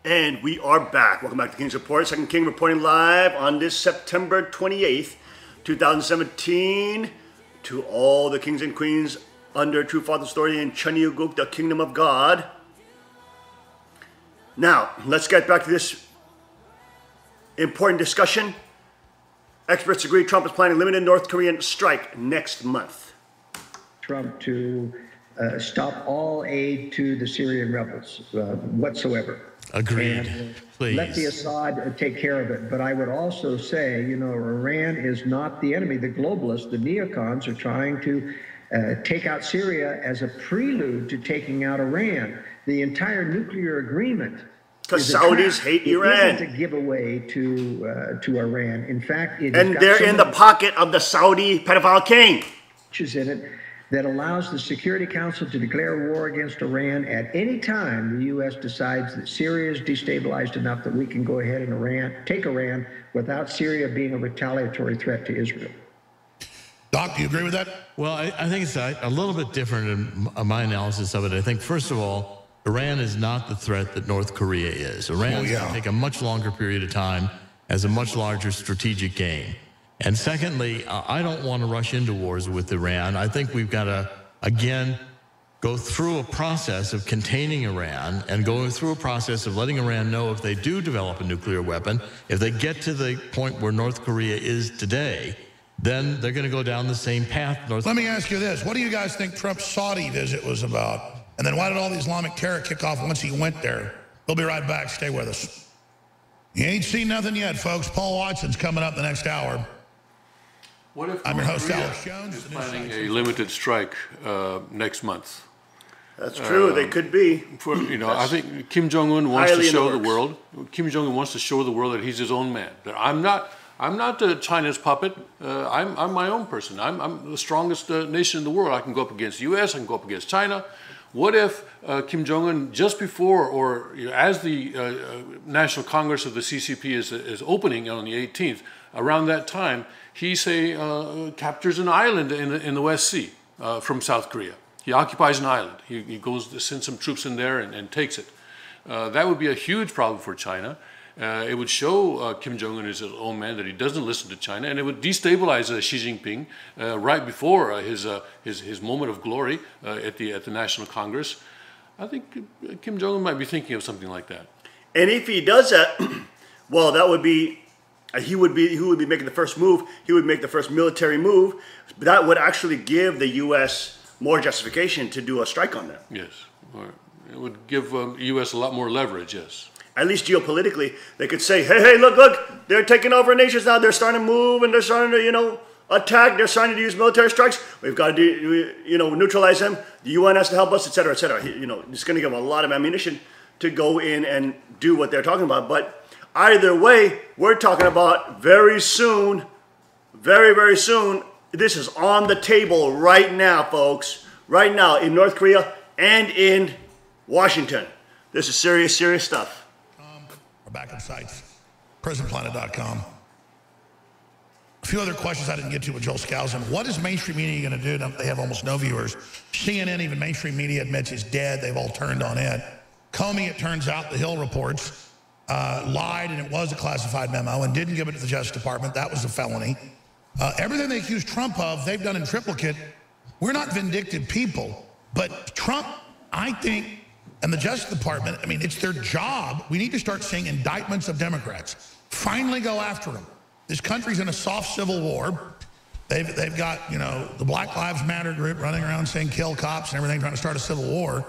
And we are back. Welcome back to King's Report. Second King reporting live on this September 28th, 2017. To all the kings and queens under True Father Story in Cheongguk, the Kingdom of God. Now, let's get back to this important discussion. Experts agree Trump is planning a limited North Korean strike next month. Trump to stop all aid to the Syrian rebels whatsoever. Agreed. And please. let the Assad take care of it. But I would also say, you know, Iran is not the enemy. The globalists, the neocons, are trying to take out Syria as a prelude to taking out Iran. The entire nuclear agreement Because Saudis hate Iran. It isn't a giveaway to Iran. In fact, and they're in the pocket of the Saudi pedophile king. In it that allows the Security Council to declare war against Iran at any time the U.S. decides that Syria is destabilized enough that we can go ahead and take Iran without Syria being a retaliatory threat to Israel. Doc, do you agree with that? Well, I think it's a little bit different in my analysis of it. I think, first of all, Iran is not the threat that North Korea is. Iran is going to take a much longer period of time as a much larger strategic game. And secondly, I don't want to rush into wars with Iran. I think we've got to, again, go through a process of containing Iran and going through a process of letting Iran know if they do develop a nuclear weapon, if they get to the point where North Korea is today, then they're going to go down the same path. Let me ask you this. What do you guys think Trump's Saudi visit was about? And then why did all the Islamic terror kick off once he went there? We'll be right back. Stay with us. You ain't seen nothing yet, folks. Paul Watson's coming up the next hour. What if I'm your host, Korea Alex Jones. is planning a limited strike next month? That's true. They could be. I think Kim Jong-un wants to show the world. Kim Jong-un wants to show the world that he's his own man. That I'm not China's puppet. I'm my own person. I'm the strongest nation in the world. I can go up against the U.S. I can go up against China. What if Kim Jong-un, just before or as the National Congress of the CCP is opening on the 18th, around that time, he captures an island in the West Sea from South Korea. He occupies an island. He goes to send some troops in there and takes it. That would be a huge problem for China. It would show Kim Jong-un as his own man that he doesn't listen to China, and it would destabilize Xi Jinping right before his moment of glory at the National Congress. I think Kim Jong-un might be thinking of something like that. And if he does that, well, that would be he would be making the first move. He would make the first military move. That would actually give the U.S. more justification to do a strike on them. Yes, it would give U.S. a lot more leverage. Yes. At least geopolitically, they could say, hey, look, they're taking over nations now. They're starting to move and they're starting to, attack. They're starting to use military strikes. We've got to, neutralize them. The UN has to help us, et cetera, et cetera. It's going to give a lot of ammunition to go in and do what they're talking about. But either way, we're talking about very soon, very, very soon. This is on the table right now, folks. Right now in North Korea and in Washington. This is serious, serious stuff. Our backup sites, PrisonPlanet.com. A few other questions I didn't get to with Joel Skousen. What is mainstream media going to do now that they have almost no viewers? CNN, even mainstream media, admits is dead. They've all turned on it. Comey, it turns out, the Hill reports, lied, and it was a classified memo, and didn't give it to the Justice Department. That was a felony. Everything they accuse Trump of, they've done in triplicate. We're not vindictive people, but Trump, I think, and the Justice Department, it's their job. We need to start seeing indictments of Democrats. Finally go after them. This country's in a soft civil war. They've got, the Black Lives Matter group running around saying kill cops and everything, trying to start a civil war.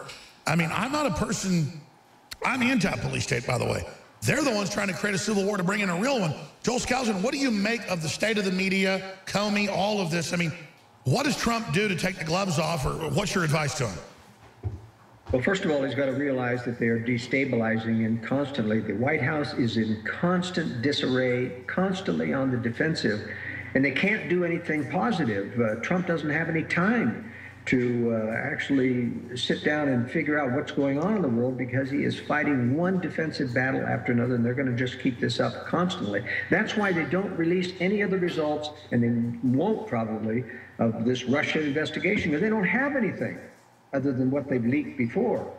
I'm not a person, I'm anti-police state, by the way. They're the ones trying to create a civil war to bring in a real one. Joel Skousen, what do you make of the state of the media, Comey, all of this? What does Trump do to take the gloves off, or what's your advice to him? Well, first of all, he's got to realize that they are destabilizing and constantly. The White House is in constant disarray, constantly on the defensive, and they can't do anything positive. Trump doesn't have any time to actually sit down and figure out what's going on in the world because he is fighting one defensive battle after another, and they're going to just keep this up constantly. That's why they don't release any of the results, and they won't probably, of this Russia investigation, because they don't have anything other than what they've leaked before.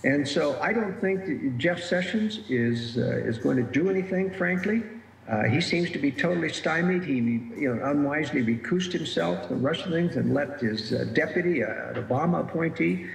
And so I don't think that Jeff Sessions is going to do anything, frankly. He seems to be totally stymied. He unwisely recused himself from Russian things and let his deputy, an Obama appointee,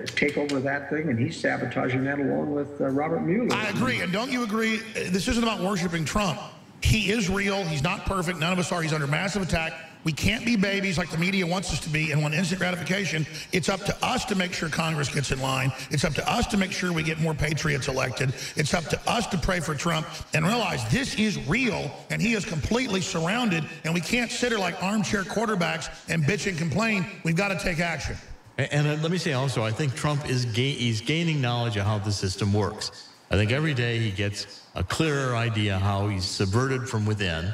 take over that thing, and he's sabotaging that along with Robert Mueller. I agree, and don't you agree? This isn't about worshiping Trump. He is real. He's not perfect. None of us are. He's under massive attack. We can't be babies like the media wants us to be and want instant gratification. It's up to us to make sure Congress gets in line. It's up to us to make sure we get more patriots elected. It's up to us to pray for Trump and realize this is real, and he is completely surrounded, and we can't sit here like armchair quarterbacks and bitch and complain. We've got to take action. And let me say also, I think Trump is he's gaining knowledge of how the system works. I think every day he gets a clearer idea how he's subverted from within.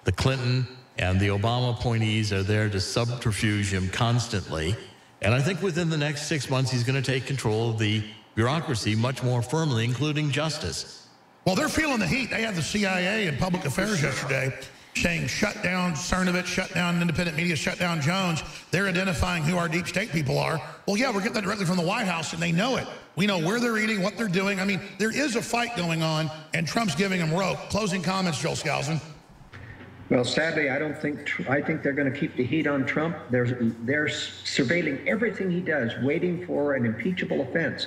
The Clinton and the Obama appointees are there to subterfuge him constantly. And I think within the next 6 months, he's going to take control of the bureaucracy much more firmly, including justice. Well, they're feeling the heat. They had the CIA and Public Affairs yesterday saying shut down Cernovich, shut down independent media, shut down Jones. They're identifying who our deep state people are. Well, yeah, we're getting that directly from the White House, and they know it. We know where they're eating, what they're doing. I mean, there is a fight going on, and Trump's giving them rope. Closing comments, Joel Skousen. Well, sadly, I think they're going to keep the heat on Trump. They're surveilling everything he does, waiting for an impeachable offense.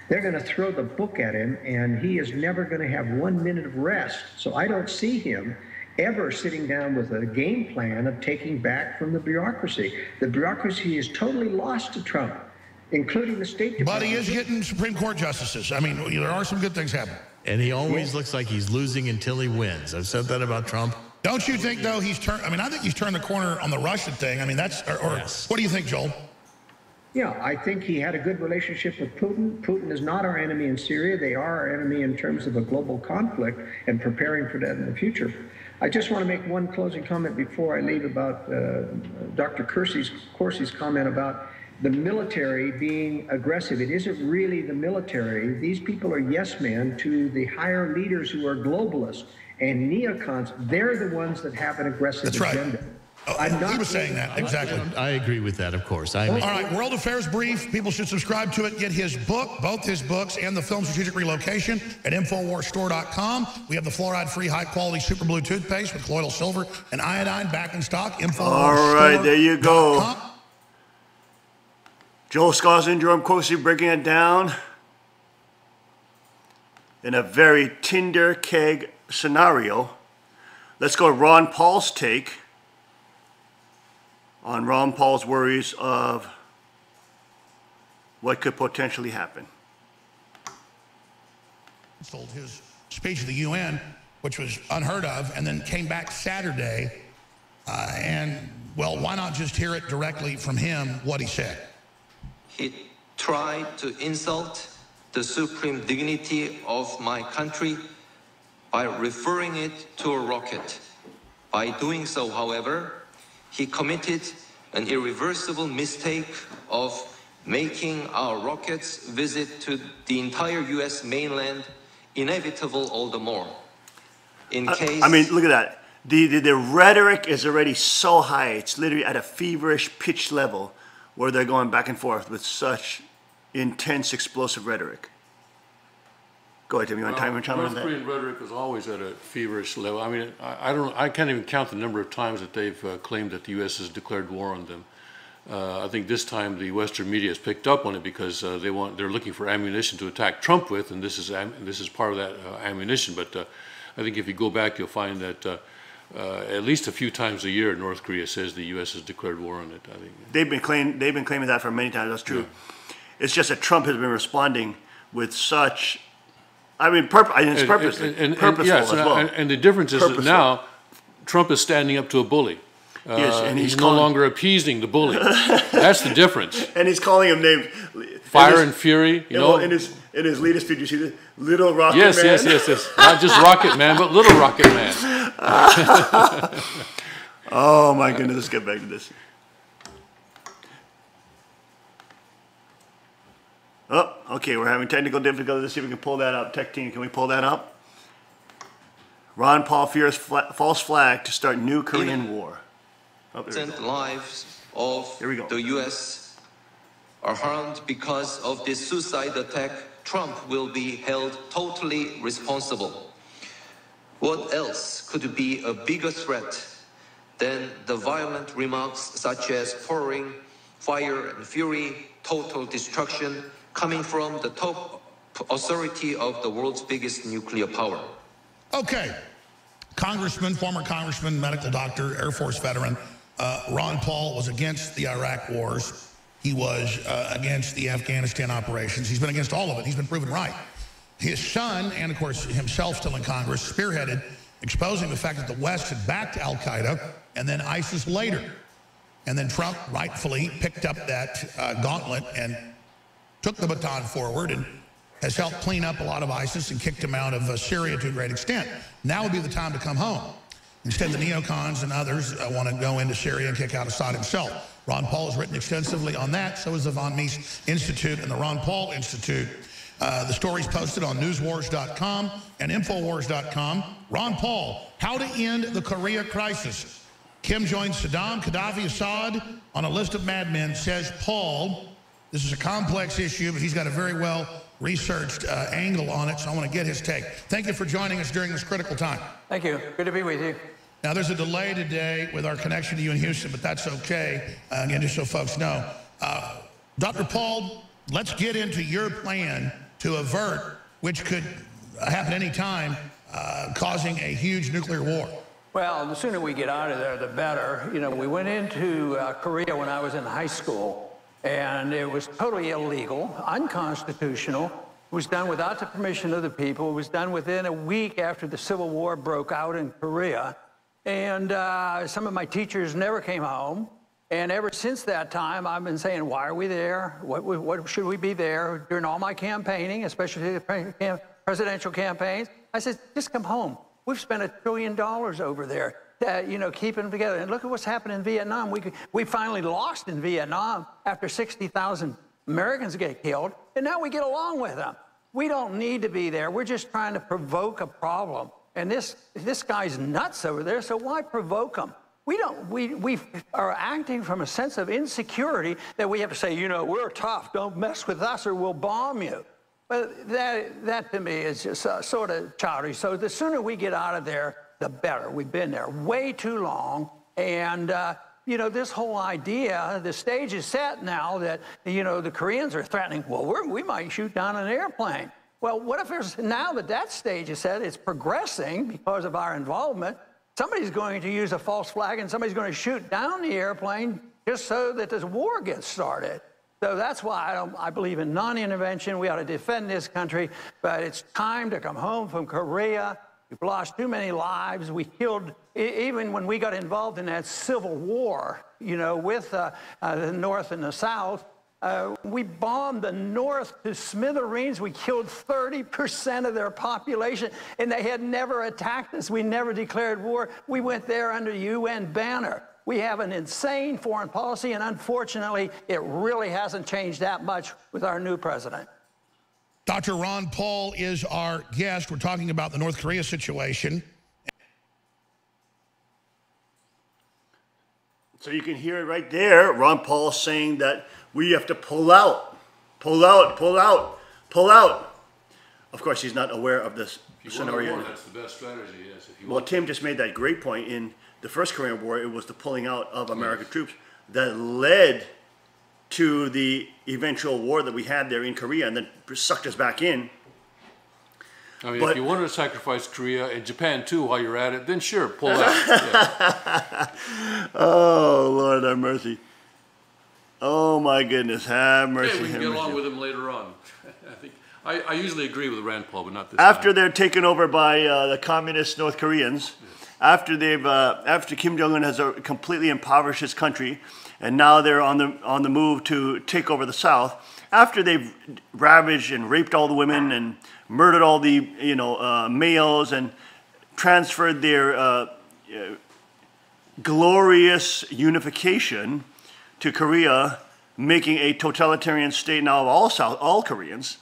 They're going to throw the book at him, and he is never going to have 1 minute of rest. So I don't see him ever sitting down with a game plan of taking back from the bureaucracy. The bureaucracy is totally lost to Trump, including the State Department. But he is getting Supreme Court justices. I mean, there are some good things happening. And he always looks like he's losing until he wins. I've said that about Trump. Don't you think, though, he's turned? I mean, I think he's turned the corner on the Russian thing. I mean, that's, yes. What do you think, Joel? Yeah, I think he had a good relationship with Putin. Putin is not our enemy in Syria. They are our enemy in terms of a global conflict and preparing for that in the future. I just want to make one closing comment before I leave about Dr. Corsi's comment about the military being aggressive. It isn't really the military. These people are yes men to the higher leaders who are globalists and neocons. They're the ones that have an aggressive agenda. Right. Oh, he was saying that, exactly. I agree with that, of course. All right, World Affairs Brief. People should subscribe to it. Get his book, both his books and the film Strategic Relocation at InfoWarsStore.com. We have the fluoride-free, high-quality Super Blue toothpaste with colloidal silver and iodine back in stock. All right, there you go. Joel Skousen, Jerome Corsi breaking it down in a very Tinder keg scenario. Let's go to Ron Paul's take on Ron Paul's worries of what could potentially happen. Told his speech at the UN, which was unheard of, and then came back Saturday. Well, why not just hear it directly from him, what he said? He tried to insult the supreme dignity of my country by referring it to a rocket. By doing so, however, he committed an irreversible mistake of making our rocket's visit to the entire U.S. mainland inevitable all the more. I mean, look at that. The rhetoric is already so high. It's literally at a feverish pitch level where they're going back and forth with such intense, explosive rhetoric. Go ahead, Tim. You want to time on that? North Korean rhetoric is always at a feverish level. I mean, I can't even count the number of times that they've claimed that the U.S. has declared war on them. I think this time the Western media has picked up on it because they're looking for ammunition to attack Trump with, and this is part of that ammunition. But I think if you go back, you'll find that at least a few times a year, North Korea says the U.S. has declared war on it. I think they've been claiming that for many times. That's true. Yeah. It's just that Trump has been responding with such. I mean, it's purposeful as well. And the difference is that now Trump is standing up to a bully. Yes, and he's no longer appeasing the bully. That's the difference. And he's calling him names. Fire and Fury, you know. In his latest video, you see the Little Rocket Man? Yes. Not just Rocket Man, but Little Rocket Man. Oh, my goodness. Let's get back to this. Oh, okay, we're having technical difficulties. Let's see if we can pull that up. Tech team, can we pull that up? Ron Paul fears false flag to start new Korean war. Oh, lives of the U.S. are harmed because of this suicide attack. Trump will be held totally responsible. What else could be a bigger threat than the violent remarks such as pouring fire and fury, total destruction, coming from the top authority of the world's biggest nuclear power? Okay. Former congressman, medical doctor, Air Force veteran, Ron Paul was against the Iraq wars. He was against the Afghanistan operations. He's been against all of it. He's been proven right. His son, and of course himself still in Congress, spearheaded exposing the fact that the West had backed Al-Qaeda and then ISIS later. And then Trump rightfully picked up that gauntlet and took the baton forward and has helped clean up a lot of ISIS and kicked them out of Syria to a great extent. Now would be the time to come home. Instead, the neocons and others want to go into Syria and kick out Assad himself. Ron Paul has written extensively on that. So has the Von Mies Institute and the Ron Paul Institute. The story's posted on newswars.com and infowars.com. Ron Paul, How to End the Korea Crisis. Kim joins Saddam, Gaddafi, Assad on a list of madmen, says Paul. This is a complex issue, but he's got a very well-researched angle on it, so I want to get his take. Thank you for joining us during this critical time. Thank you. Good to be with you. Now, there's a delay today with our connection to you in Houston, but that's okay. Again, just so folks know. Dr. Paul, let's get into your plan to avert, which could happen any time, causing a huge nuclear war. Well, the sooner we get out of there, the better. You know, we went into Korea when I was in high school, and it was totally illegal, unconstitutional. It was done without the permission of the people. It was done within a week after the Civil War broke out in Korea. And some of my teachers never came home. And ever since that time, I've been saying, why are we there? What should we be there? During all my campaigning, especially the presidential campaigns, I said, just come home. We've spent $1 trillion over there, you know, keeping them together. And look at what's happened in Vietnam. We finally lost in Vietnam after 60,000 Americans get killed, and now we get along with them. We don't need to be there. We're just trying to provoke a problem. And this guy's nuts over there, so why provoke him? We are acting from a sense of insecurity that we have to say, you know, we're tough, don't mess with us or we'll bomb you. But that to me is just sort of childish. So the sooner we get out of there, the better. We've been there way too long. And, you know, this whole idea, the stage is set now that, you know, the Koreans are threatening, well, we might shoot down an airplane. Well, what if there's, now that stage is set, it's progressing because of our involvement, somebody's going to use a false flag and somebody's going to shoot down the airplane just so that this war gets started. So that's why I believe in non-intervention. We ought to defend this country, but it's time to come home from Korea. We've lost too many lives. We killed, even when we got involved in that civil war, you know, with the North and the South, we bombed the North to smithereens. We killed 30% of their population, and they had never attacked us. We never declared war. We went there under UN banner. We have an insane foreign policy, and unfortunately, it really hasn't changed that much with our new president. Dr. Ron Paul is our guest. We're talking about the North Korea situation. So you can hear it right there, Ron Paul saying that we have to pull out, pull out, pull out, pull out. Of course, he's not aware of this scenario. That's the best strategy, yes. Well, Tim just made that great point. In the first Korean War, it was the pulling out of American troops that led to the eventual war that we had there in Korea and then sucked us back in. I mean, if you wanted to sacrifice Korea and Japan too while you're at it, then sure, pull out. Yeah. Oh, Lord have mercy. Oh, my goodness, have mercy. Yeah, we can get along with them later on. I usually agree with Rand Paul, but not this After time. they're taken over by the communist North Koreans, after Kim Jong-un has completely impoverished his country, and now they're on the move to take over the South, after they've ravaged and raped all the women and murdered all the males and transferred their glorious unification to Korea, making a totalitarian state now of all Koreans,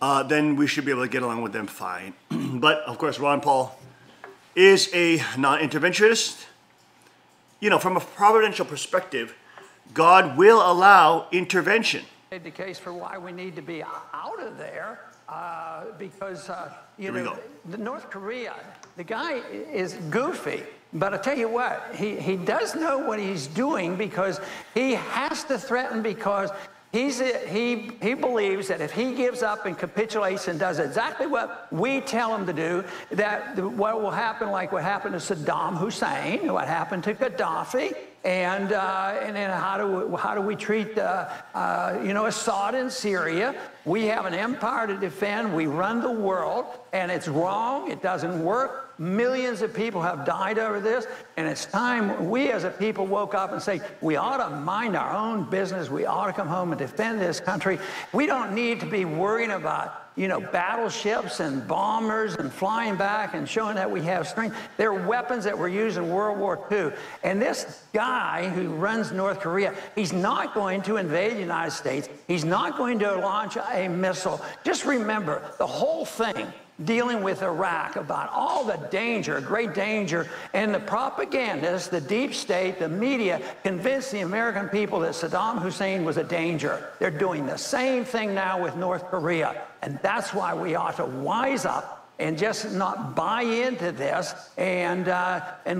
then we should be able to get along with them fine. But of course, Ron Paul is a non-interventionist. You know, from a providential perspective, God will allow intervention. Made the case for why we need to be out of there because you know, the North Korea, the guy is goofy. But I tell you what, he does know what he's doing because he has to threaten because he believes that if he gives up and capitulates and does exactly what we tell him to do, that what will happen, like what happened to Saddam Hussein, what happened to Gaddafi, and then how do we treat Assad in Syria? We have an empire to defend. We run the world, and it's wrong. It doesn't work. Millions of people have died over this, and it's time we as a people woke up and say, we ought to mind our own business. We ought to come home and defend this country. We don't need to be worrying about, you know, battleships and bombers and flying back and showing that we have strength. They're weapons that were used in World War II. And this guy who runs North Korea, he's not going to invade the United States. He's not going to launch a missile. Just remember, the whole thing dealing with Iraq, about all the danger, great danger, and the propagandists, the deep state, the media, convinced the American people that Saddam Hussein was a danger. They're doing the same thing now with North Korea, and that's why we ought to wise up and just not buy into this and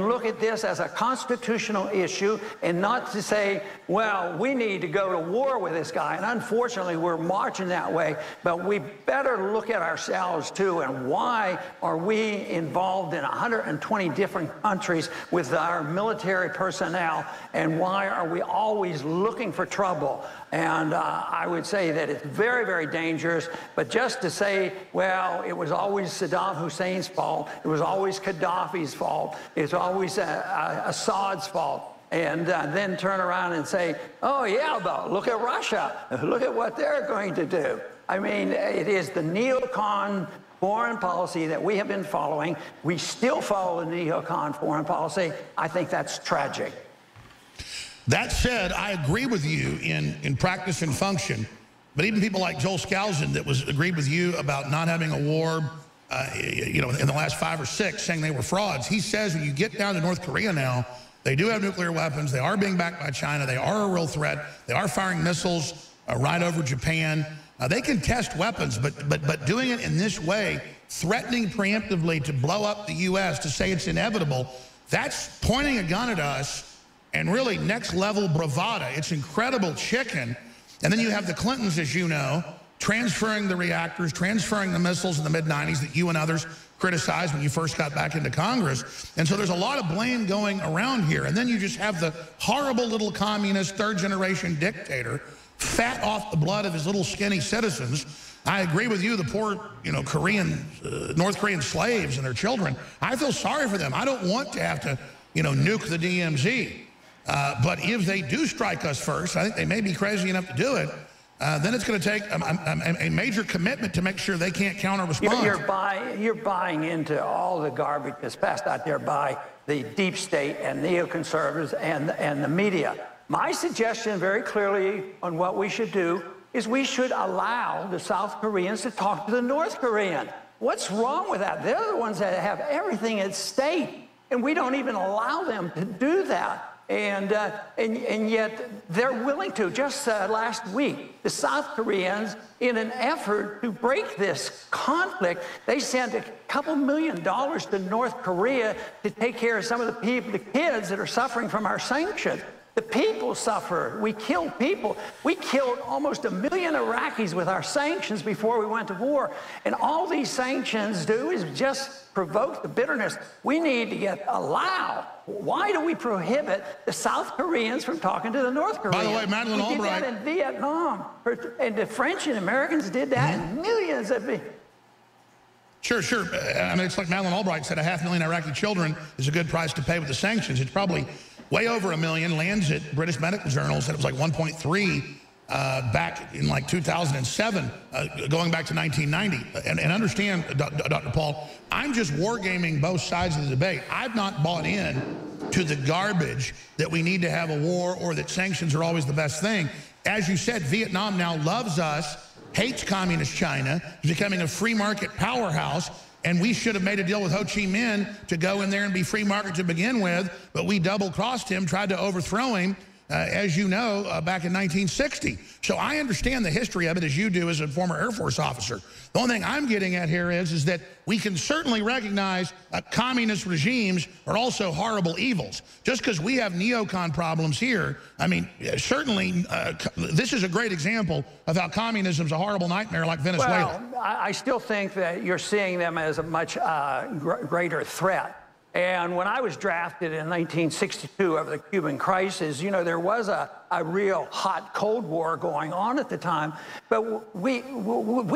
look at this as a constitutional issue and not to say, well, we need to go to war with this guy. And unfortunately, we're marching that way. But we better look at ourselves, too, and why are we involved in 120 different countries with our military personnel, and why are we always looking for trouble? And I would say that it's very, very dangerous. But just to say, well, it was always Saddam Hussein's fault, it was always Gaddafi's fault, it's always Assad's fault, and then turn around and say, oh, yeah, but look at Russia. Look at what they're going to do. I mean, it is the neocon foreign policy that we have been following. We still follow the neocon foreign policy. I think that's tragic. That said, I agree with you in practice and function, but even people like Joel Skousen that agreed with you about not having a war, you know, in the last 5 or 6, saying they were frauds. He says when you get down to North Korea now, they do have nuclear weapons. They are being backed by China. They are a real threat. They are firing missiles right over Japan. They can test weapons, but doing it in this way, threatening preemptively to blow up the U.S., to say it's inevitable, that's pointing a gun at us. And really next level bravado. It's incredible chicken. And then you have the Clintons, as you know, transferring the reactors, transferring the missiles in the mid-90s that you and others criticized when you first got back into Congress. And so there's a lot of blame going around here. And then you just have the horrible little communist third-generation dictator fat off the blood of his little skinny citizens. I agree with you, the poor, you know, North Korean slaves and their children. I feel sorry for them. I don't want to have to, you know, nuke the DMZ. But if they do strike us first, I think they may be crazy enough to do it, then it's going to take a major commitment to make sure they can't counter-respond. You're buying into all the garbage that's passed out there by the deep state and neoconservatives and the media. My suggestion very clearly on what we should do is we should allow the South Koreans to talk to the North Koreans. What's wrong with that? They're the ones that have everything at stake, and we don't even allow them to do that. And yet they're willing to. Just last week, the South Koreans, in an effort to break this conflict, they sent a couple $1 million to North Korea to take care of some of the people, the kids that are suffering from our sanctions. The people suffer. We kill people. We killed almost 1 million Iraqis with our sanctions before we went to war. And all these sanctions do is just provoke the bitterness. We need to allow. Why do we prohibit the South Koreans from talking to the North Koreans? By the way, Madeleine Albright. We did that in Vietnam. And the French and Americans did that, and millions of people. Sure. I mean, it's like Madeleine Albright said, 500,000 Iraqi children is a good price to pay with the sanctions. It's probably way over 1 million. Lancet, British Medical Journal, said it was like 1.3 back in like 2007, going back to 1990. And understand, Dr. Paul, I'm just wargaming both sides of the debate. I've not bought in to the garbage that we need to have a war or that sanctions are always the best thing. As you said, Vietnam now loves us, hates communist China, is becoming a free market powerhouse. And we should have made a deal with Ho Chi Minh to go in there and be free market to begin with, but we double-crossed him, tried to overthrow him, as you know, back in 1960. So I understand the history of it, as you do as a former Air Force officer. The only thing I'm getting at here is that we can certainly recognize communist regimes are also horrible evils. Just because we have neocon problems here, I mean, certainly this is a great example of how communism is a horrible nightmare like Venezuela. Well, I still think that you're seeing them as a much greater threat. And when I was drafted in 1962 over the Cuban crisis, you know, there was a real hot Cold War going on at the time, but we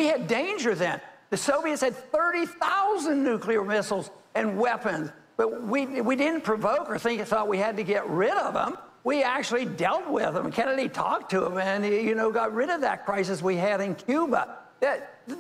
had danger then. The Soviets had 30,000 nuclear missiles and weapons, but we didn't provoke or thought we had to get rid of them. We actually dealt with them. Kennedy talked to them and, you know, got rid of that crisis we had in Cuba.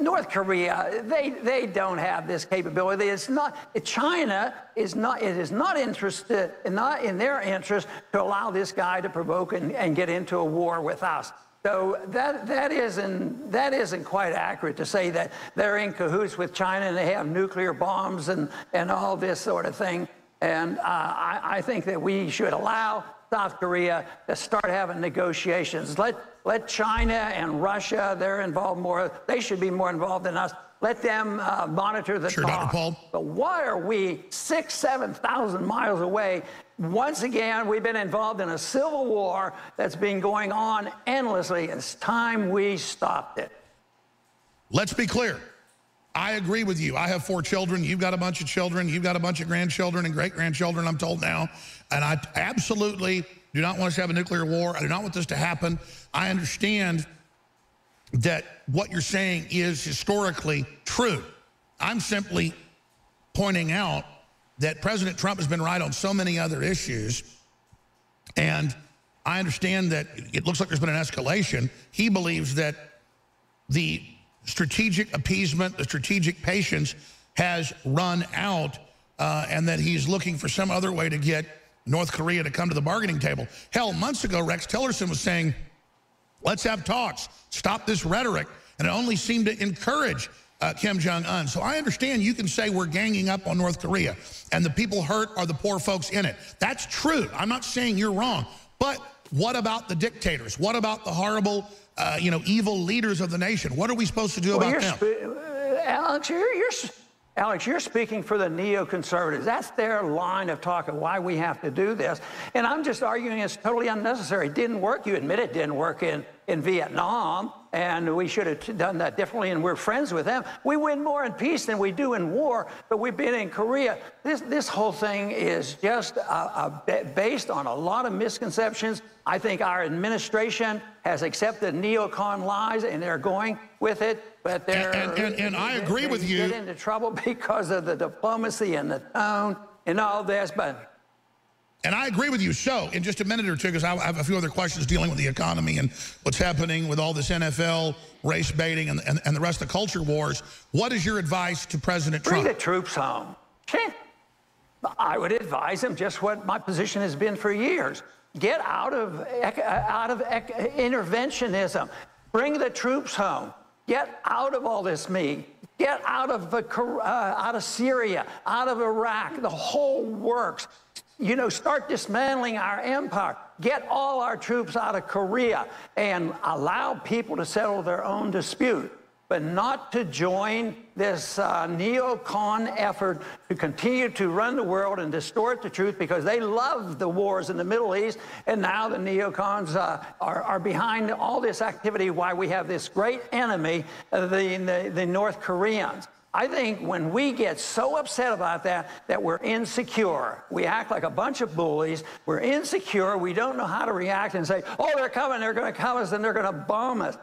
North Korea, they don't have this capability. It's not, China is not, it is not interested, not in their interest to allow this guy to provoke and get into a war with us. So that isn't quite accurate to say that they're in cahoots with China and they have nuclear bombs and all this sort of thing. And I think that we should allow South Korea to start having negotiations. Let China and Russia, they're involved more. They should be more involved than us. Let them monitor the talk. Dr. Paul. But why are we 6,000 to 7,000 miles away? Once again, we've been involved in a civil war that's been going on endlessly. It's time we stopped it. Let's be clear. I agree with you. I have 4 children. You've got a bunch of children. You've got a bunch of grandchildren and great-grandchildren, I'm told now. And I absolutely do not want us to have a nuclear war. I do not want this to happen. I understand that what you're saying is historically true. I'm simply pointing out that President Trump has been right on so many other issues. And I understand that it looks like there's been an escalation. He believes that the strategic appeasement, the strategic patience has run out and that he's looking for some other way to get North Korea to come to the bargaining table. Hell, months ago, Rex Tillerson was saying, let's have talks, stop this rhetoric, and it only seemed to encourage Kim Jong-un. So I understand you can say we're ganging up on North Korea and the people hurt are the poor folks in it. That's true. I'm not saying you're wrong. But what about the dictators? What about the horrible, evil leaders of the nation? What are we supposed to do about them? Alex, you're speaking for the neoconservatives. That's their line of talk of why we have to do this. And I'm just arguing it's totally unnecessary. It didn't work. You admit it didn't work in Vietnam, and we should have done that differently, and we're friends with them. We win more in peace than we do in war, but we've been in Korea. This whole thing is just based on a lot of misconceptions. I think our administration has accepted neocon lies, and they're going with it. But and I agree with you. Get into trouble because of the diplomacy and the tone and all this, And I agree with you. So, in just a minute or two, because I have a few other questions dealing with the economy and what's happening with all this NFL race baiting and the rest of the culture wars, what is your advice to President Trump? Bring the troops home. I would advise him just what my position has been for years. Get out of interventionism. Bring the troops home. Get out of all this Get out of Syria, out of Iraq, the whole works. Start dismantling our empire. Get all our troops out of Korea and allow people to settle their own dispute, but not to join this neocon effort to continue to run the world and distort the truth because they love the wars in the Middle East, and now the neocons are behind all this activity, why we have this great enemy, the North Koreans. I think when we get so upset about that we're insecure, we act like a bunch of bullies, we're insecure, we don't know how to react and say, oh, they're coming, they're going to come us, and they're going to bomb us.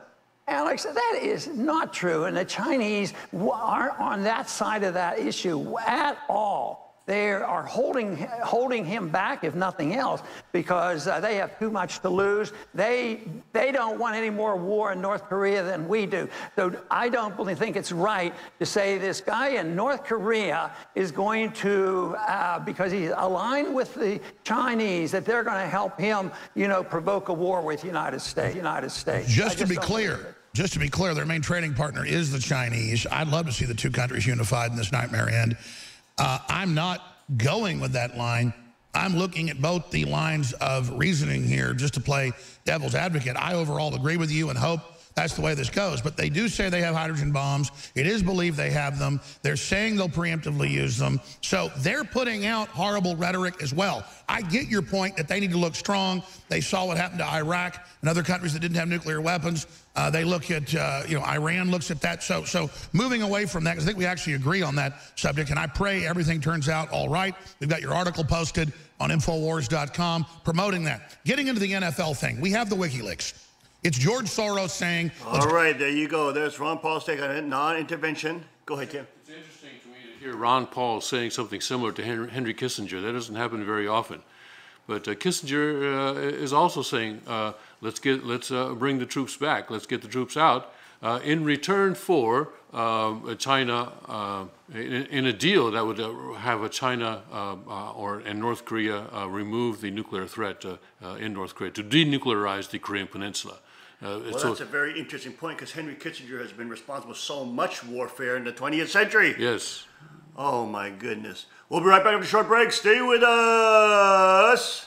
Alex, that is not true, and the Chinese aren't on that side of that issue at all. They are holding him back, if nothing else, because they have too much to lose. They don't want any more war in North Korea than we do. So I don't really think it's right to say this guy in North Korea is going to, because he's aligned with the Chinese, that they're going to help him, provoke a war with the United States. Just to be clear, their main trading partner is the Chinese. I'd love to see the two countries unified and this nightmare end. I'm not going with that line. I'm looking at both the lines of reasoning here just to play devil's advocate. I overall agree with you and hope that's the way this goes. But they do say they have hydrogen bombs. It is believed they have them. They're saying they'll preemptively use them. So they're putting out horrible rhetoric as well. I get your point that they need to look strong. They saw what happened to Iraq and other countries that didn't have nuclear weapons. They look at, Iran looks at that. So moving away from that, because I think we actually agree on that subject, and I pray everything turns out all right. We've got your article posted on Infowars.com promoting that. Getting into the NFL thing, we have the WikiLeaks. It's George Soros saying... All right, there you go. There's Ron Paul's take on it. Non-intervention, Go ahead, Tim. It's interesting to me to hear Ron Paul saying something similar to Henry Kissinger. That doesn't happen very often. But Kissinger is also saying, let's bring the troops back. Let's get the troops out in return for China in a deal that would have China and North Korea remove the nuclear threat in North Korea to denuclearize the Korean Peninsula. Well, that's a very interesting point because Henry Kissinger has been responsible for so much warfare in the 20th century. Yes. Oh my goodness. We'll be right back after a short break. Stay with us.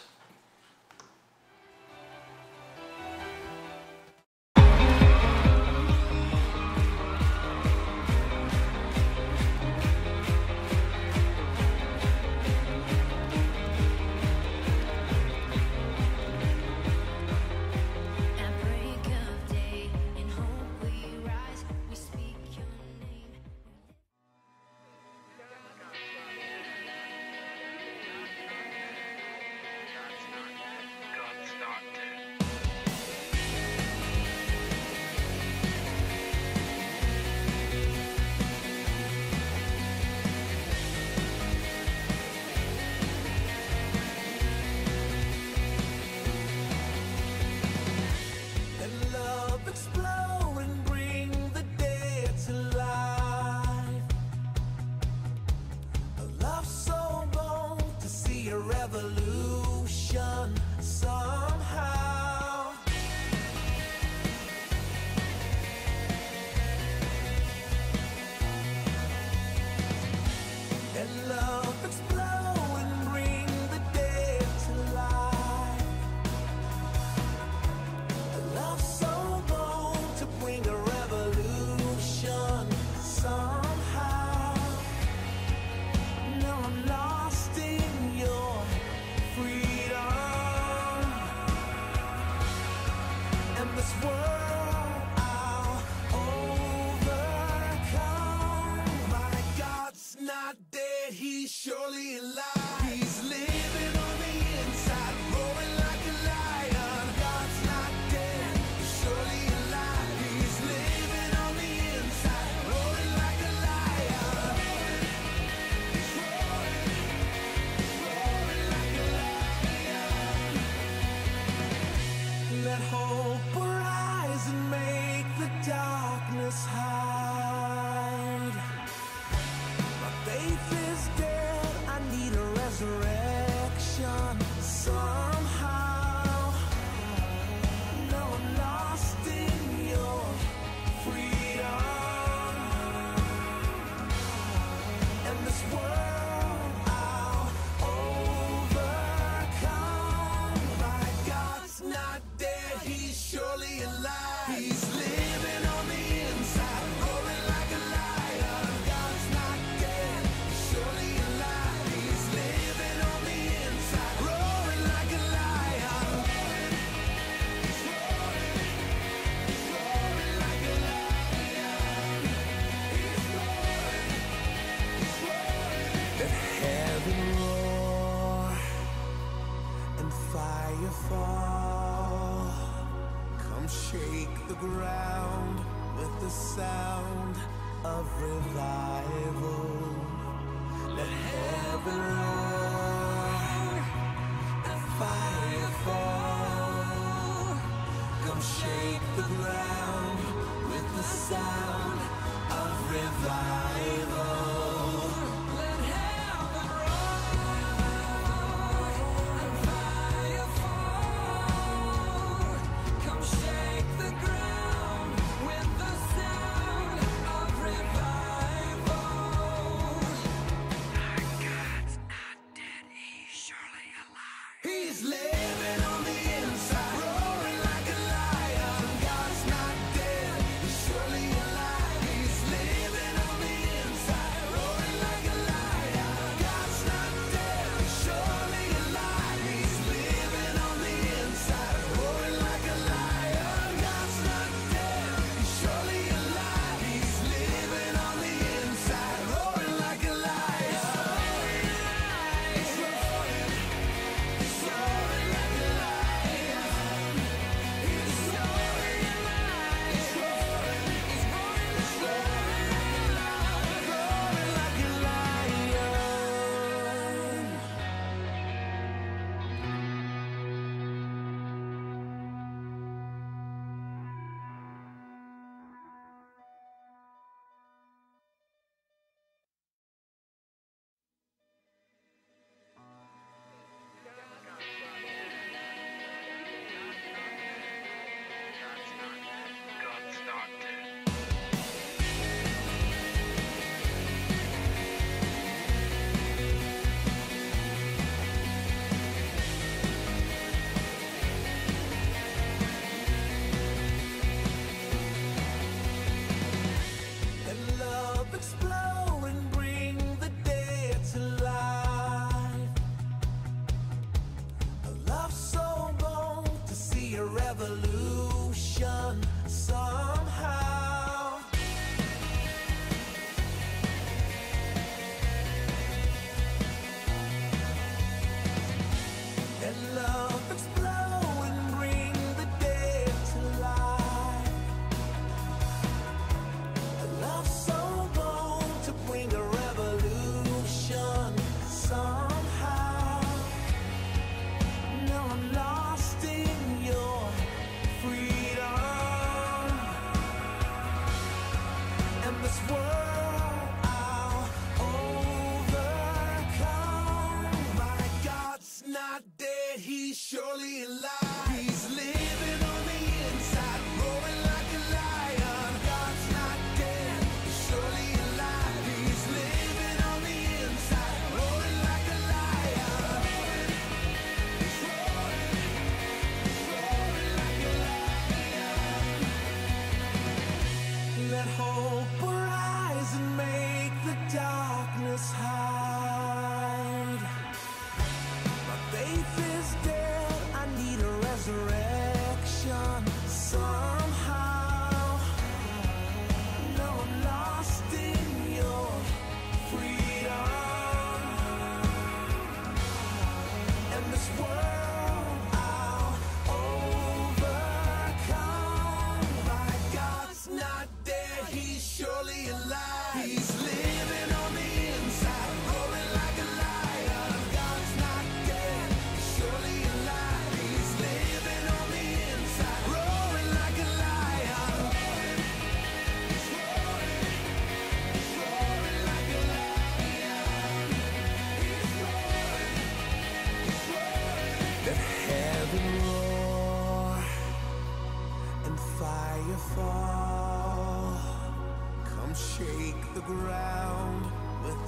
Revival.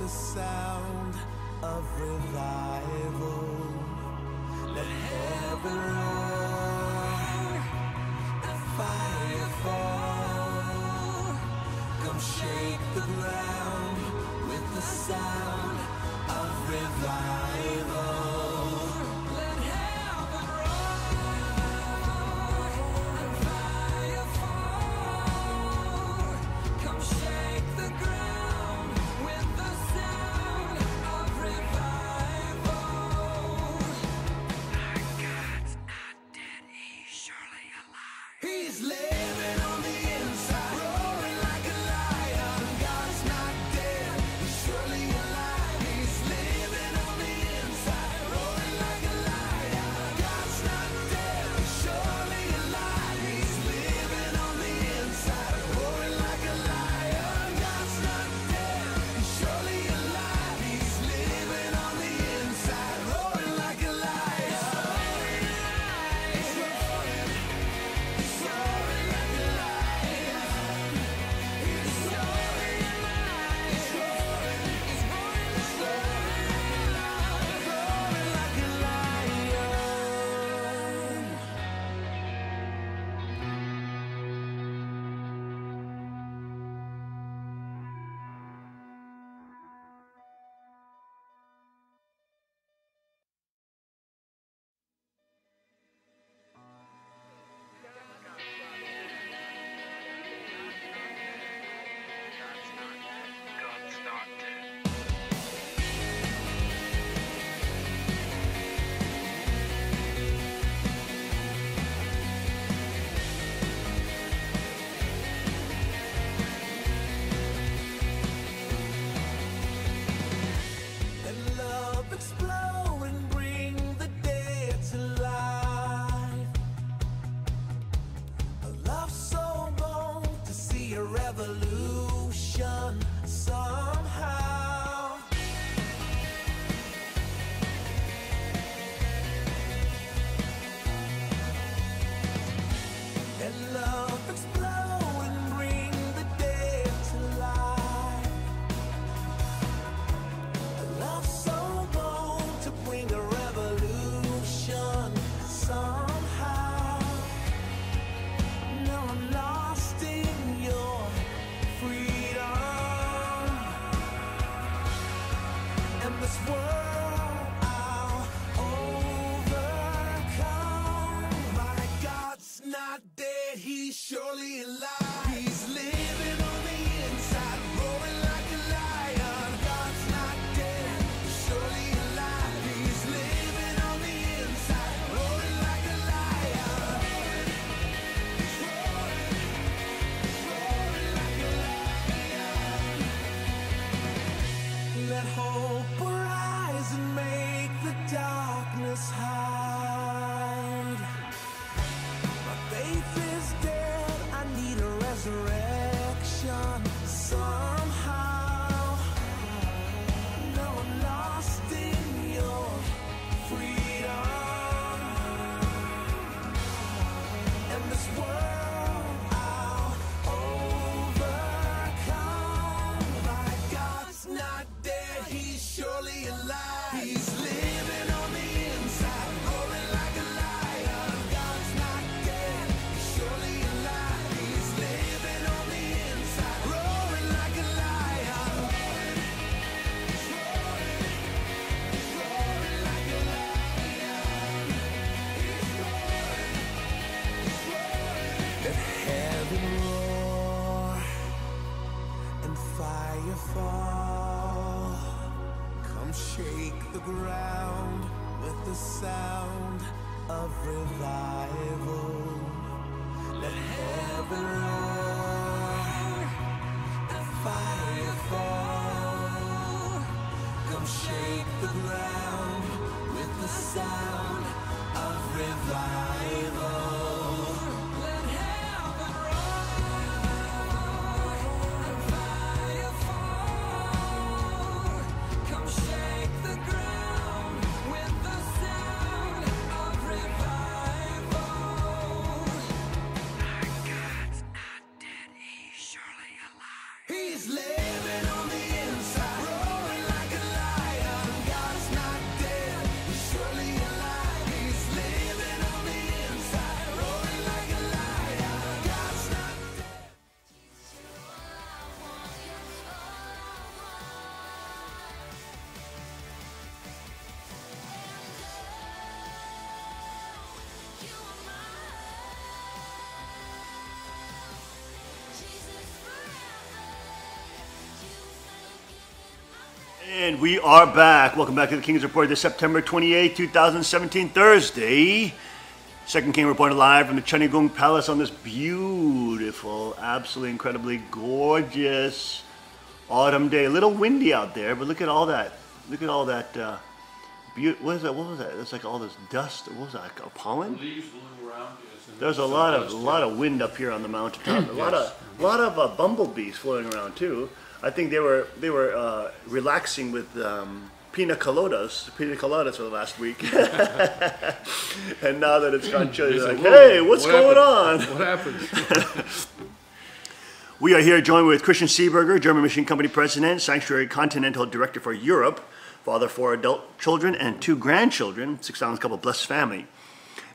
the sound of revival. Let heaven roar and fire fall. Come shake the ground with the sound of revival. Let heaven roar and fire fall. Come shake the ground with the sound of revival. Our God's not dead, he's surely alive. He's living on the inside, roaring like a lion. God's not dead, he's surely alive. He's living on the inside, roaring like a lion. God's not dead, he's surely alive. He's living on the inside, roaring like a lion. God's not dead, he's surely alive. He's living on the inside, roaring like a lion. He's roaring, he's roaring like a lion. He's roaring, he's roaring, he's roaring, he's roaring like a lion. Let love explode and bring the dead to life. A love so bold to see a revolution somehow. Let love explode and bring the dead to life. A love so bold to bring a revolution somehow. No, I'm lost in your freedom. And this world I'll overcome. My God's not dead, he's surely alive. He's living on the inside, roaring like a lion. God's not dead, he's surely alive. He's living on the inside, roaring like a lion. He's roaring, he's roaring like a lion. Let hope arise and make the darkness hide. My faith is dead, I need a resurrection somehow. No, I'm lost in your freedom. And this world I'll overcome. My God's not dead, he's surely alive. He's living on the inside, roaring like a lion. God's not dead, he's surely alive. He's living on the inside, roaring like a lion. He's roaring, he's roaring like a lion. He's roaring, he's roaring. Let heaven roar and fire fall. Come shake the ground with the sound of revival. Let heaven roar and fire fall. Come shake the ground with the sound of revival. Let heaven roar and fire fall. Come shake the ground with the sound of revival. Our God's not dead, he's surely alive. He's living on the inside, roaring And we are back. Welcome back to the King's Report this September 28, 2017, Thursday. Second King reported live from the Chanigung Palace on this beautiful, absolutely incredibly gorgeous autumn day. A little windy out there, but look at all that. Look at all that. What is that? What was that? It's like all this dust. What was that? Like pollen? Leaves blowing around. Yes, There's a lot of wind up here on the mountaintop. A lot of bumblebees floating around too. I think they were relaxing with pina coladas for the last week. And now that it's gone chilly, they're like, hey, what's going on? What happened? We are here joined with Christian Seeberger, German Machine Company President, Sanctuary Continental Director for Europe, father of 4 adult children and 2 grandchildren, 6,000 couple, blessed family.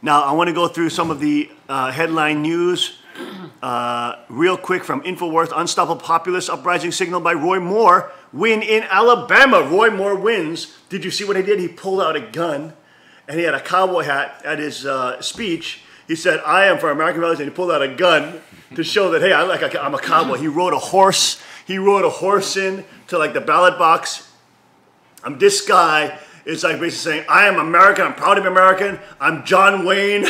Now, I want to go through some of the headline news real quick from InfoWars. Unstoppable populist uprising signaled by Roy Moore. Win in Alabama. Roy Moore wins. Did you see what he did? He pulled out a gun and he had a cowboy hat at his speech. He said, I am for American values, and he pulled out a gun to show that, hey, I'm a cowboy. He rode a horse. He rode a horse in to like the ballot box. This guy is like basically saying, I am American, I'm proud to be American, I'm John Wayne,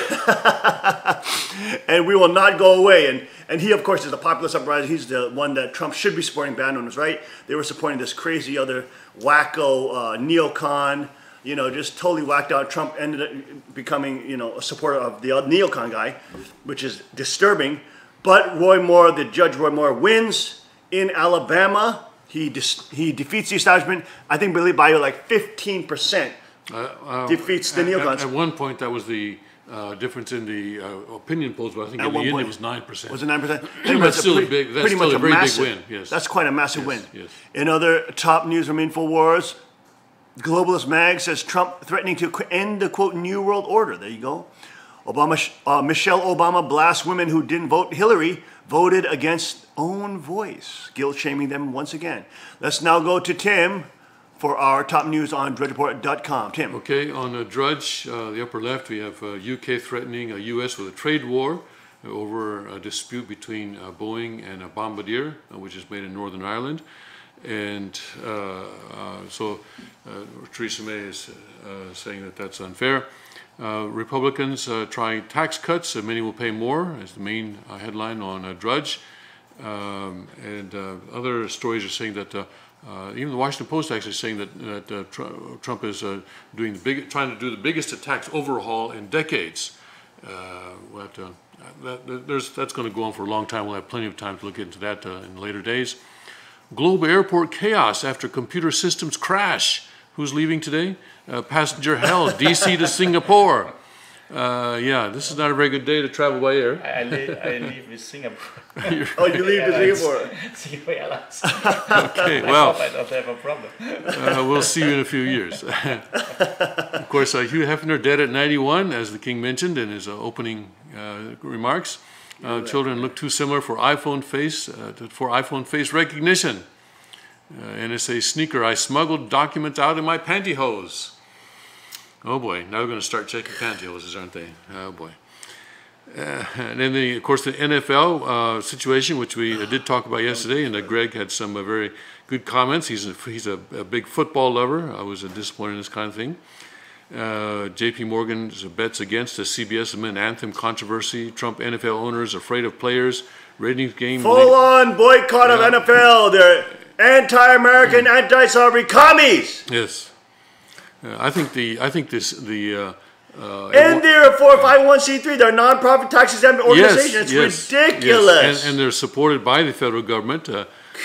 and we will not go away. And he, of course, is a populist uprising. He's the one that Trump should be supporting, band owners, right? They were supporting this crazy other wacko neocon, just totally whacked out. Trump ended up becoming, a supporter of the neocon guy, which is disturbing. But Roy Moore, the Judge Roy Moore, wins in Alabama. He defeats the establishment, I think, by like 15%. Defeats the neocons. At one point, that was the difference in the opinion polls, but I think in the end it was 9%. Was it 9%? That's still a very big win. Yes. That's quite a massive win. Yes. In other top news from InfoWars, Globalist Mag says Trump threatening to end the, quote, New World Order. There you go. Michelle Obama blasts women who didn't vote Hillary, voted against own voice, guilt-shaming them once again. Let's now go to Tim for our top news on DrudgeReport.com. Tim. Okay, on Drudge, the upper left, we have UK threatening U.S. with a trade war over a dispute between Boeing and a Bombardier, which is made in Northern Ireland. And so Theresa May is saying that that's unfair. Republicans trying tax cuts, many will pay more, is the main headline on Drudge. And other stories are saying that even the Washington Post actually saying that Trump is trying to do the biggest tax overhaul in decades. We'll have to, that's going to go on for a long time. We'll have plenty of time to look into that in later days. Globe airport chaos after computer systems crash. Who's leaving today? Passenger hell, DC to Singapore. Yeah, this is not a very good day to travel by air. I leave with Singapore. Oh, you leave to Singapore? Singapore Airlines. Okay, well. I don't have a problem. We'll see you in a few years. Of course, Hugh Hefner dead at 91, as the King mentioned in his opening remarks. Children look too similar for iPhone face recognition. NSA sneaker, I smuggled documents out in my pantyhose. Oh boy, now we're going to start checking pantyhoses, aren't they? Oh boy. And then, of course, the NFL situation, which we did talk about yesterday, and Greg had some very good comments. He's a big football lover. I was disappointed in this kind of thing. JP Morgan's bets against the CBS Amendment Anthem controversy. Trump NFL owners afraid of players. Ratings game. Full-on boycott of NFL. They're anti-American, anti-sovereign commies. Yes. I think and they're a 501c3. They're a non-profit tax-exempt organization. It's ridiculous. Yes. And they're supported by the federal government.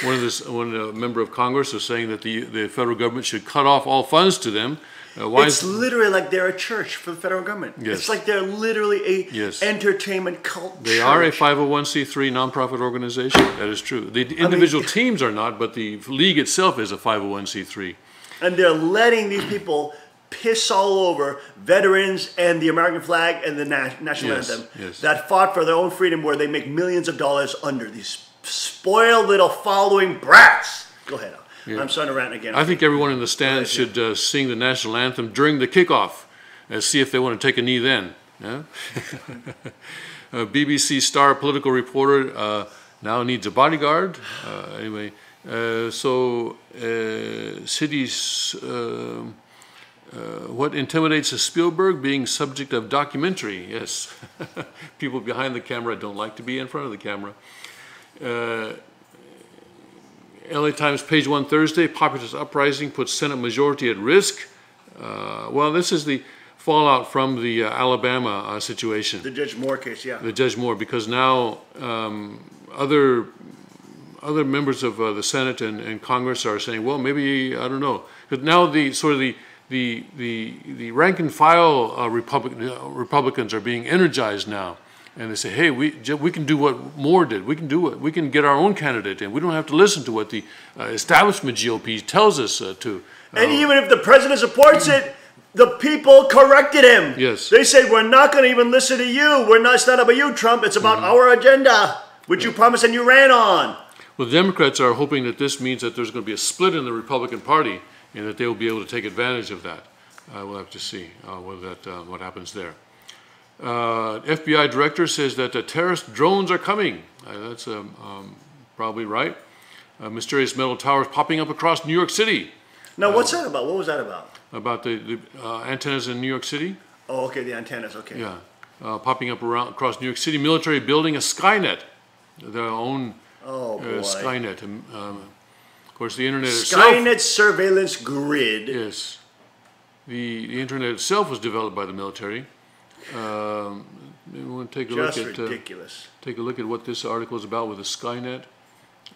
One member of Congress was saying that the federal government should cut off all funds to them. It's literally like they're a church for the federal government. Yes. It's like they're literally a entertainment cult They are a 501c3 nonprofit organization. That is true. The individual teams are not, but the league itself is a 501c3. And they're letting these people piss all over veterans and the American flag and the national anthem that fought for their own freedom, where they make millions of dollars under these spoiled little following brats. Go ahead. Yeah. I'm starting to rant again. I think everyone in the stands should sing the national anthem during the kickoff and see if they want to take a knee then. Yeah? BBC star political reporter now needs a bodyguard. Anyway, Cities, what intimidates a Spielberg? Being subject of documentary. Yes, people behind the camera don't like to be in front of the camera. LA Times, page 1 Thursday, populist uprising puts Senate majority at risk. Well, this is the fallout from the Alabama situation. The Judge Moore case, yeah. The Judge Moore, because now other members of the Senate and Congress are saying, well, maybe, I don't know. Because now the rank and file Republicans are being energized now. And they say, hey, we can do what Moore did. We can get our own candidate in. We don't have to listen to what the establishment GOP tells us to. And even if the president supports it, the people corrected him. Yes. They said, we're not going to even listen to you. It's not about you, Trump. It's about our agenda, which you promised and you ran on. Well, the Democrats are hoping that this means that there's going to be a split in the Republican Party and that they will be able to take advantage of that. We'll have to see what happens there. FBI director says that the terrorist drones are coming. That's probably right. Mysterious metal towers popping up across New York City. Now, what's that about? What was that about? About the antennas in New York City? Oh, okay, the antennas, okay. Yeah, popping up across New York City. Military building a Skynet, their own Skynet. Of course, the internet itself. Skynet surveillance grid. Yes. The internet itself was developed by the military. We want to take a look at ridiculous. Take a look at what this article is about with the Skynet.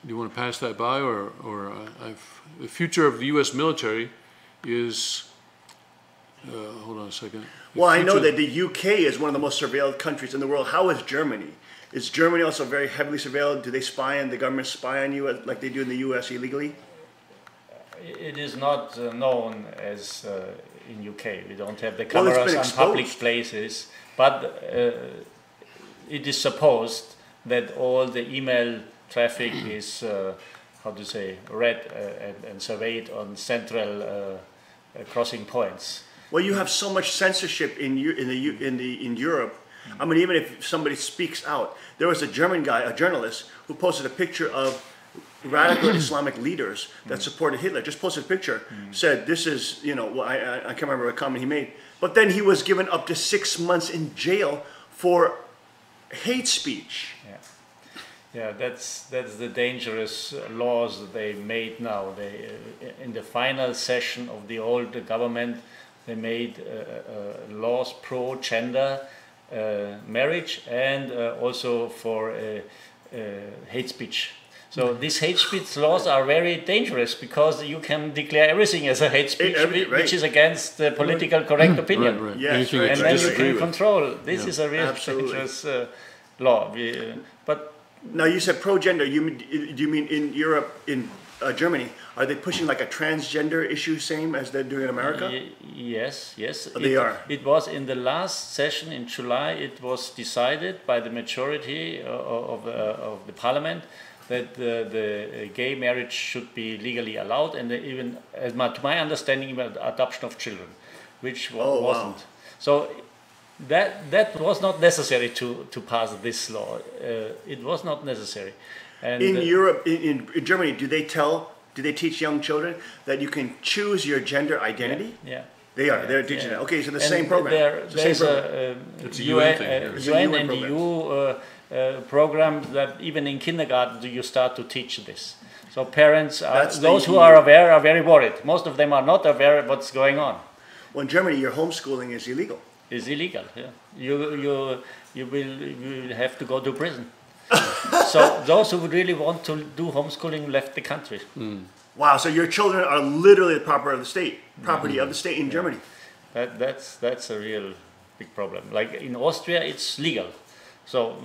Do you want to pass that by, or the future of the U.S. military is? Hold on a second. Well, I know that the UK is one of the most surveilled countries in the world. How is Germany? Is Germany also very heavily surveilled? Do they spy on the government spy on you like they do in the U.S. illegally? It is not known as in UK. We don't have the cameras on public places, but it is supposed that all the email traffic is, read and surveyed on central crossing points. Well, you have so much censorship in Europe. I mean, even if somebody speaks out, there was a German guy, a journalist, who posted a picture of radical Islamic leaders that supported Hitler. Just posted a picture, said this is, I can't remember a comment he made, but then he was given up to 6 months in jail for hate speech. Yeah, that's the dangerous laws that they made now. They in the final session of the old government, they made laws pro-gender marriage and also for hate speech. So these hate speech laws are very dangerous because you can declare everything as a hate speech, which is against the political correct opinion. Right. Yes, and then you can control. This is a real dangerous law. But now you said pro-gender. Do you mean in Europe, in Germany, are they pushing like a transgender issue, same as they're doing in America? Yes. They are. It was in the last session in July. It was decided by the majority of the parliament that the gay marriage should be legally allowed, and even, to my understanding, about adoption of children, which wasn't. Wow. So that was not necessary to pass this law. It was not necessary. And in Europe, in Germany, do they teach young children that you can choose your gender identity? Yeah. They're teaching that. Okay, so the same program. There's a UN and EU program that even in kindergarten you start to teach this. So parents, those who are aware, are very worried. Most of them are not aware of what's going on. Well, in Germany, your homeschooling is illegal. It's illegal. Yeah, you will have to go to prison. So those who really want to do homeschooling left the country. Wow, so your children are literally the property of the state in Germany. That's a real big problem. Like in Austria, it's legal. So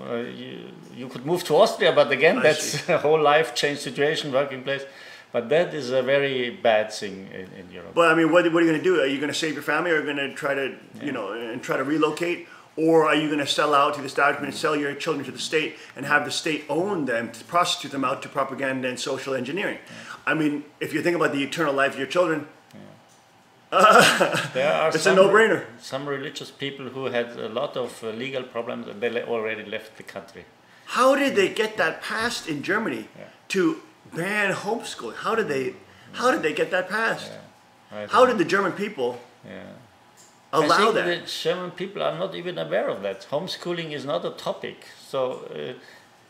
you could move to Austria, but again, that's a whole life change situation, working place. But that is a very bad thing in Europe. But I mean, what are you going to do? Are you going to save your family, or are you going to try to, and try to relocate? Or are you going to sell out to the establishment and sell your children to the state and have the state own them, to prostitute them out to propaganda and social engineering? I mean, if you think about the eternal life of your children, it's a no-brainer. Some religious people who had a lot of legal problems, and they already left the country. How did they get that passed in Germany to ban homeschooling. How did they get that passed? Yeah. How did the German people allow that? I think the German people are not even aware of that. Homeschooling is not a topic, so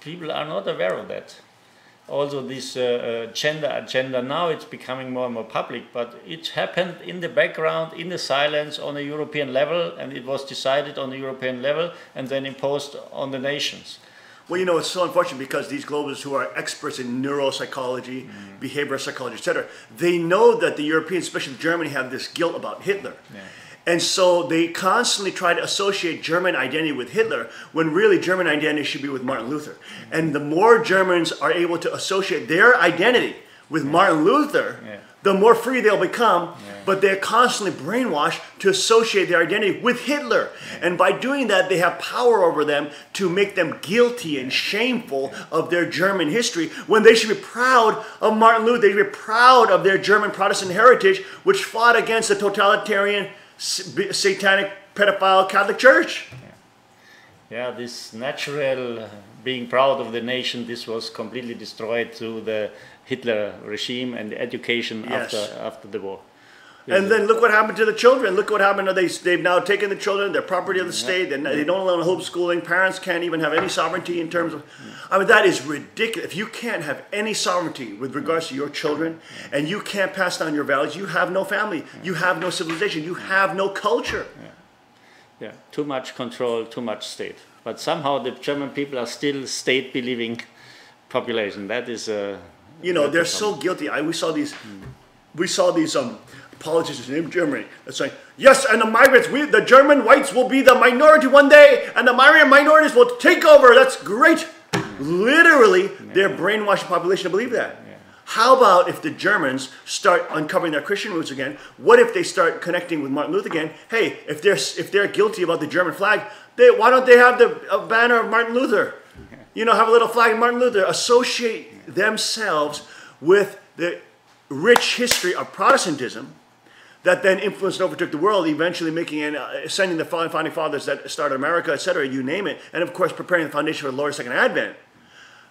people are not aware of that. Also, this gender agenda, now it's becoming more and more public, but it happened in the background, in the silence, on a European level, and it was decided on the European level and then imposed on the nations. Well, you know, it's so unfortunate because these globalists who are experts in neuropsychology, behavioral psychology, etc., they know that the Europeans, especially Germany, have this guilt about Hitler. Yeah. And so they constantly try to associate German identity with Hitler when really German identity should be with Martin Luther. And the more Germans are able to associate their identity with Martin Luther, the more free they'll become. But they're constantly brainwashed to associate their identity with Hitler. And by doing that, they have power over them to make them guilty and shameful of their German history when they should be proud of Martin Luther. They should be proud of their German Protestant heritage, which fought against the totalitarian, satanic, pedophile Catholic Church. Yeah, this natural being proud of the nation, this was completely destroyed through the Hitler regime and the education after the war. And then look what happened to the children. Look what happened. They've now taken the children, they're property of the state. They don't allow homeschooling. Parents can't even have any sovereignty in terms of... I mean, that is ridiculous. If you can't have any sovereignty with regards to your children and you can't pass down your values, you have no family. You have no civilization. You have no culture. Yeah, too much control, too much state. But somehow the German people are still state-believing population. That is... you know, they're so guilty. We saw these politicians in Germany that saying, yes, and the migrants, the German whites will be the minority one day, and the minorities will take over. That's great. Literally, they're brainwashing the population to believe that. How about if the Germans start uncovering their Christian roots again? What if they start connecting with Martin Luther again? Hey, if they're guilty about the German flag, why don't they have a banner of Martin Luther? You know, have a little flag of Martin Luther. Associate themselves with the rich history of Protestantism that then influenced and overtook the world, eventually sending the founding fathers that started America, etc., you name it, and of course preparing the foundation for the Lord's second advent.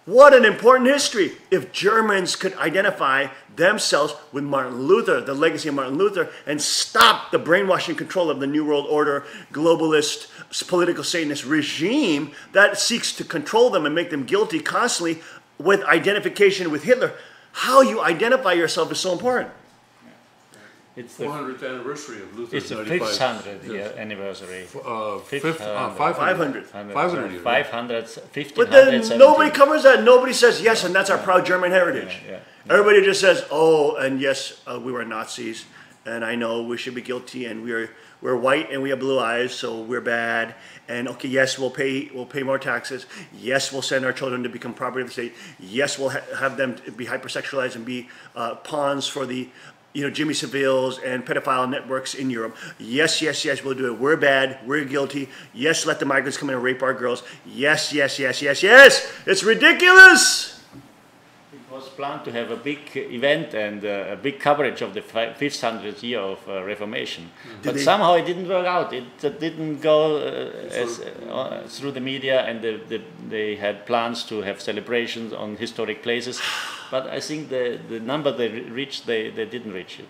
What an important history if Germans could identify themselves with Martin Luther, the legacy of Martin Luther, and stop the brainwashing control of the New World Order, globalist, political Satanist regime that seeks to control them and make them guilty constantly with identification with Hitler. How you identify yourself is so important. It's the 400th anniversary of Luther's. It's the 500th year anniversary. 500. 1500. But then nobody covers that. Nobody says yes, and that's our proud German heritage. Everybody just says, oh, and yes, we were Nazis, and I know we should be guilty, and we're white and we have blue eyes, so we're bad. And okay, yes, we'll pay more taxes. Yes, we'll send our children to become property of the state. Yes, we'll have them be hypersexualized and be pawns for the Jimmy Saviles and pedophile networks in Europe. Yes, yes, yes, we'll do it. We're bad. We're guilty. Yes, let the migrants come in and rape our girls. Yes, yes, yes, yes, yes. It's ridiculous. It was planned to have a big event and a big coverage of the 500th year of Reformation. But somehow it didn't work out. It didn't go through the media, and they had plans to have celebrations on historic places. But I think the number they reached, they didn't reach it.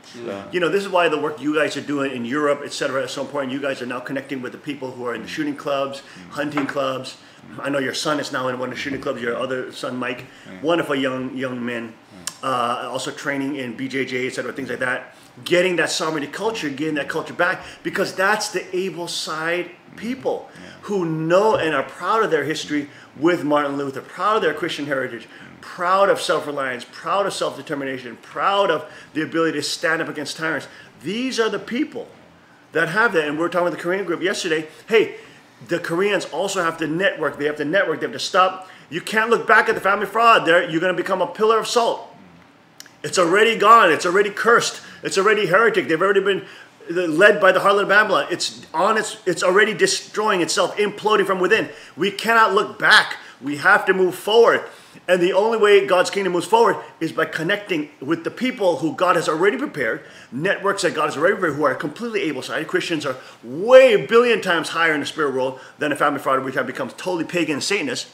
You know, this is why the work you guys are doing in Europe, etc., is so important. You guys are now connecting with the people who are in the shooting clubs, hunting clubs. I know your son is now in one of the shooting clubs, your other son, Mike. Wonderful young men. Also training in BJJ, etc., things like that. Getting that sovereignty culture, getting that culture back, because that's the able side people who know and are proud of their history with Martin Luther, proud of their Christian heritage, proud of self-reliance, proud of self-determination, proud of the ability to stand up against tyrants. These are the people that have that. And we were talking with the Korean group yesterday. Hey, the Koreans also have to network. They have to network. They have to stop. You can't look back at the family fraud. You're going to become a pillar of salt. It's already gone. It's already cursed. It's already heretic. They've already been led by the harlot of Babylon. It's already destroying itself, imploding from within. We cannot look back. We have to move forward. And the only way God's kingdom moves forward is by connecting with the people who God has already prepared, networks that God has already prepared, who are completely able-sided. Christians are way a billion times higher in the spirit world than a family fraud, which have become totally pagan and Satanist.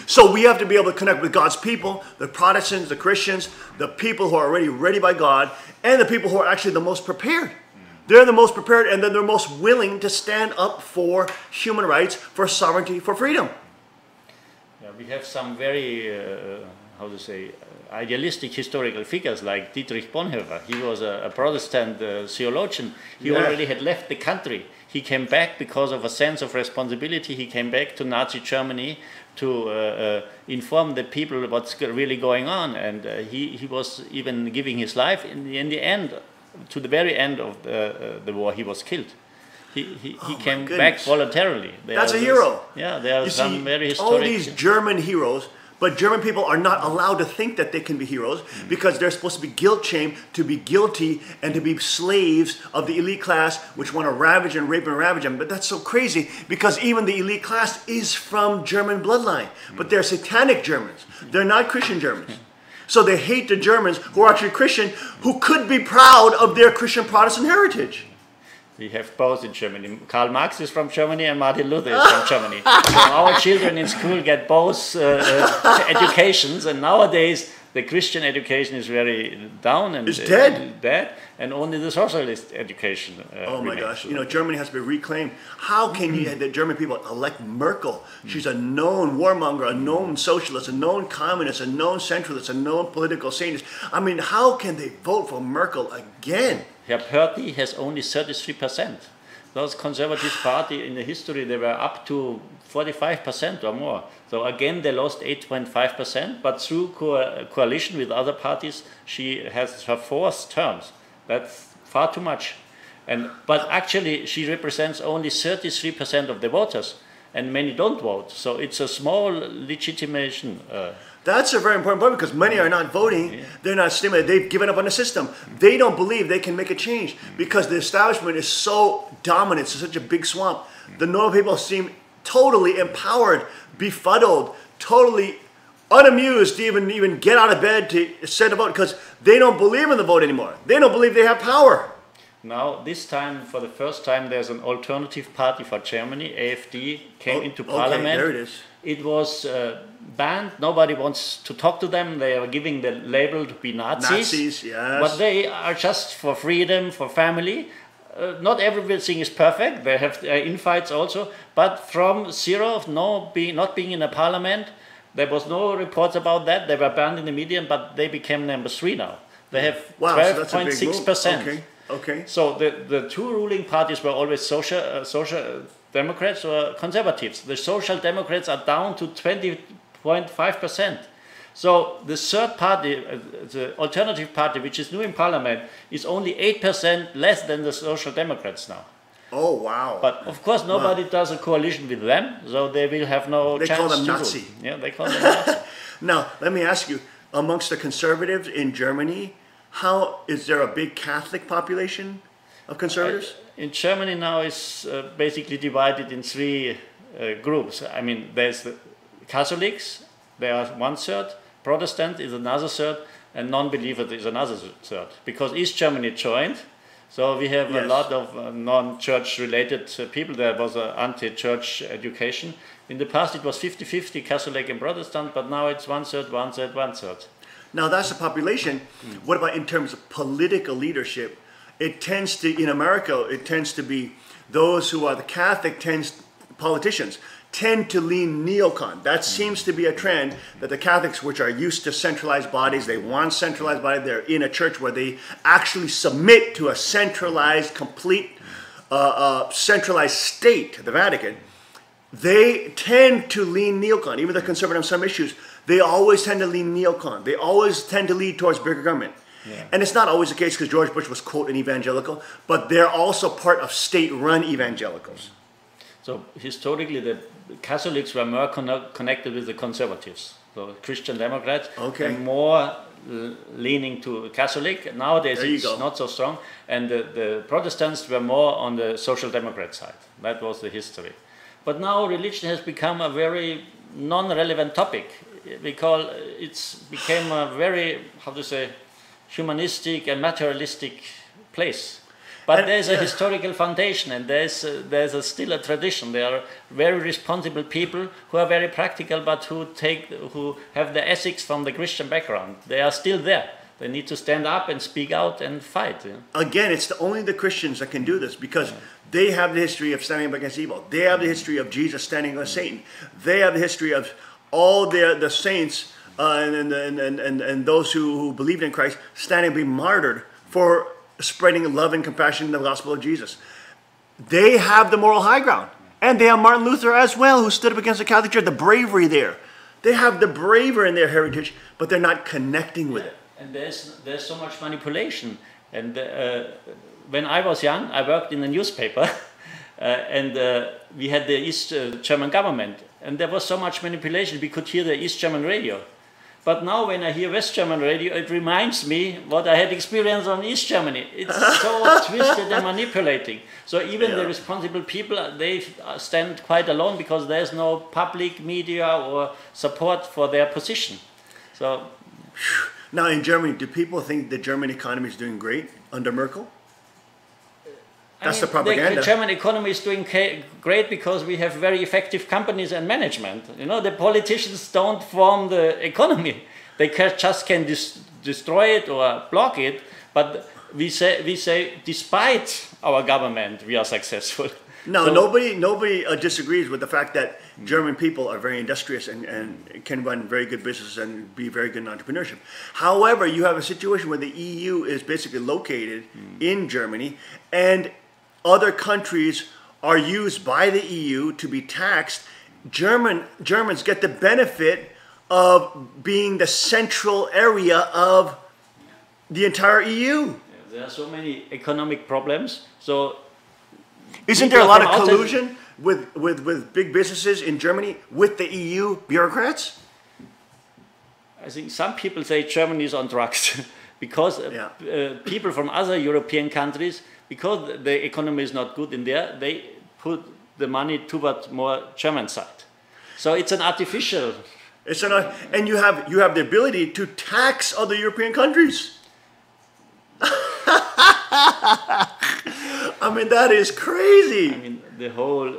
So we have to be able to connect with God's people, the Protestants, the Christians, the people who are already ready by God, and the people who are actually the most prepared. They're the most prepared, and then they're most willing to stand up for human rights, for sovereignty, for freedom. Yeah, we have some very, how to say, idealistic historical figures like Dietrich Bonhoeffer. He was a Protestant theologian. He already had left the country. He came back because of a sense of responsibility. He came back to Nazi Germany to inform the people what's really going on. And he was even giving his life. In the end, to the very end of the war, he was killed. He came back voluntarily. That's a hero. Yeah, there are some very historic... all these German heroes, but German people are not allowed to think that they can be heroes because they're supposed to be guilt-shamed, to be guilty, and to be slaves of the elite class, which want to ravage and rape and ravage them. But that's so crazy because even the elite class is from German bloodline, but they're satanic Germans. They're not Christian Germans. So they hate the Germans who are actually Christian, who could be proud of their Christian Protestant heritage. We have both in Germany. Karl Marx is from Germany and Martin Luther is from Germany. So our children in school get both educations, and nowadays the Christian education is very down and it's dead. And only the socialist education oh my remains. gosh, you know, Germany has to be reclaimed. How can you, the German people elect Merkel? She's a known warmonger, a known socialist, a known communist, a known centralist, a known political saint. I mean, how can they vote for Merkel again? Herr Pörty has only 33%. Those Conservative Party in the history, they were up to 45% or more. So again, they lost 8.5%, but through coalition with other parties, she has her 4th terms. That's far too much. But actually, she represents only 33% of the voters, and many don't vote. So it's a small legitimation. That's a very important point because many are not voting. They're not stimulated. They've given up on the system. They don't believe they can make a change because the establishment is so dominant. It's such a big swamp. The normal people seem totally empowered, befuddled, totally unamused to even get out of bed to send a vote because they don't believe in the vote anymore. They don't believe they have power. Now, this time, for the first time, there's an alternative party for Germany. AfD came into parliament. Okay, there it is. It was banned. Nobody wants to talk to them. They are giving the label to be Nazis. Nazis, yes. But they are just for freedom, for family. Not everything is perfect. They have infights also. But from zero of not being in a parliament, there was no reports about that. They were banned in the media, but they became number 3 now. They have 12.6%. Okay. Okay. So the two ruling parties were always social Democrats or conservatives. The Social Democrats are down to 20.5%. So the third party, the alternative party, which is new in parliament, is only 8% less than the Social Democrats now. Oh, wow. But of course nobody does a coalition with them, so they will have no chance to They call them Nazi. Yeah, they call them Nazi. Now, let me ask you, amongst the conservatives in Germany, is there a big Catholic population of conservatives? In Germany now is basically divided in 3 groups. I mean, there's the Catholics, they are 1/3, Protestant is another 1/3, and non-believers is another 1/3. Because East Germany joined, so we have a lot of non-church related people. There was an anti-church education. In the past it was 50-50 Catholic and Protestant, but now it's 1/3, 1/3, 1/3. Now that's the population. What about in terms of political leadership? It tends to, in America, it tends to be those who are the Catholic politicians tend to lean neocon. That seems to be a trend that the Catholics, which are used to centralized bodies, they want centralized bodies, they're in a church where they actually submit to a centralized, complete, centralized state, the Vatican. They tend to lean neocon. Even the conservative on some issues, they always tend to lean neocon. They always tend to lead towards bigger government. Yeah. And it's not always the case because George Bush was, quote, an evangelical, but they're also part of state-run evangelicals. So historically, the Catholics were more connected with the conservatives. So Christian Democrats are more leaning to Catholic. Nowadays it's not so strong. And the Protestants were more on the Social Democrat side. That was the history. But now religion has become a very non-relevant topic. It's became a very, how to say, humanistic and materialistic place. But there's a historical foundation, and there's still a tradition. There are very responsible people who are very practical, but who have the ethics from the Christian background. They are still there. They need to stand up and speak out and fight. Again, it's only the Christians that can do this, because they have the history of standing up against evil. They have the history of Jesus standing against Satan. They have the history of all the saints and those who believed in Christ standing being martyred for spreading love and compassion in the gospel of Jesus. They have the moral high ground. And they have Martin Luther as well, who stood up against the Catholic Church, the bravery there. They have the bravery in their heritage, but they're not connecting with it. And there's so much manipulation. And when I was young, I worked in a newspaper, and we had the East German government. And there was so much manipulation, we could hear the East German radio. But now when I hear West German radio, it reminds me what I had experienced on East Germany. It's so twisted and manipulating. So even the responsible people, they stand quite alone, because there's no public media or support for their position. So now in Germany, do people think the German economy is doing great under Merkel? That's the propaganda. The German economy is doing great because we have very effective companies and management. You know, the politicians don't form the economy. They just can destroy it or block it. But we say despite our government, we are successful. No, So- nobody disagrees with the fact that German people are very industrious and can run very good businesses and be very good in entrepreneurship. However, you have a situation where the EU is basically located in Germany, and other countries are used by the EU to be taxed. Germans get the benefit of being the central area of the entire EU. There are so many economic problems. So Isn't there a lot of People from outside- collusion with big businesses in Germany with the EU bureaucrats? I think some people say Germany is on drugs because people from other European countries, because the economy is not good in there, they put the money toward more German side. So it's an artificial. And you have the ability to tax other European countries. I mean, that is crazy. I mean, the whole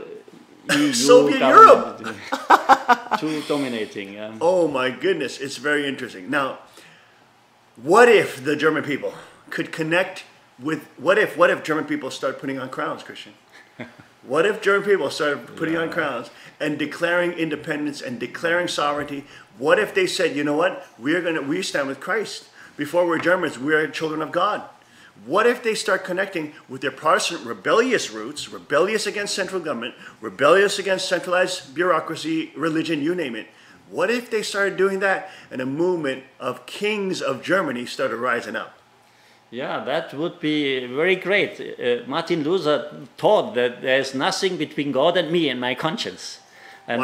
EU Soviet Europe. too dominating. Yeah. Oh my goodness, it's very interesting. Now, what if the German people could connect with? What if German people start putting on crowns, Christian? What if German people started putting on crowns and declaring independence and declaring sovereignty? What if they said, you know what, we stand with Christ. Before we're Germans, we are children of God. What if they start connecting with their Protestant rebellious roots, rebellious against central government, rebellious against centralized bureaucracy, religion, you name it? What if they started doing that and a movement of kings of Germany started rising up? Yeah, that would be very great. Martin Luther taught that there is nothing between God and me and my conscience. And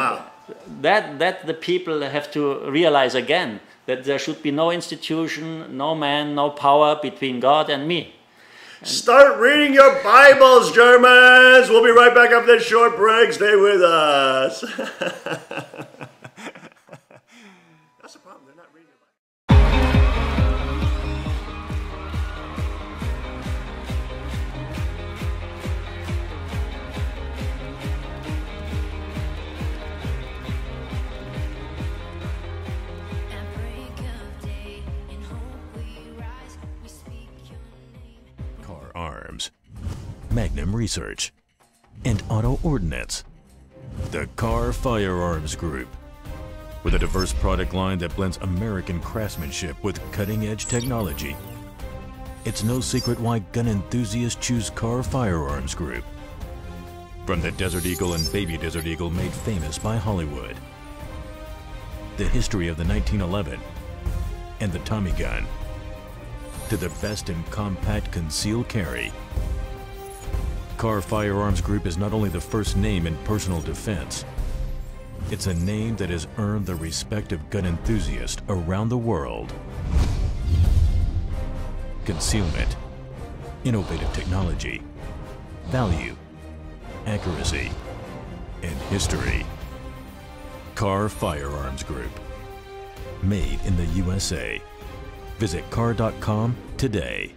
that the people have to realize again, that there should be no institution, no man, no power between God and me. Start reading your Bibles, Germans! We'll be right back after this short break. Stay with us. That's the problem. They're not reading their Bible. Car Arms, Magnum Research, and Auto Ordnance. The Car Firearms Group. With a diverse product line that blends American craftsmanship with cutting-edge technology. It's no secret why gun enthusiasts choose Car Firearms Group. From the Desert Eagle and Baby Desert Eagle made famous by Hollywood. The history of the 1911 and the Tommy gun. To the best in compact concealed carry. Car Firearms Group is not only the first name in personal defense, it's a name that has earned the respect of gun enthusiasts around the world. Concealment, innovative technology, value, accuracy, and history. Car Firearms Group. Made in the USA. Visit car.com today.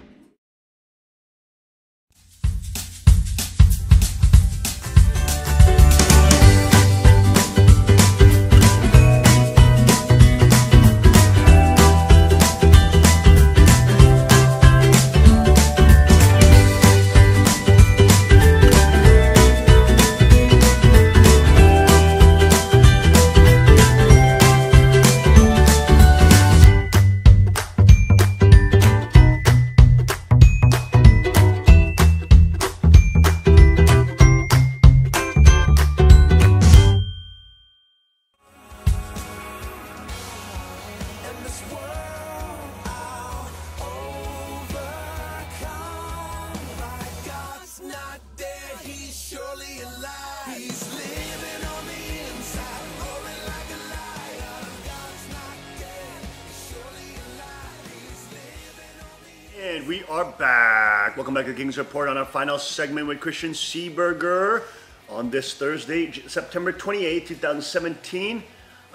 we are back. Welcome back to the King's Report on our final segment with Christian Seeberger on this Thursday, September 28, 2017.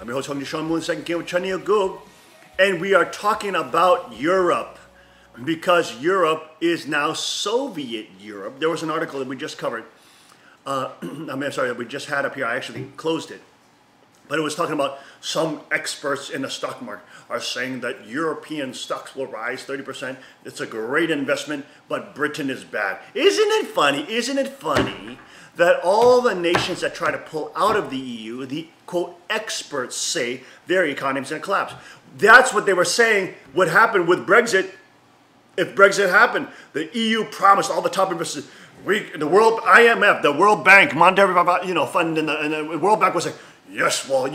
I'm your host, Hong Sean Moon, second king with Chanil Goog, and we are talking about Europe because Europe is now Soviet Europe. There was an article that we just covered. That we just had up here. I actually closed it. But it was talking about some experts in the stock market are saying that European stocks will rise 30%. It's a great investment, but Britain is bad. Isn't it funny? Isn't it funny that all the nations that try to pull out of the EU, the quote experts say their economy is going to collapse. That's what they were saying would happen with Brexit. If Brexit happened, the EU promised all the top investors, the World IMF, the World Bank, Monetary Fund, and the World Bank was like, yes, well,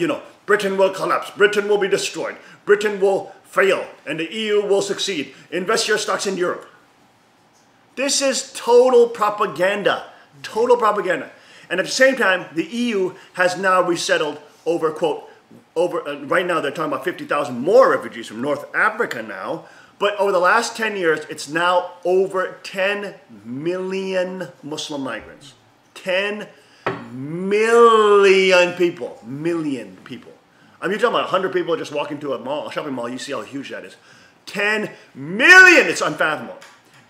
Britain will collapse. Britain will be destroyed. Britain will fail, and the EU will succeed. Invest your stocks in Europe. This is total propaganda. Total propaganda. And at the same time, the EU has now resettled over, quote, right now they're talking about 50,000 more refugees from North Africa now. But over the last 10 years, it's now over 10 million Muslim migrants. 10 million people. Million people. I mean, you're talking about 100 people just walking to a shopping mall, you see how huge that is. 10 million! It's unfathomable.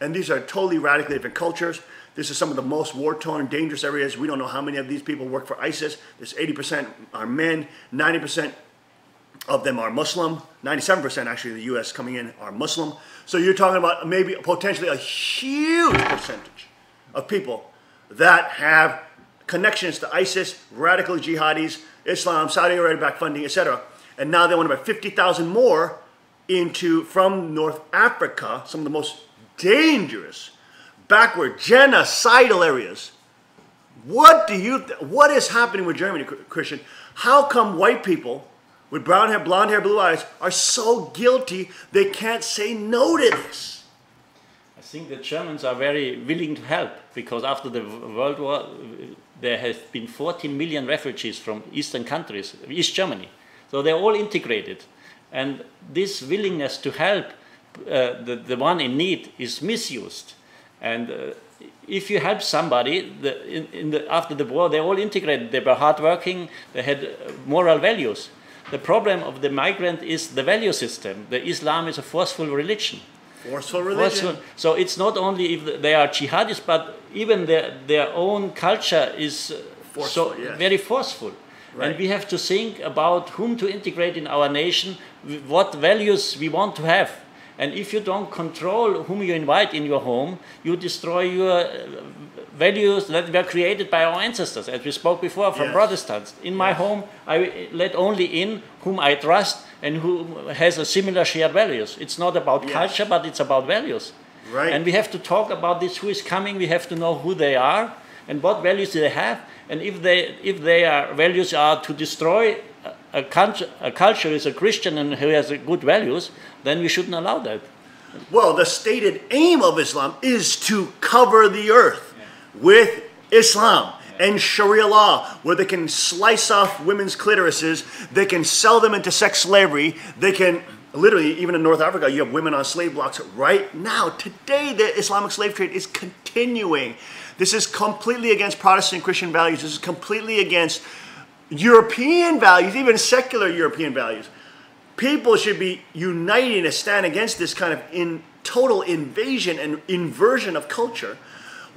And these are totally radically different cultures. This is some of the most war-torn, dangerous areas. We don't know how many of these people work for ISIS. There's 80% are men, 90% of them are Muslim. 97% actually in the U.S. coming in are Muslim. So you're talking about maybe potentially a huge percentage of people that have connections to ISIS, radical jihadis, Islam, Saudi Arabia-backed funding, etc. And now they want about 50,000 more from North Africa, some of the most dangerous, backward, genocidal areas. What is happening with Germany, Christian? How come white people with brown hair, blonde hair, blue eyes are so guilty they can't say no to this? I think the Germans are very willing to help because after the World War there have been 40 million refugees from eastern countries, East Germany. So they're all integrated. And this willingness to help the one in need is misused. And if you help somebody, after the war, they're all integrated. They were hardworking, they had moral values. The problem of the migrant is the value system. The Islam is a forceful religion. Forceful religion. So it's not only if they are jihadis, but even their own culture is forceful, very forceful. Right. And we have to think about whom to integrate in our nation, what values we want to have. And if you don't control whom you invite in your home, you destroy your values that were created by our ancestors, as we spoke before, from Protestants. In my home, I let only in whom I trust and who has a similar shared values. It's not about culture, but it's about values. Right. And we have to talk about this, who is coming, we have to know who they are and what values they have. And if their values are to destroy a culture is a Christian and who has good values, then we shouldn't allow that. Well, the stated aim of Islam is to cover the earth with Islam and Sharia law, where they can slice off women's clitorises, they can sell them into sex slavery, they can literally, even in North Africa, you have women on slave blocks right now. Today, the Islamic slave trade is continuing. This is completely against Protestant Christian values. This is completely against European values, even secular European values. People should be uniting to stand against this kind of total invasion and inversion of culture.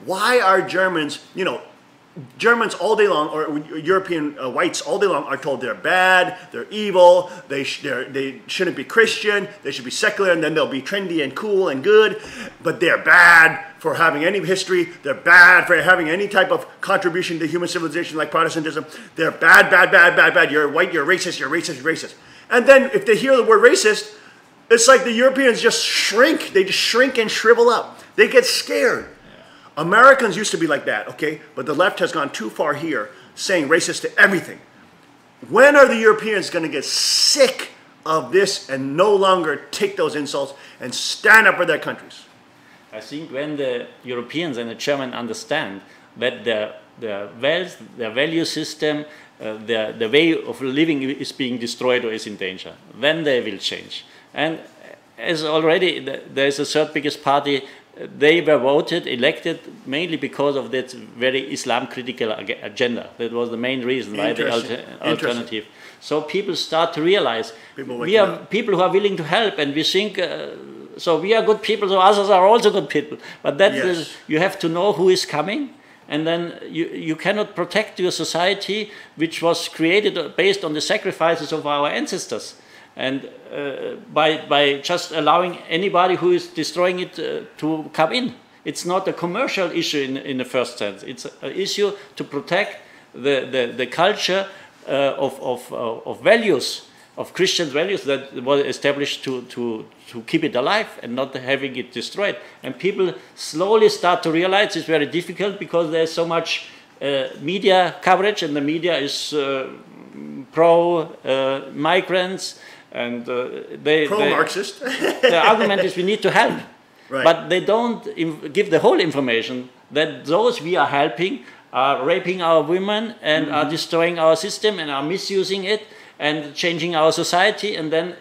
Why are Germans, Germans all day long, or European whites all day long are told they're bad, they're evil, they shouldn't be Christian, they should be secular, and then they'll be trendy and cool and good, but they're bad for having any history, they're bad for having any type of contribution to human civilization like Protestantism, they're bad, bad, bad, bad, bad, you're white, you're racist, you're racist, you're racist. And then if they hear the word racist, it's like the Europeans just shrink, they just shrink and shrivel up. They get scared. Americans used to be like that, okay? But the left has gone too far here, saying racist to everything. When are the Europeans going to get sick of this and no longer take those insults and stand up for their countries? I think when the Europeans and the Germans understand that their wealth, their value system, the way of living is being destroyed or is in danger, then they will change. And as already there's a third biggest party, they were voted, elected mainly because of that very Islam critical agenda. That was the main reason why the alternative. So people start to realize we are people who are willing to help, and we think, so we are good people, so others are also good people. But that is, you have to know who is coming, and then you cannot protect your society, which was created based on the sacrifices of our ancestors. And by just allowing anybody who is destroying it to come in. It's not a commercial issue in the first sense. It's an issue to protect the culture of values, of Christian values that were established to keep it alive and not having it destroyed. And people slowly start to realize it's very difficult because there's so much media coverage, and the media is pro-migrants, and pro-Marxist. The argument is we need to help, but they don't give the whole information that those we are helping are raping our women and are destroying our system and are misusing it and changing our society, and then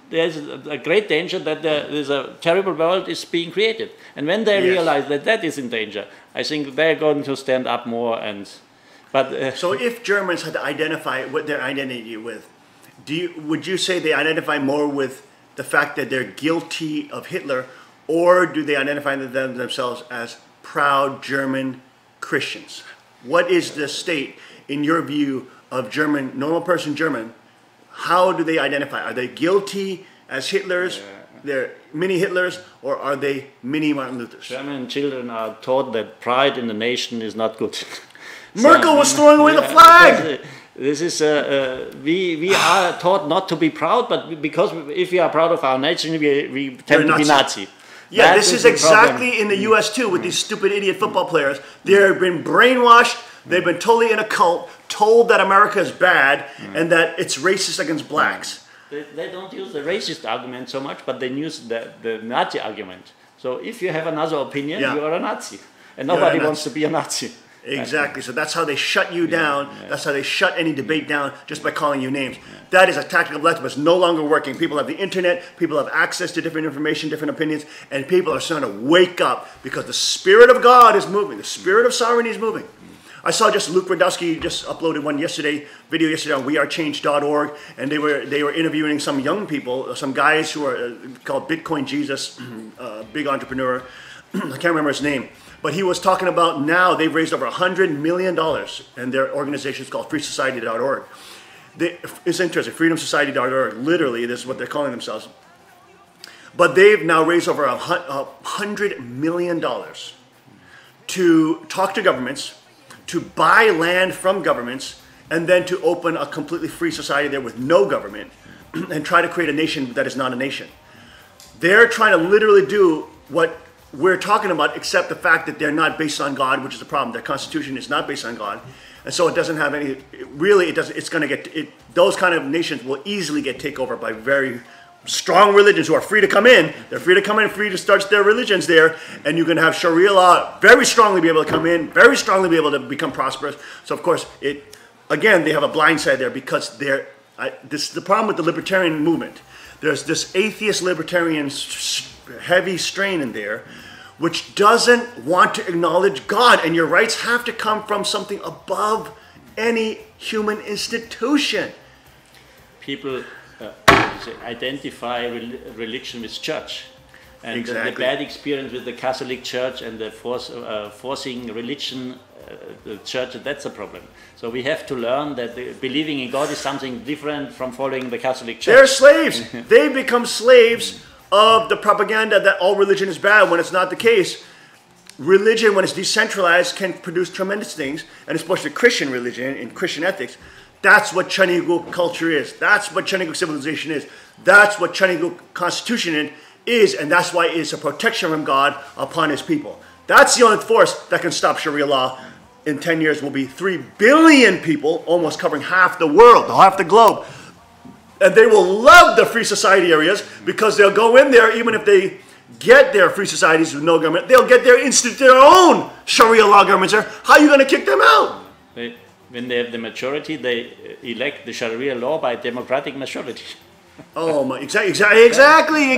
there's a great danger that there's a terrible world is being created. And when they realize that that is in danger, I think they're going to stand up more. So if Germans had to identify what their identity with, would you say they identify more with the fact that they're guilty of Hitler, or do they identify themselves as proud German Christians? What is the state, in your view, of German, normal person German? How do they identify? Are they guilty as Hitlers, they're mini Hitlers, or are they mini Martin Luthers? German children are taught that pride in the nation is not good. Merkel was throwing away the flag! This is we are taught not to be proud, but because if we are proud of our nation, we tend to be Nazi. Yeah, this is exactly in the U.S. too with these stupid idiot football players. They've been brainwashed. They've been totally in a cult, told that America is bad and that it's racist against blacks. They don't use the racist argument so much, but they use the Nazi argument. So if you have another opinion, you are a Nazi, and nobody wants to be a Nazi. Exactly. So that's how they shut you down. That's how they shut any debate down, just by calling you names. That is a tactic of left, but it's no longer working. People have the internet. People have access to different information, different opinions, and people are starting to wake up because the Spirit of God is moving. The Spirit of sovereignty is moving. I saw just Luke Rudowski just uploaded one video yesterday on wearechange.org, and they were interviewing some young people, some guys who are called Bitcoin Jesus, big entrepreneur. I can't remember his name. But he was talking about now they've raised over $100 million, and their organization is called freesociety.org. It's interesting, freedomsociety.org, literally, this is what they're calling themselves. But they've now raised over $100 million to talk to governments, to buy land from governments, and then to open a completely free society there with no government, and try to create a nation that is not a nation. They're trying to literally do what we're talking about, except the fact that they're not based on God, which is the problem. Their constitution is not based on God, and so it doesn't have any. Really, it doesn't. It's going to get those kind of nations will easily get taken over by very strong religions who are free to come in. They're free to come in, free to start their religions there, and you're going to have Sharia law very strongly be able to come in, very strongly be able to become prosperous. So of course, they have a blind side there because this is the problem with the libertarian movement. There's this atheist libertarian heavy strain in there, which doesn't want to acknowledge God, and your rights have to come from something above any human institution. People identify religion with church, and the bad experience with the Catholic Church and the forcing religion, the church, that's a problem. So we have to learn that believing in God is something different from following the Catholic Church. They're slaves. They become slaves of the propaganda that all religion is bad, when it's not the case. Religion, when it's decentralized, can produce tremendous things, and especially Christian religion and Christian ethics. That's what Chinese culture is. That's what Chinese civilization is. That's what Chinese constitution is, and that's why it's a protection from God upon his people. That's the only force that can stop Sharia law. In 10 years will be 3 billion people, almost covering half the world, half the globe. And they will love the free society areas because they'll go in there, even if they get their free societies with no government, they'll get their own Sharia law governments there. How are you going to kick them out? When they have the majority, they elect the Sharia law by democratic majority. Oh my! Exactly.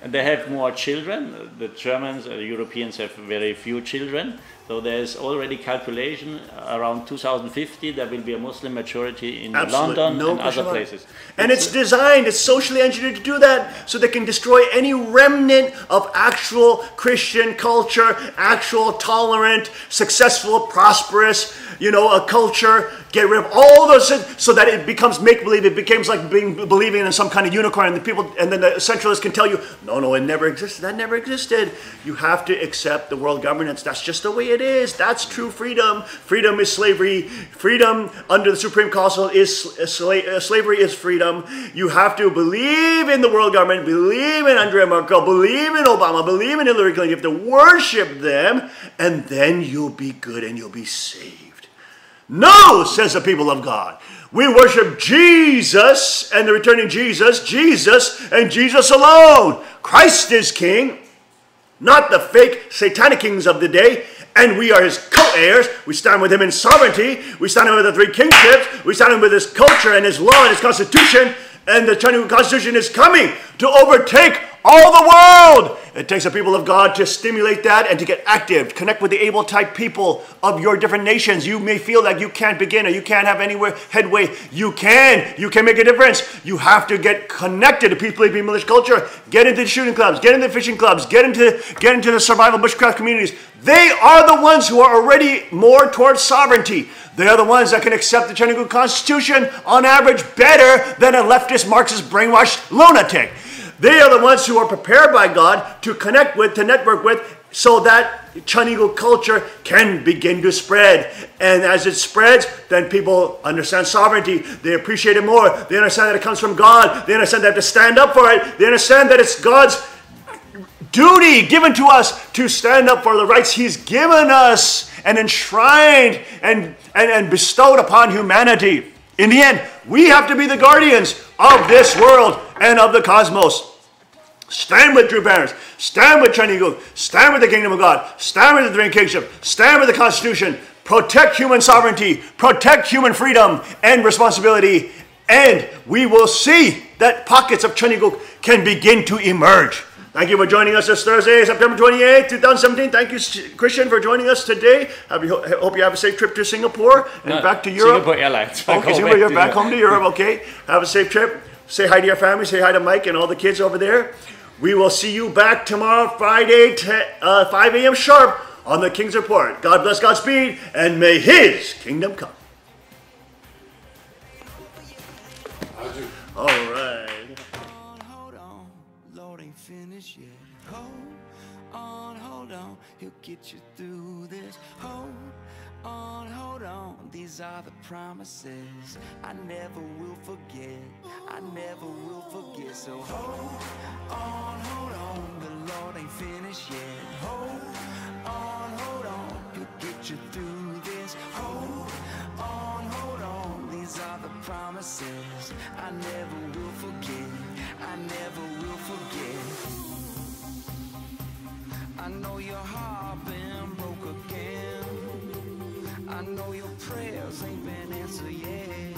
And they have more children. The Germans, the Europeans have very few children. So there's already calculation around 2050 there will be a Muslim majority in London and other places. And it's designed, it's socially engineered to do that so they can destroy any remnant of actual Christian culture, actual tolerant, successful, prosperous, a culture. Get rid of all those so that it becomes make-believe. It becomes like believing in some kind of unicorn. And then the centralists can tell you, no, it never existed. That never existed. You have to accept the world governance. That's just the way it is. That's true freedom. Freedom is slavery. Freedom under the Supreme Council is slavery is freedom. You have to believe in the world government, believe in Angela Merkel, believe in Obama, believe in Hillary Clinton. You have to worship them, and then you'll be good and you'll be saved. No, says the people of God. We worship Jesus and the returning Jesus and Jesus alone. Christ is king, not the fake satanic kings of the day. And we are his co-heirs. We stand with him in sovereignty. We stand with the three kingships. We stand with his culture and his law and his constitution. And the Chinese Constitution is coming to overtake all the world. It takes the people of God to stimulate that and to get active. Connect with the able-type people of your different nations. You may feel like you can't begin or you can't have anywhere headway. You can. You can make a difference. You have to get connected to peacekeeping militia culture. Get into the shooting clubs. Get into the fishing clubs. Get into the survival bushcraft communities. They are the ones who are already more towards sovereignty. They are the ones that can accept the Chinese Constitution on average better than a leftist, Marxist, brainwashed lunatic. They are the ones who are prepared by God to connect with, to network with, so that Chinese culture can begin to spread. And as it spreads, then people understand sovereignty. They appreciate it more. They understand that it comes from God. They understand they have to stand up for it. They understand that it's God's duty given to us to stand up for the rights he's given us and enshrined and bestowed upon humanity. In the end, we have to be the guardians of this world and of the cosmos. Stand with true parents. Stand with Chinese Gong. Stand with the kingdom of God. Stand with the three kingship. Stand with the Constitution. Protect human sovereignty. Protect human freedom and responsibility. And we will see that pockets of Chinese Gong can begin to emerge. Thank you for joining us this Thursday, September 28, 2017. Thank you, Christian, for joining us today. I hope you have a safe trip to Singapore and back to Europe. Singapore Airlines. Okay, Singapore, you're back home to Europe, okay. Have a safe trip. Say hi to your family. Say hi to Mike and all the kids over there. We will see you back tomorrow, Friday, 5 a.m. sharp on the King's Report. God bless, Godspeed, and may his kingdom come. All right. Hold on, Lord ain't finished yet. Hold on, he'll get you through this. Hold on, these are the promises I never will forget. I never will forget. So hold on, the Lord ain't finished yet. Hold on, he'll get you through this. Hold on, these are the promises I never will forget. I never will forget. I know your heart been broke again. I know your prayers ain't been answered yet.